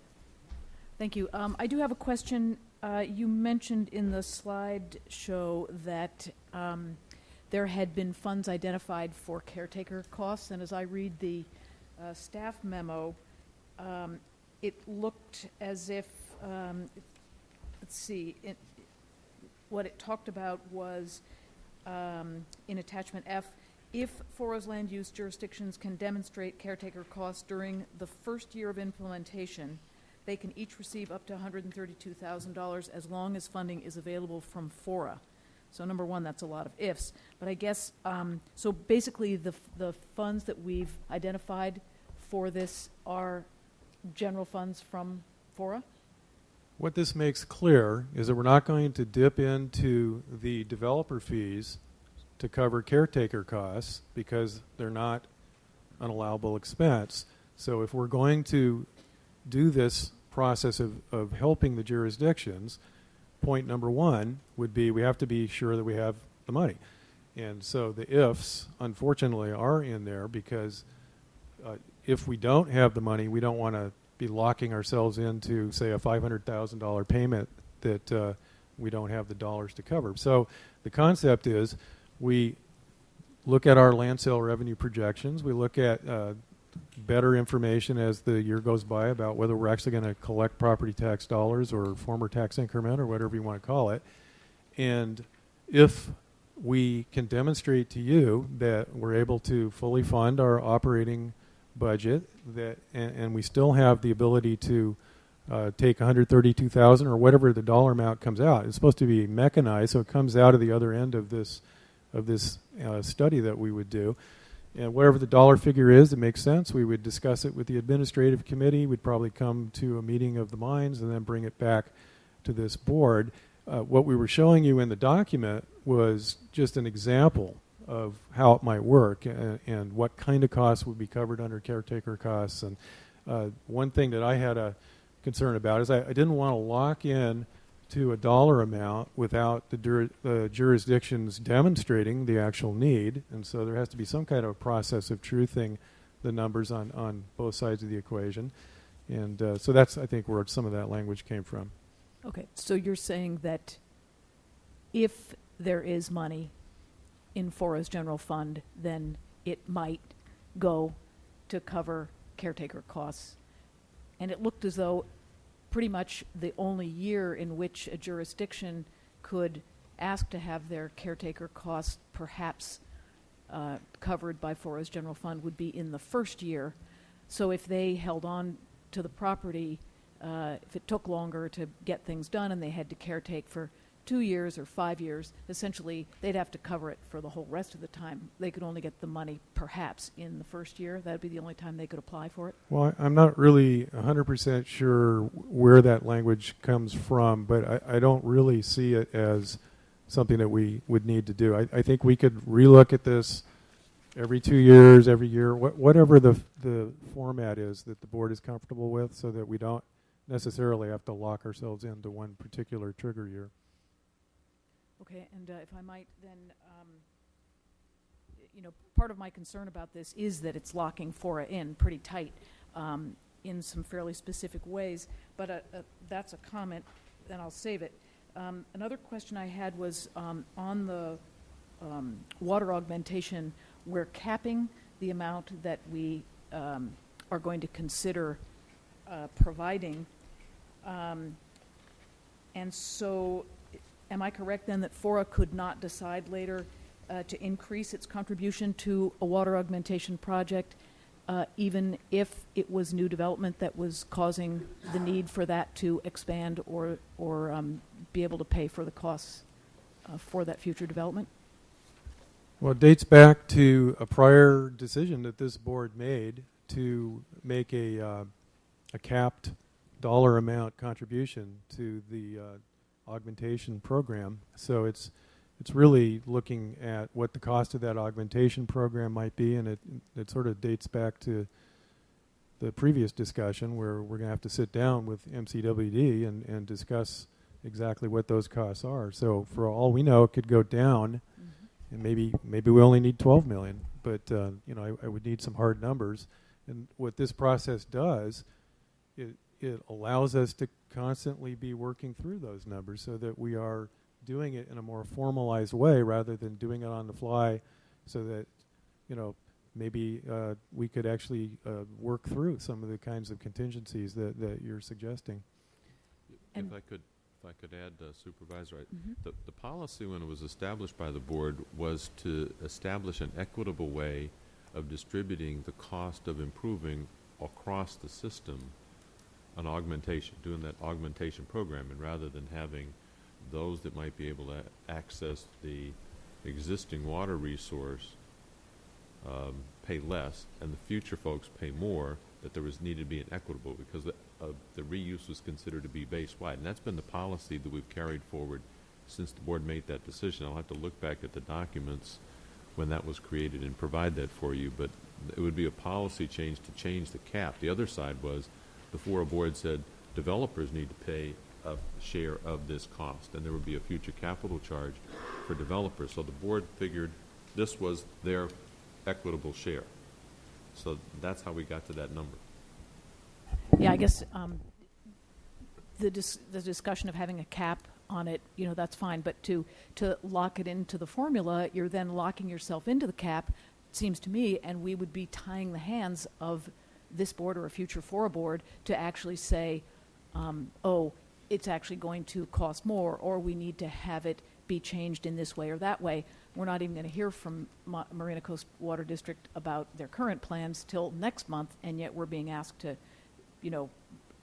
Thank you. I do have a question. You mentioned in the slideshow that there had been funds identified for caretaker costs, and as I read the staff memo, it looked as if, let's see, what it talked about was in attachment F, if FORA's land use jurisdictions can demonstrate caretaker costs during the first year of implementation, they can each receive up to $132,000 as long as funding is available from FORA. So number one, that's a lot of ifs. But I guess, so basically the funds that we've identified for this are general funds from FORA? What this makes clear is that we're not going to dip into the developer fees to cover caretaker costs because they're not an allowable expense. So if we're going to do this process of helping the jurisdictions, point number one would be we have to be sure that we have the money. And so the ifs, unfortunately, are in there because if we don't have the money, we don't want to be locking ourselves into, say, a $500,000 payment that we don't have the dollars to cover. So the concept is we look at our land sale revenue projections. We look at better information as the year goes by about whether we're actually going to collect property tax dollars or former tax increment or whatever you want to call it. And if we can demonstrate to you that we're able to fully fund our operating budget, that and we still have the ability to take $132,000 or whatever the dollar amount comes out. It's supposed to be mechanized, so it comes out of the other end of this study that we would do. And whatever the dollar figure is, it makes sense. We would discuss it with the administrative committee. We'd probably come to a meeting of the minds and then bring it back to this board. What we were showing you in the document was just an example of how it might work and what kind of costs would be covered under caretaker costs. And one thing that I had a concern about is I didn't want to lock in to a dollar amount without the jurisdictions demonstrating the actual need. And so there has to be some kind of a process of truthing the numbers on both sides of the equation. And so that's, I think, where some of that language came from. Okay, so you're saying that if there is money in FORA's general fund, then it might go to cover caretaker costs. And it looked as though pretty much the only year in which a jurisdiction could ask to have their caretaker costs perhaps covered by FORA's general fund would be in the first year. So if they held on to the property, if it took longer to get things done and they had to caretake for 2 years or 5 years, essentially they'd have to cover it for the whole rest of the time. They could only get the money perhaps in the first year. That'd be the only time they could apply for it. Well, I'm not really 100% sure where that language comes from, but I don't really see it as something that we would need to do. I think we could relook at this every 2 years, every year, whatever the format is that the board is comfortable with, so that we don't necessarily have to lock ourselves into one particular trigger year. Okay, and if I might then, part of my concern about this is that it's locking FORA in pretty tight in some fairly specific ways, but that's a comment, and I'll save it. Another question I had was on the water augmentation. We're capping the amount that we are going to consider providing, and so am I correct then that FORA could not decide later to increase its contribution to a water augmentation project, even if it was new development that was causing the need for that to expand or be able to pay for the costs for that future development? Well, it dates back to a prior decision that this board made to make a capped dollar amount contribution to the augmentation program. So it's really looking at what the cost of that augmentation program might be, and it sort of dates back to the previous discussion where we're going to have to sit down with MCWD and discuss exactly what those costs are. So for all we know, it could go down, and maybe we only need 12 million, but I would need some hard numbers. And what this process does, it allows us to constantly be working through those numbers so that we are doing it in a more formalized way rather than doing it on the fly, so that maybe we could actually work through some of the kinds of contingencies that you're suggesting. If I could add, Supervisor, the policy when it was established by the board was to establish an equitable way of distributing the cost of improving across the system an augmentation, doing that augmentation program, and rather than having those that might be able to access the existing water resource pay less and the future folks pay more, that there was needed to be an equitable, because the reuse was considered to be base-wide. And that's been the policy that we've carried forward since the board made that decision. I'll have to look back at the documents when that was created and provide that for you, but it would be a policy change to change the cap. The other side was the FORA board said developers need to pay a share of this cost, and there would be a future capital charge for developers. So the board figured this was their equitable share. So that's how we got to that number. Yeah, I guess the discussion of having a cap on it, that's fine. But to lock it into the formula, you're then locking yourself into the cap, it seems to me, and we would be tying the hands of this board or a future FORA board to actually say, it's actually going to cost more, or we need to have it be changed in this way or that way. We're not even going to hear from Marina Coast Water District about their current plans till next month, and yet we're being asked to,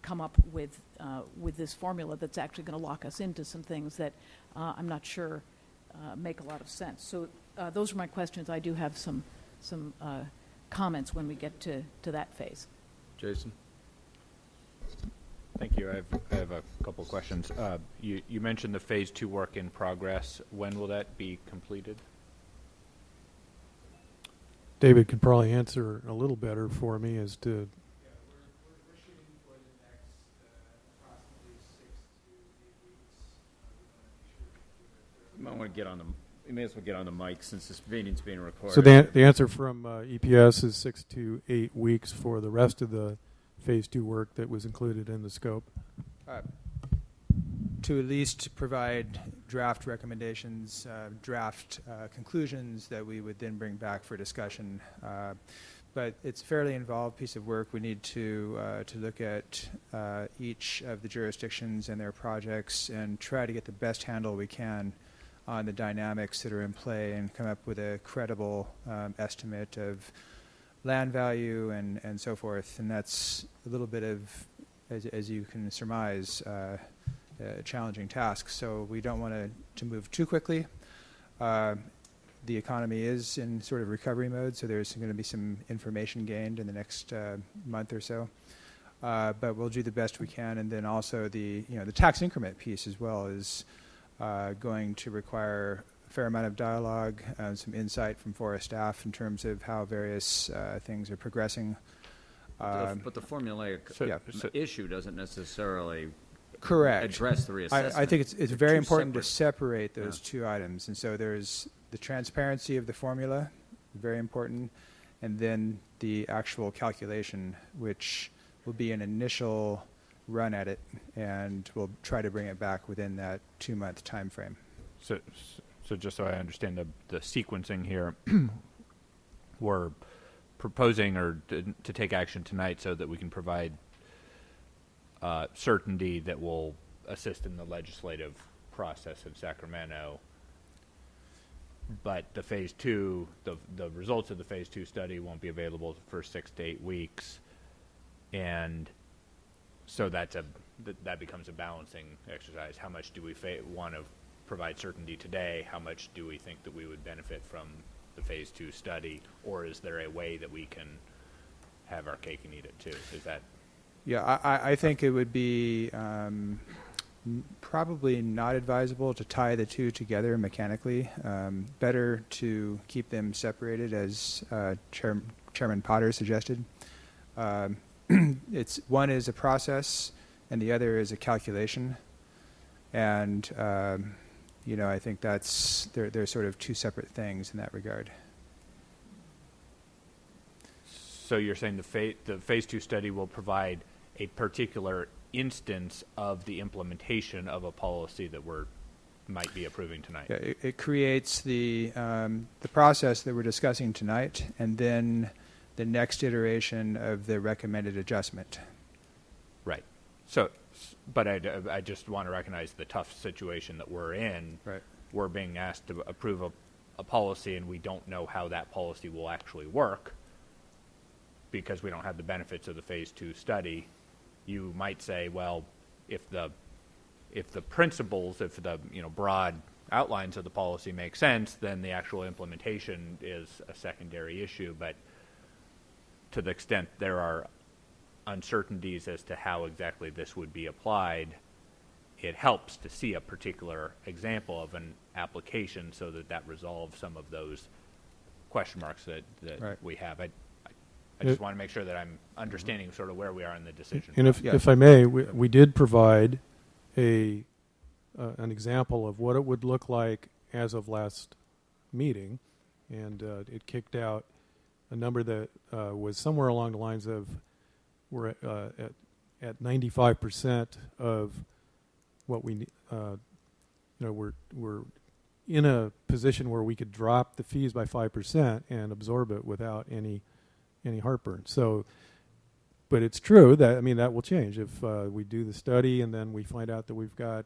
come up with this formula that's actually going to lock us into some things that I'm not sure make a lot of sense. So those are my questions. I do have some comments when we get to that phase. Jason? Thank you. I have a couple questions. You mentioned the phase 2 work in progress. When will that be completed? David could probably answer a little better for me as to. We're shooting for the next approximately 6 to 8 weeks. You might want to get on the. You may as well get on the mic since this meeting's being recorded. So the answer from EPS is 6 to 8 weeks for the rest of the phase 2 work that was included in the scope. To at least provide draft recommendations, draft conclusions that we would then bring back for discussion. But it's a fairly involved piece of work. We need to look at each of the jurisdictions and their projects and try to get the best handle we can on the dynamics that are in play and come up with a credible estimate of land value and so forth. And that's a little bit of, as you can surmise, a challenging task. So we don't want to move too quickly. The economy is in sort of recovery mode, so there's going to be some information gained in the next month or so. But we'll do the best we can, and then also the tax increment piece as well is going to require a fair amount of dialogue, some insight from FORA staff in terms of how various things are progressing. But the formulaic issue doesn't necessarily correct address the reassessment. I think it's very important to separate those two items, and so there's the transparency of the formula, very important, and then the actual calculation, which will be an initial run at it, and we'll try to bring it back within that 2-month time frame. So just so I understand the sequencing here, we're proposing to take action tonight so that we can provide certainty that will assist in the legislative process in Sacramento. But the phase 2, the results of the phase 2 study won't be available for 6 to 8 weeks, and so that becomes a balancing exercise. How much do we want to provide certainty today? How much do we think that we would benefit from the phase 2 study, or is there a way that we can have our cake and eat it too? Is that? Yeah, I think it would be probably not advisable to tie the two together mechanically. Better to keep them separated, as Chairman Potter suggested. One is a process, and the other is a calculation. And I think they're sort of two separate things in that regard. So you're saying the phase 2 study will provide a particular instance of the implementation of a policy that might be approving tonight. Yeah, it creates the process that we're discussing tonight, and then the next iteration of the recommended adjustment. Right. So, but I just want to recognize the tough situation that we're in. Right. We're being asked to approve a policy, and we don't know how that policy will actually work because we don't have the benefits of the phase 2 study. You might say, well, if the principles, if the broad outlines of the policy make sense, then the actual implementation is a secondary issue. But to the extent there are uncertainties as to how exactly this would be applied, it helps to see a particular example of an application so that resolves some of those question marks that right. we have. I just want to make sure that I'm understanding sort of where we are in the decision. And if I may, we did provide an example of what it would look like as of last meeting, and it kicked out a number that was somewhere along the lines of we're at 95% of what we we're in a position where we could drop the fees by 5% and absorb it without any heartburn. So, but it's true that that will change if we do the study and then we find out that we've got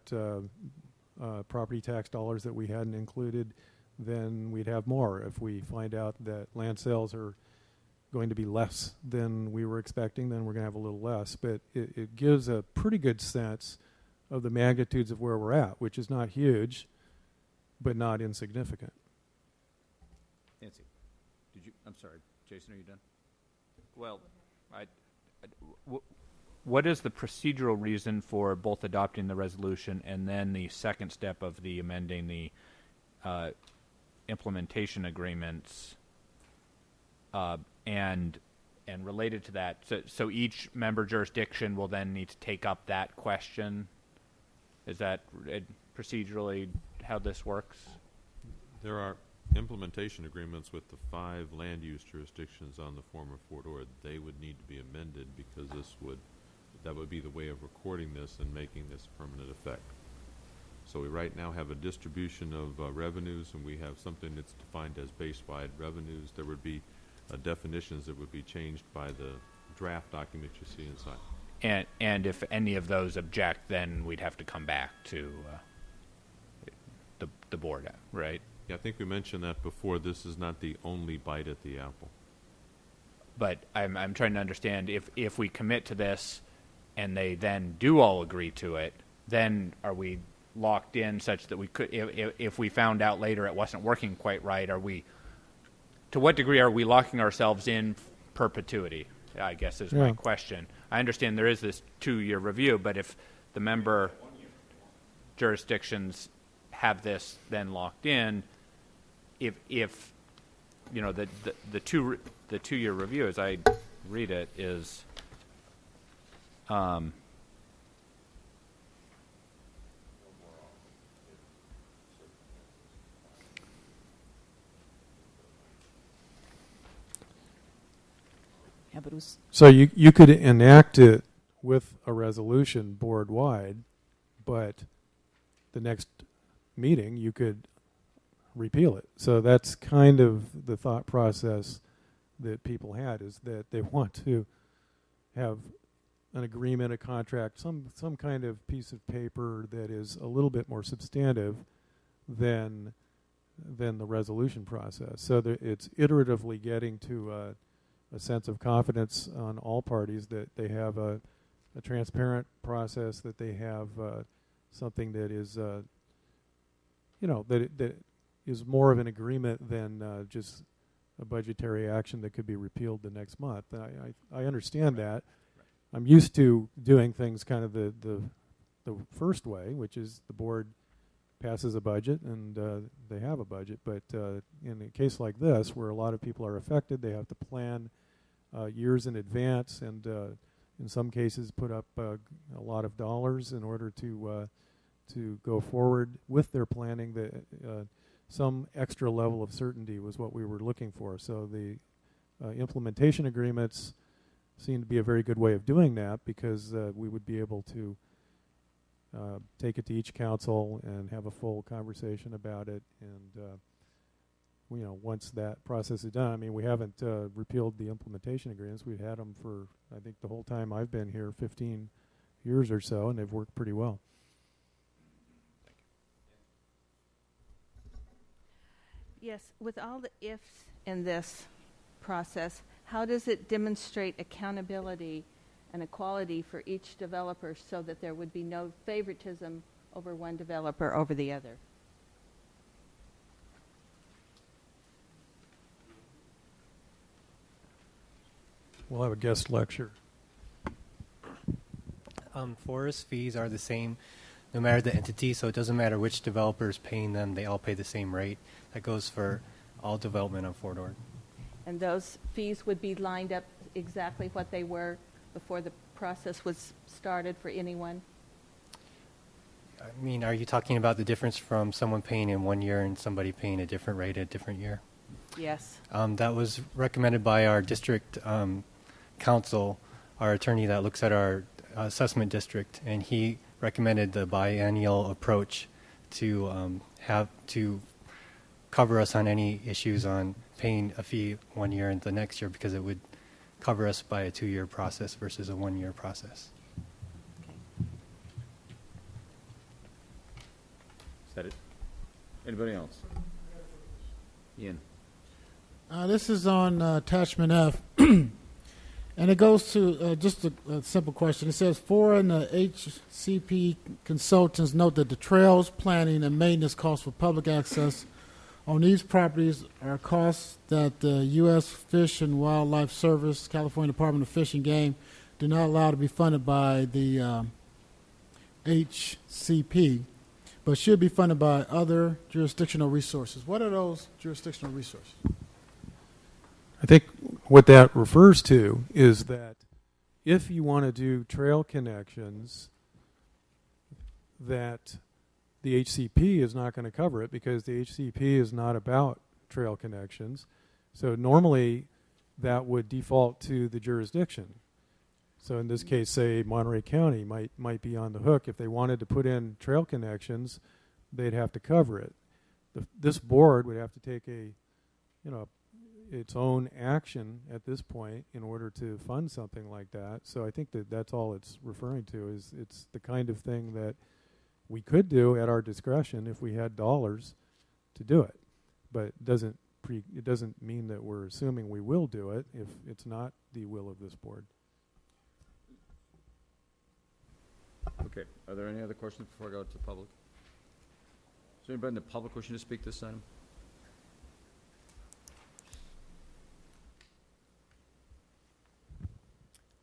property tax dollars that we hadn't included, then we'd have more. If we find out that land sales are going to be less than we were expecting, then we're going to have a little less. But it gives a pretty good sense of the magnitudes of where we're at, which is not huge, but not insignificant. Nancy, I'm sorry, Jason, are you done? Well, what is the procedural reason for both adopting the resolution and then the second step of the amending the implementation agreements? And related to that, so each member jurisdiction will then need to take up that question. Is that procedurally how this works? There are implementation agreements with the 5 land use jurisdictions on the former Fort Ord. They would need to be amended because that would be the way of recording this and making this permanent effect. So we right now have a distribution of revenues, and we have something that's defined as base-wide revenues. There would be definitions that would be changed by the draft document you see inside. And if any of those object, then we'd have to come back to the board, right? Yeah, I think we mentioned that before. This is not the only bite at the apple. But I'm trying to understand if we commit to this and they then do all agree to it, then are we locked in such that we could, if we found out later it wasn't working quite right, to what degree are we locking ourselves in perpetuity, I guess is my question. I understand there is this 2-year review, but if the member jurisdictions have this then locked in, if you know the 2-year review, as I read it, is yeah, but it was So you could enact it with a resolution board-wide, but the next meeting you could repeal it. So that's kind of the thought process that people had, is that they want to have an agreement, a contract, some kind of piece of paper that is a little bit more substantive than the resolution process. So it's iteratively getting to a sense of confidence on all parties that they have a transparent process, that they have something that is, that is more of an agreement than just a budgetary action that could be repealed the next month. I understand that. I'm used to doing things kind of the first way, which is the board passes a budget and they have a budget. But in a case like this, where a lot of people are affected, they have to plan years in advance, and in some cases put up a lot of dollars in order to go forward with their planning. Some extra level of certainty was what we were looking for. So the implementation agreements seem to be a very good way of doing that, because we would be able to take it to each council and have a full conversation about it. And once that process is done, I mean, we haven't repealed the implementation agreements. We've had them for, I think, the whole time I've been here, 15 years or so, and they've worked pretty well. Yes, with all the ifs in this process, how does it demonstrate accountability and equality for each developer so that there would be no favoritism over one developer over the other? We'll have a guest lecture. FORA's fees are the same no matter the entity, so it doesn't matter which developer is paying them, they all pay the same rate. That goes for all development on Fort Ord. And those fees would be lined up exactly what they were before the process was started for anyone? I mean, are you talking about the difference from someone paying in 1 year and somebody paying a different rate a different year? Yes. That was recommended by our district council, our attorney that looks at our assessment district, and he recommended the biennial approach to have to cover us on any issues on paying a fee 1 year and the next year, because it would cover us by a 2-year process versus a 1 year process. Is that it? Anybody else? Ian. This is on attachment F, and it goes to just a simple question. It says, FORA and the HCP consultants note that the trails, planning, and maintenance costs for public access on these properties are costs that the U.S. Fish and Wildlife Service, California Department of Fish and Game, do not allow to be funded by the HCP, but should be funded by other jurisdictional resources. What are those jurisdictional resources? I think what that refers to is that if you want to do trail connections, that the HCP is not going to cover it, because the HCP is not about trail connections. So normally that would default to the jurisdiction. So in this case, say Monterey County might be on the hook if they wanted to put in trail connections. they'd have to cover it. This board would have to take its own action at this point in order to fund something like that. So I think that's all it's referring to, is it's the kind of thing that we could do at our discretion if we had dollars to do it. But it doesn't mean that we're assuming we will do it if it's not the will of this board. Okay. Are there any other questions before I go to the public? Is there anybody in the public wishing to speak this item?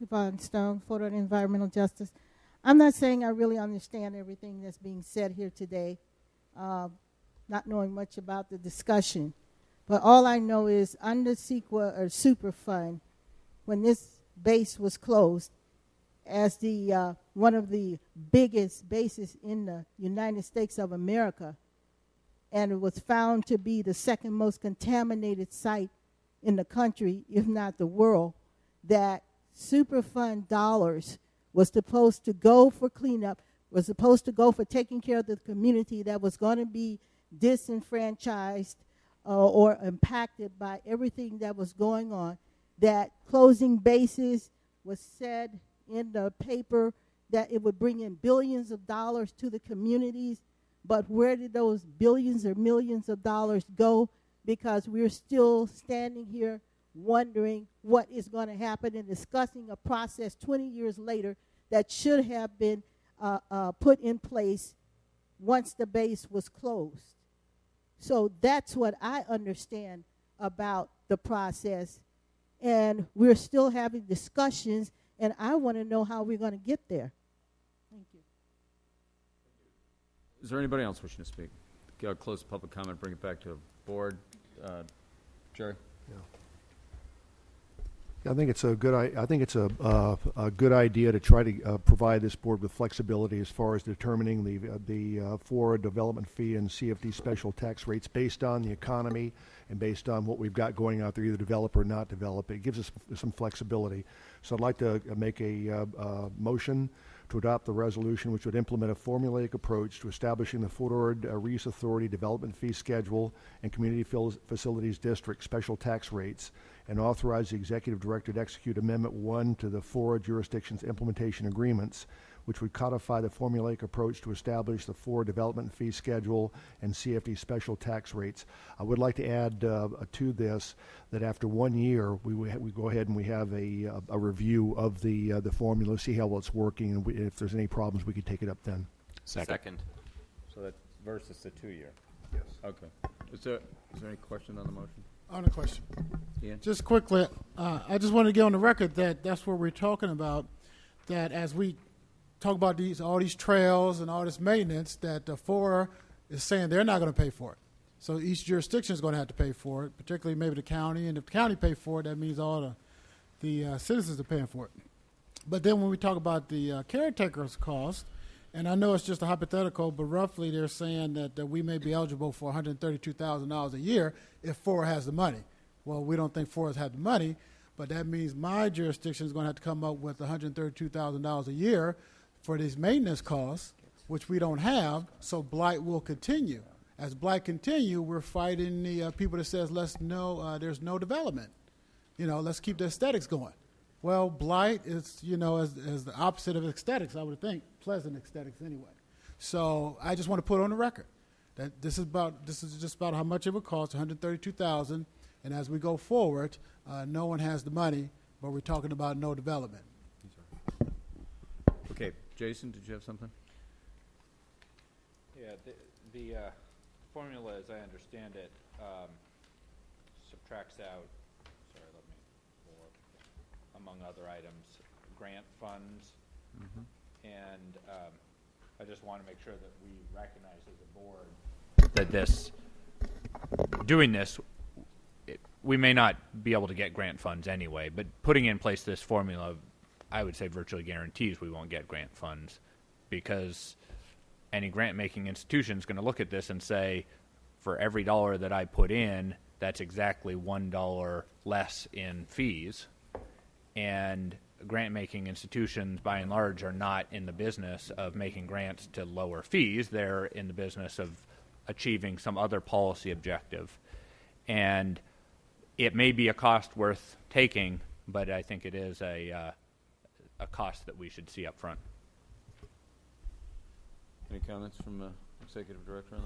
Yvonne Stone, Photo and Environmental Justice. I'm not saying I really understand everything that's being said here today, not knowing much about the discussion. But all I know is under CEQA or Superfund, when this base was closed, as the one of the biggest bases in the United States of America, and it was found to be the second most contaminated site in the country, if not the world, that Superfund dollars was supposed to go for cleanup, was supposed to go for taking care of the community that was going to be disenfranchised or impacted by everything that was going on. That closing bases was said in the paper that it would bring in billions of dollars to the communities, but where did those billions or millions of dollars go? Because we're still standing here wondering what is going to happen and discussing a process 20 years later that should have been put in place once the base was closed. So that's what I understand about the process. And we're still having discussions, and I want to know how we're going to get there. Thank you. Is there anybody else wishing to speak? I'll close the public comment, bring it back to the board. Jerry? I think it's a good. I think it's a good idea to try to provide this board with flexibility as far as determining the FORA development fee and CFD special tax rates based on the economy and based on what we've got going out there, either develop or not develop. It gives us some flexibility. So I'd like to make a motion to adopt the resolution which would implement a formulaic approach to establishing the Fort Ord Reuse Authority development fee schedule and community facilities district special tax rates, and authorize the executive director to execute Amendment 1 to the FORA jurisdictions implementation agreements, which would codify the formulaic approach to establish the FORA development fee schedule and CFD special tax rates. I would like to add to this that after 1 year, we go ahead and we have a review of the formula, see how well it's working, and if there's any problems, we could take it up then. Second. So that's versus the 2 year. Yes. Okay. Is there any question on the motion? On the question. Ian? Just quickly, I just want to get on the record that that's what we're talking about, that as we talk about all these trails and all this maintenance, that the FORA is saying they're not going to pay for it. So each jurisdiction is going to have to pay for it, particularly maybe the county. And if the county pays for it, that means all the citizens are paying for it. But then when we talk about the caretaker's cost, and I know it's just a hypothetical, but roughly they're saying that we may be eligible for $132,000 a year if FORA has the money. Well, we don't think FORA's had the money, but that means my jurisdiction is going to have to come up with $132,000 a year for these maintenance costs, which we don't have, so blight will continue. As blight continue, we're fighting the people that says there's no development. Let's keep the aesthetics going. Well, blight is, as the opposite of aesthetics, I would think, pleasant aesthetics anyway. So I just want to put on the record that this is just about how much it would cost, $132,000, and as we go forward, no one has the money, but we're talking about no development. Okay. Jason, did you have something? Yeah, the formula, as I understand it, subtracts out, among other items, grant funds. Mm-hmm. And I just want to make sure that we recognize as a board that doing this, we may not be able to get grant funds anyway, but putting in place this formula, I would say virtually guarantees we won't get grant funds, because any grant-making institution is going to look at this and say, for every dollar that I put in, that's exactly $1 less in fees. And grant-making institutions, by and large, are not in the business of making grants to lower fees. They're in the business of achieving some other policy objective. And it may be a cost worth taking, but I think it is a cost that we should see up front. Any comments from the Executive Director on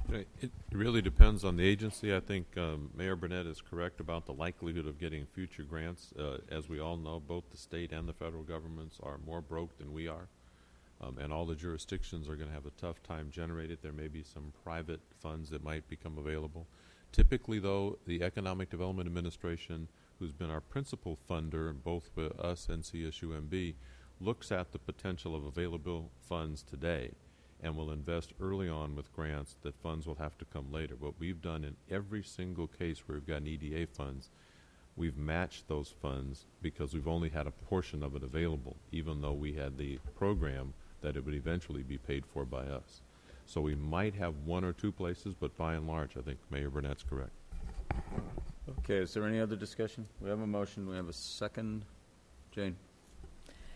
that? It really depends on the agency. I think Mayor Burnett is correct about the likelihood of getting future grants. As we all know, both the state and the federal governments are more broke than we are, and all the jurisdictions are going to have a tough time generating. There may be some private funds that might become available. Typically, though, the Economic Development Administration, who's been our principal funder, both with us and CSUMB, looks at the potential of available funds today and will invest early on with grants that funds will have to come later. What we've done in every single case where we've gotten EDA funds, we've matched those funds because we've only had a portion of it available, even though we had the program that it would eventually be paid for by us. So we might have one or two places, but by and large, I think Mayor Burnett's correct. Okay, is there any other discussion? We have a motion. We have a second. Jane.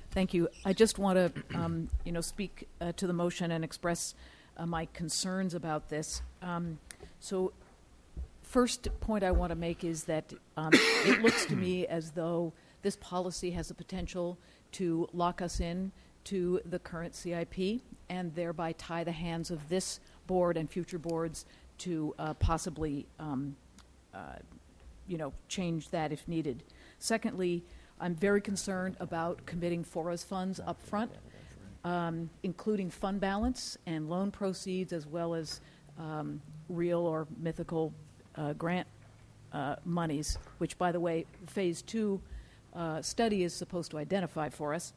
Thank you. I just want to, speak to the motion and express my concerns about this. So, first point I want to make is that it looks to me as though this policy has the potential to lock us in to the current CIP and thereby tie the hands of this board and future boards to possibly, change that if needed. Secondly, I'm very concerned about committing FORA's funds up front, including fund balance and loan proceeds, as well as real or mythical grant monies, which, by the way, Phase 2 study is supposed to identify for us.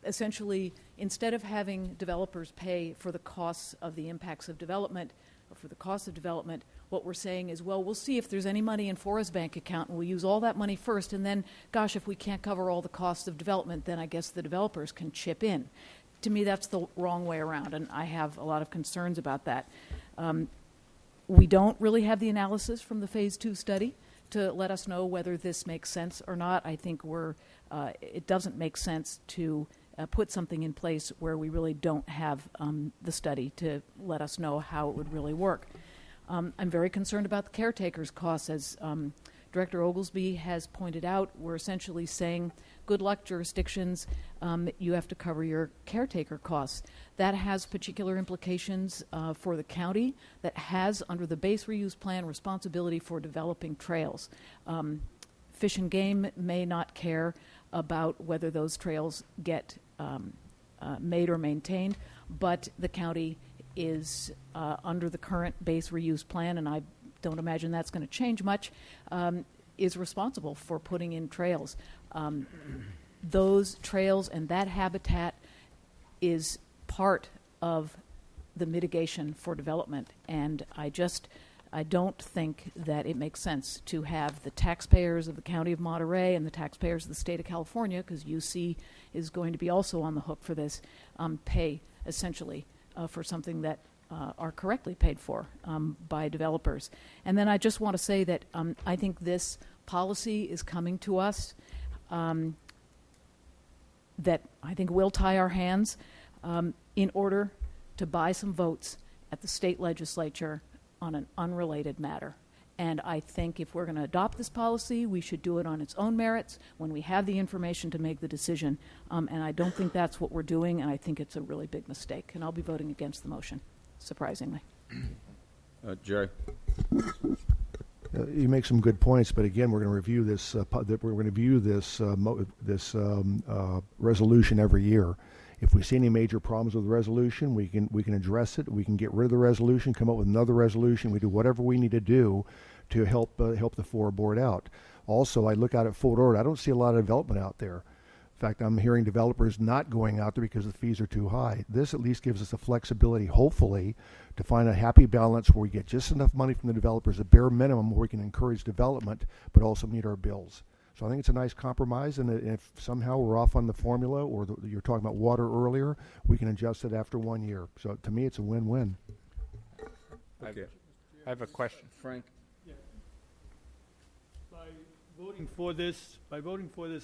Essentially, instead of having developers pay for the costs of the impacts of development, or for the cost of development, what we're saying is, well, we'll see if there's any money in FORA's bank account, and we'll use all that money first, and then, gosh, if we can't cover all the costs of development, then I guess the developers can chip in. To me, that's the wrong way around, and I have a lot of concerns about that. We don't really have the analysis from the Phase 2 study to let us know whether this makes sense or not. I think it doesn't make sense to put something in place where we really don't have the study to let us know how it would really work. I'm very concerned about the caretakers' costs. As Director Oglesby has pointed out, we're essentially saying, good luck, jurisdictions, you have to cover your caretaker costs. That has particular implications for the county that has, under the base reuse plan, responsibility for developing trails. Fish and Game may not care about whether those trails get made or maintained, but the county is under the current base reuse plan, and I don't imagine that's going to change much, is responsible for putting in trails. Those trails and that habitat is part of the mitigation for development, and I don't think that it makes sense to have the taxpayers of the County of Monterey and the taxpayers of the state of California, because UC is going to be also on the hook for this, pay essentially for something that are correctly paid for by developers. And then I just want to say that I think this policy is coming to us that I think will tie our hands in order to buy some votes at the state legislature on an unrelated matter. And I think if we're going to adopt this policy, we should do it on its own merits when we have the information to make the decision. And I don't think that's what we're doing, and I think it's a really big mistake. And I'll be voting against the motion, surprisingly. Jerry. You make some good points, but again, we're going to review this. We're going to view this resolution every year. If we see any major problems with the resolution, we can address it. We can get rid of the resolution, come up with another resolution. We do whatever we need to do to help the FORA board out. Also, I look out at Fort Ord. I don't see a lot of development out there. In fact, I'm hearing developers not going out there because the fees are too high. This at least gives us the flexibility, hopefully, to find a happy balance where we get just enough money from the developers, a bare minimum, where we can encourage development, but also meet our bills. So I think it's a nice compromise, and if somehow we're off on the formula, or you're talking about water earlier, we can adjust it after 1 year. So to me, it's a win-win. Okay. I have a question. Frank. Yeah. By voting for this,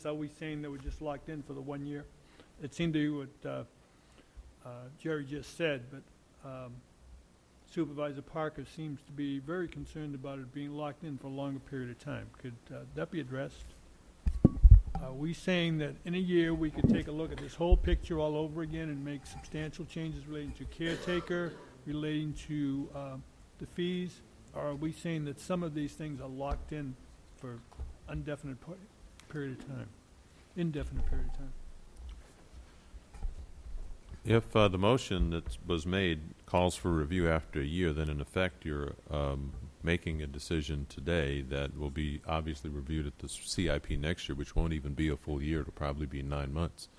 are we saying that we're just locked in for the 1 year? It seemed to be what Jerry just said, but Supervisor Parker seems to be very concerned about it being locked in for a longer period of time. Could that be addressed? Are we saying that in a year we could take a look at this whole picture all over again and make substantial changes relating to caretaker, relating to the fees? Or are we saying that some of these things are locked in for indefinite period of time? If the motion that was made calls for review after a year, then in effect you're making a decision today that will be obviously reviewed at the CIP next year, which won't even be a full year. It'll probably be 9 months.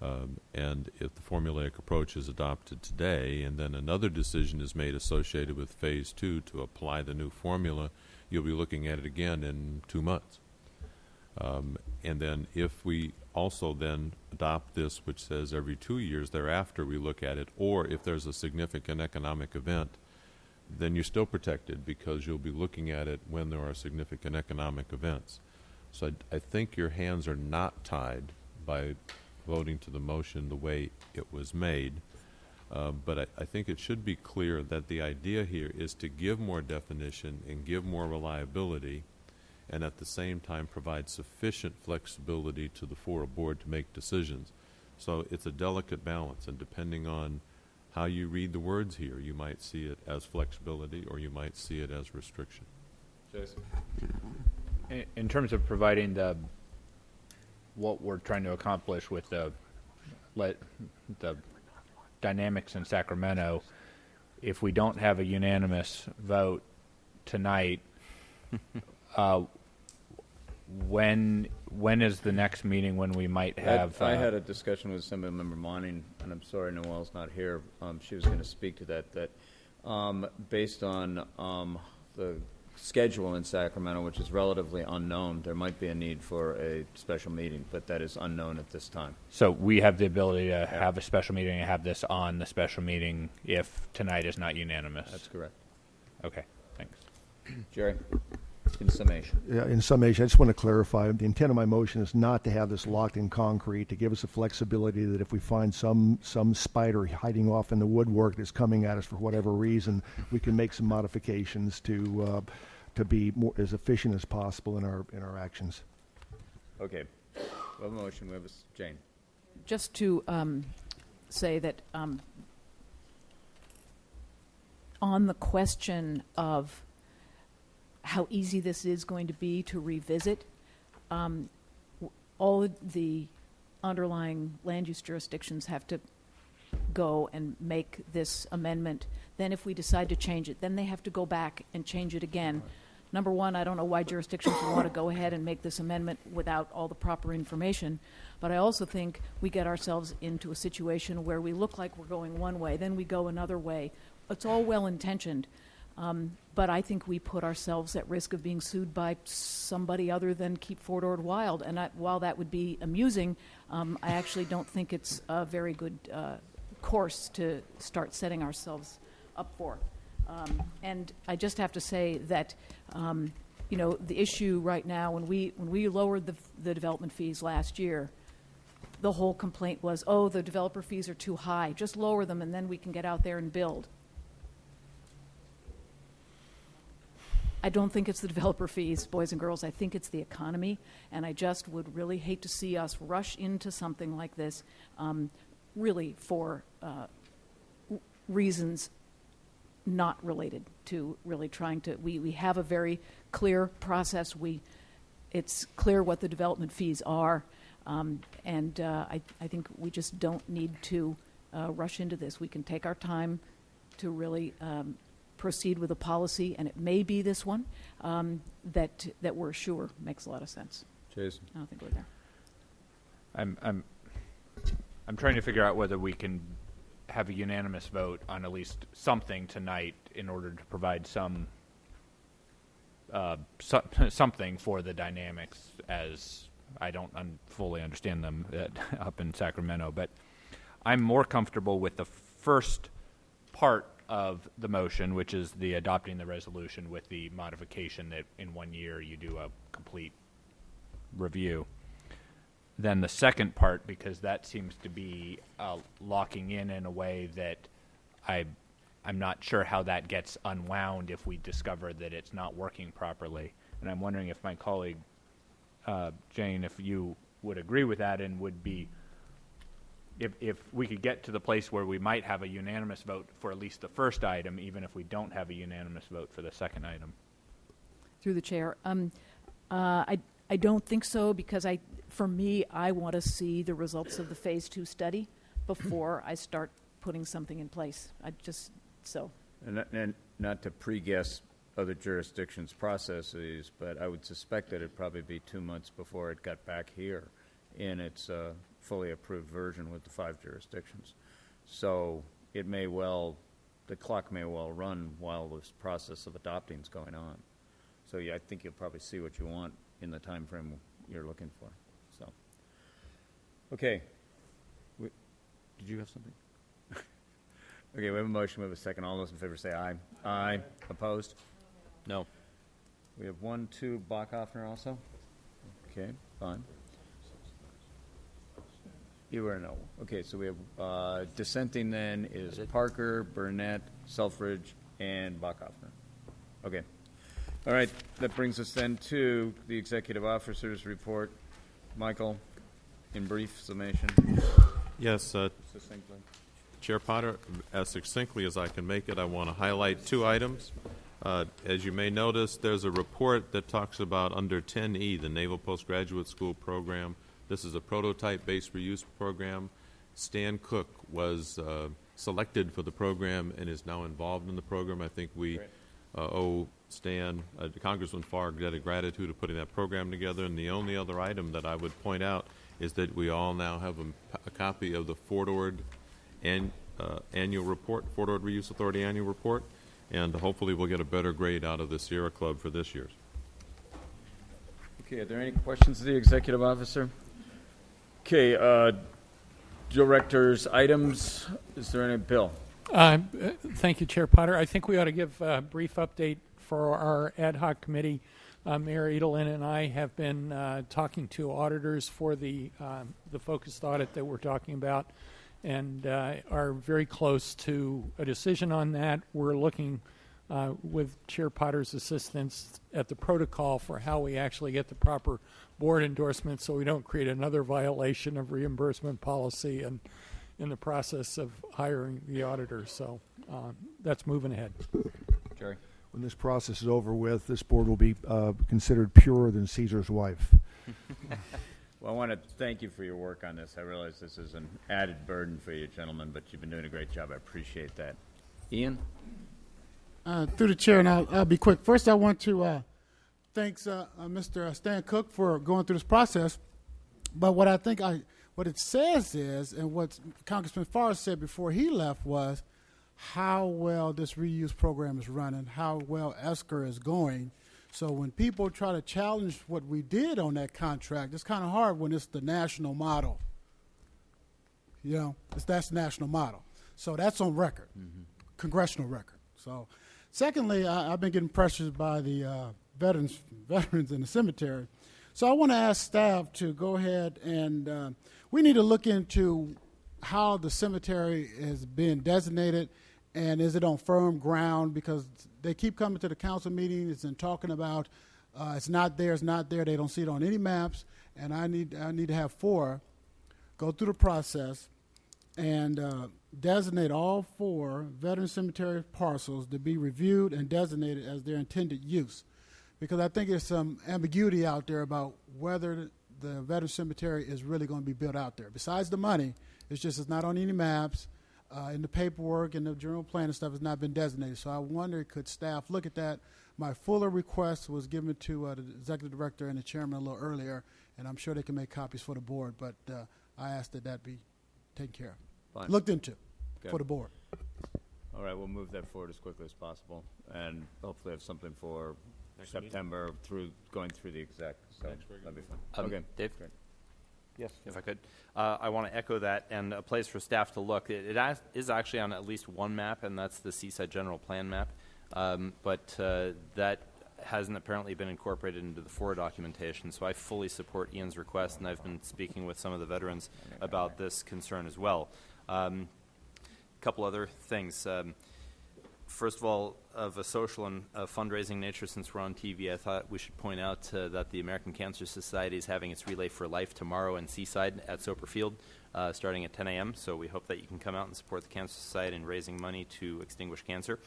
And if the formulaic approach is adopted today and then another decision is made associated with Phase 2 to apply the new formula, you'll be looking at it again in 2 months. And then if we also then adopt this, which says every 2 years thereafter we look at it, or if there's a significant economic event, then you're still protected because you'll be looking at it when there are significant economic events. So I think your hands are not tied by voting to the motion the way it was made. But I think it should be clear that the idea here is to give more definition and give more reliability, and at the same time provide sufficient flexibility to the FORA board to make decisions. So it's a delicate balance, and depending on how you read the words here, you might see it as flexibility or you might see it as restriction. Jason? In terms of providing what we're trying to accomplish with the dynamics in Sacramento, if we don't have a unanimous vote tonight, when is the next meeting when we might have? I had a discussion with Assemblymember Monning, and I'm sorry Noel's not here. She was going to speak to that. That based on the schedule in Sacramento, which is relatively unknown, there might be a need for a special meeting, but that is unknown at this time. So we have the ability to have a special meeting and have this on the special meeting if tonight is not unanimous. That's correct. Okay, thanks. Jerry, in summation. Yeah, in summation, I just want to clarify, the intent of my motion is not to have this locked in concrete, to give us the flexibility that if we find some spider hiding off in the woodwork that's coming at us for whatever reason, we can make some modifications to be more as efficient as possible in our actions. Okay. We have a motion. We have Jane. Just to say that on the question of how easy this is going to be to revisit, all of the underlying land use jurisdictions have to go and make this amendment. Then if we decide to change it, then they have to go back and change it again. Number one, I don't know why jurisdictions would want to go ahead and make this amendment without all the proper information. But I also think we get ourselves into a situation where we look like we're going one way, then we go another way. It's all well-intentioned, but I think we put ourselves at risk of being sued by somebody other than Keep Fort Ord Wild. And while that would be amusing, I actually don't think it's a very good course to start setting ourselves up for. And I just have to say that, the issue right now, when we lowered the development fees last year, the whole complaint was, oh, the developer fees are too high. Just lower them and then we can get out there and build. I don't think it's the developer fees, boys and girls. I think it's the economy, and I just would really hate to see us rush into something like this, really for reasons not related to really trying to. We have a very clear process. It's clear what the development fees are, and I think we just don't need to rush into this. We can take our time to really proceed with a policy, and it may be this one that we're sure makes a lot of sense. Jason, I don't think we're there. I'm trying to figure out whether we can have a unanimous vote on at least something tonight in order to provide some something for the dynamics, as I don't fully understand them up in Sacramento. But I'm more comfortable with the first part of the motion, which is the adopting the resolution with the modification that in 1 year you do a complete review. Then the second part, because that seems to be locking in a way that I'm not sure how that gets unwound if we discover that it's not working properly. And I'm wondering if my colleague, Jane, if you would agree with that and would be, if we could get to the place where we might have a unanimous vote for at least the first item, even if we don't have a unanimous vote for the second item. Through the chair. I don't think so, because for me, I want to see the results of the Phase 2 study before I start putting something in place. And not to pre-guess other jurisdictions' processes, but I would suspect that it'd probably be 2 months before it got back here in its fully approved version with the 5 jurisdictions. So it may well, the clock may well run while this process of adopting is going on. So yeah, I think you'll probably see what you want in the time frame you're looking for. So, okay. Did you have something? Okay, we have a motion, we have a second. All those in favor say aye. Aye. Opposed? No. We have 1, 2, Bachhoffner also? Okay, fine. You were a no. Okay, so we have dissenting then is Parker, Burnett, Selfridge, and Bachhoffner. Okay. All right, that brings us then to the executive officer's report. Michael, in brief summation. Yes, Succinctly. Chair Potter, as succinctly as I can make it, I want to highlight 2 items. As you may notice, there's a report that talks about under 10E, the Naval Postgraduate School Program. This is a prototype-based reuse program. Stan Cook was selected for the program and is now involved in the program. I think we owe Stan, Congressman FORA, debt of gratitude of putting that program together. And the only other item that I would point out is that we all now have a copy of the Fort Ord annual report, Fort Ord Reuse Authority annual report, and hopefully we'll get a better grade out of the Sierra Club for this year's. Okay, are there any questions of the executive officer? Okay, director's items. Is there any bill? Thank you, Chair Potter. I think we ought to give a brief update for our ad hoc committee. Mayor Edelin and I have been talking to auditors for the focused audit that we're talking about, and are very close to a decision on that. We're looking with Chair Potter's assistance at the protocol for how we actually get the proper board endorsement so we don't create another violation of reimbursement policy and in the process of hiring the auditor. So that's moving ahead. Jerry? When this process is over with, this board will be considered purer than Caesar's wife. Well, I want to thank you for your work on this. I realize this is an added burden for you, gentlemen, but you've been doing a great job. I appreciate that. Ian? Through the chair, and I'll be quick. First, I want to thank Mr. Stan Cook for going through this process. But what I think what it says is, and what Congressman Farr said before he left was, how well this reuse program is running, how well ESCR is going. So when people try to challenge what we did on that contract, it's kind of hard when it's the national model. You know, that's the national model. So that's on record, congressional record. So, secondly, I've been getting pressured by the veterans in the cemetery. So I want to ask staff to go ahead and we need to look into how the cemetery is being designated, and is it on firm ground, because they keep coming to the council meetings and talking about it's not there, they don't see it on any maps, and I need to have FORA go through the process and designate all 4 veteran cemetery parcels to be reviewed and designated as their intended use. Because I think there's some ambiguity out there about whether the veteran cemetery is really going to be built out there. Besides the money, it's not on any maps. In the paperwork and the general plan and stuff has not been designated. So I wonder, could staff look at that? My fuller request was given to the executive director and the chairman a little earlier, and I'm sure they can make copies for the board, but I asked that be taken care of. Fine. Looked into Okay. for the board. All right, we'll move that forward as quickly as possible, and hopefully have something for September going through the exec. So that'd be fun. Okay, Dave? Great. Yes. If I could. I want to echo that, and a place for staff to look. It is actually on at least one map, and that's the Seaside General Plan map. But that hasn't apparently been incorporated into the FORA documentation. So I fully support Ian's request, and I've been speaking with some of the veterans about this concern as well. A couple other things. First of all, of a social and fundraising nature, since we're on TV, I thought we should point out that the American Cancer Society is having its Relay for Life tomorrow in Seaside at Soper Field, starting at 10 a.m. So we hope that you can come out and support the Cancer Society in raising money to extinguish cancer.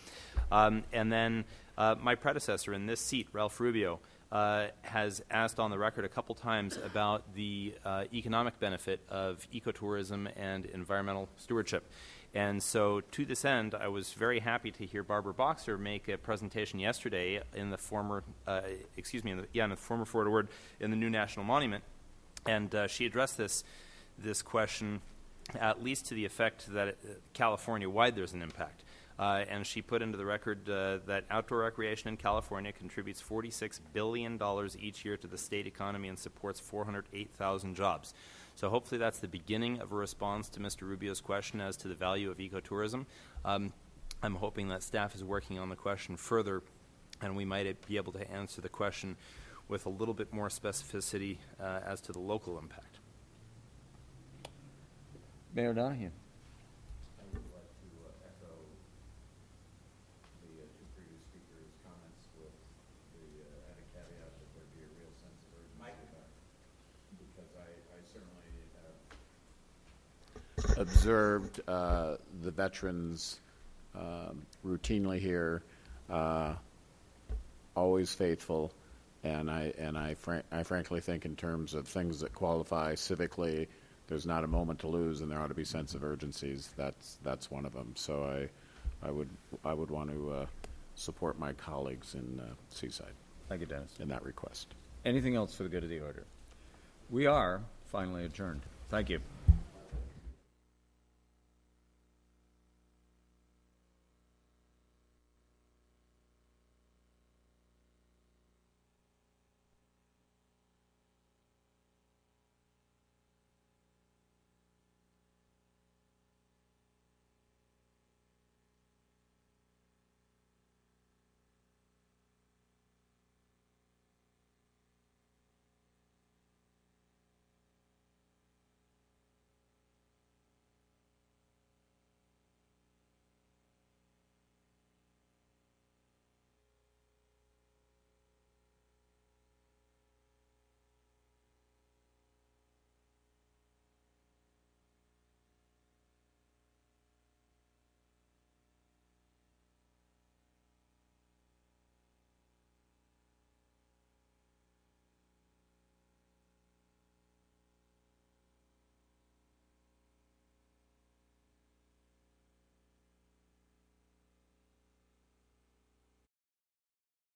And then my predecessor in this seat, Ralph Rubio, has asked on the record a couple times about the economic benefit of ecotourism and environmental stewardship. And so to this end, I was very happy to hear Barbara Boxer make a presentation yesterday in the former, in the former Fort Ord in the new National Monument. And she addressed this question at least to the effect that California-wide there's an impact. And she put into the record that outdoor recreation in California contributes $46 billion each year to the state economy and supports 408,000 jobs. So hopefully that's the beginning of a response to Mr. Rubio's question as to the value of ecotourism. I'm hoping that staff is working on the question further, and we might be able to answer the question with a little bit more specificity as to the local impact. Mayor Donahue. I would like to echo the two previous speakers' comments with the added caveat that there be a real sense of urgency about it, because I certainly have observed the veterans routinely here, always faithful, and I frankly think in terms of things that qualify civically, there's not a moment to lose, and there ought to be sense of urgencies. That's one of them. So I would want to support my colleagues in Seaside. Thank you, Dennis. In that request. Anything else for the good of the order? We are finally adjourned. Thank you.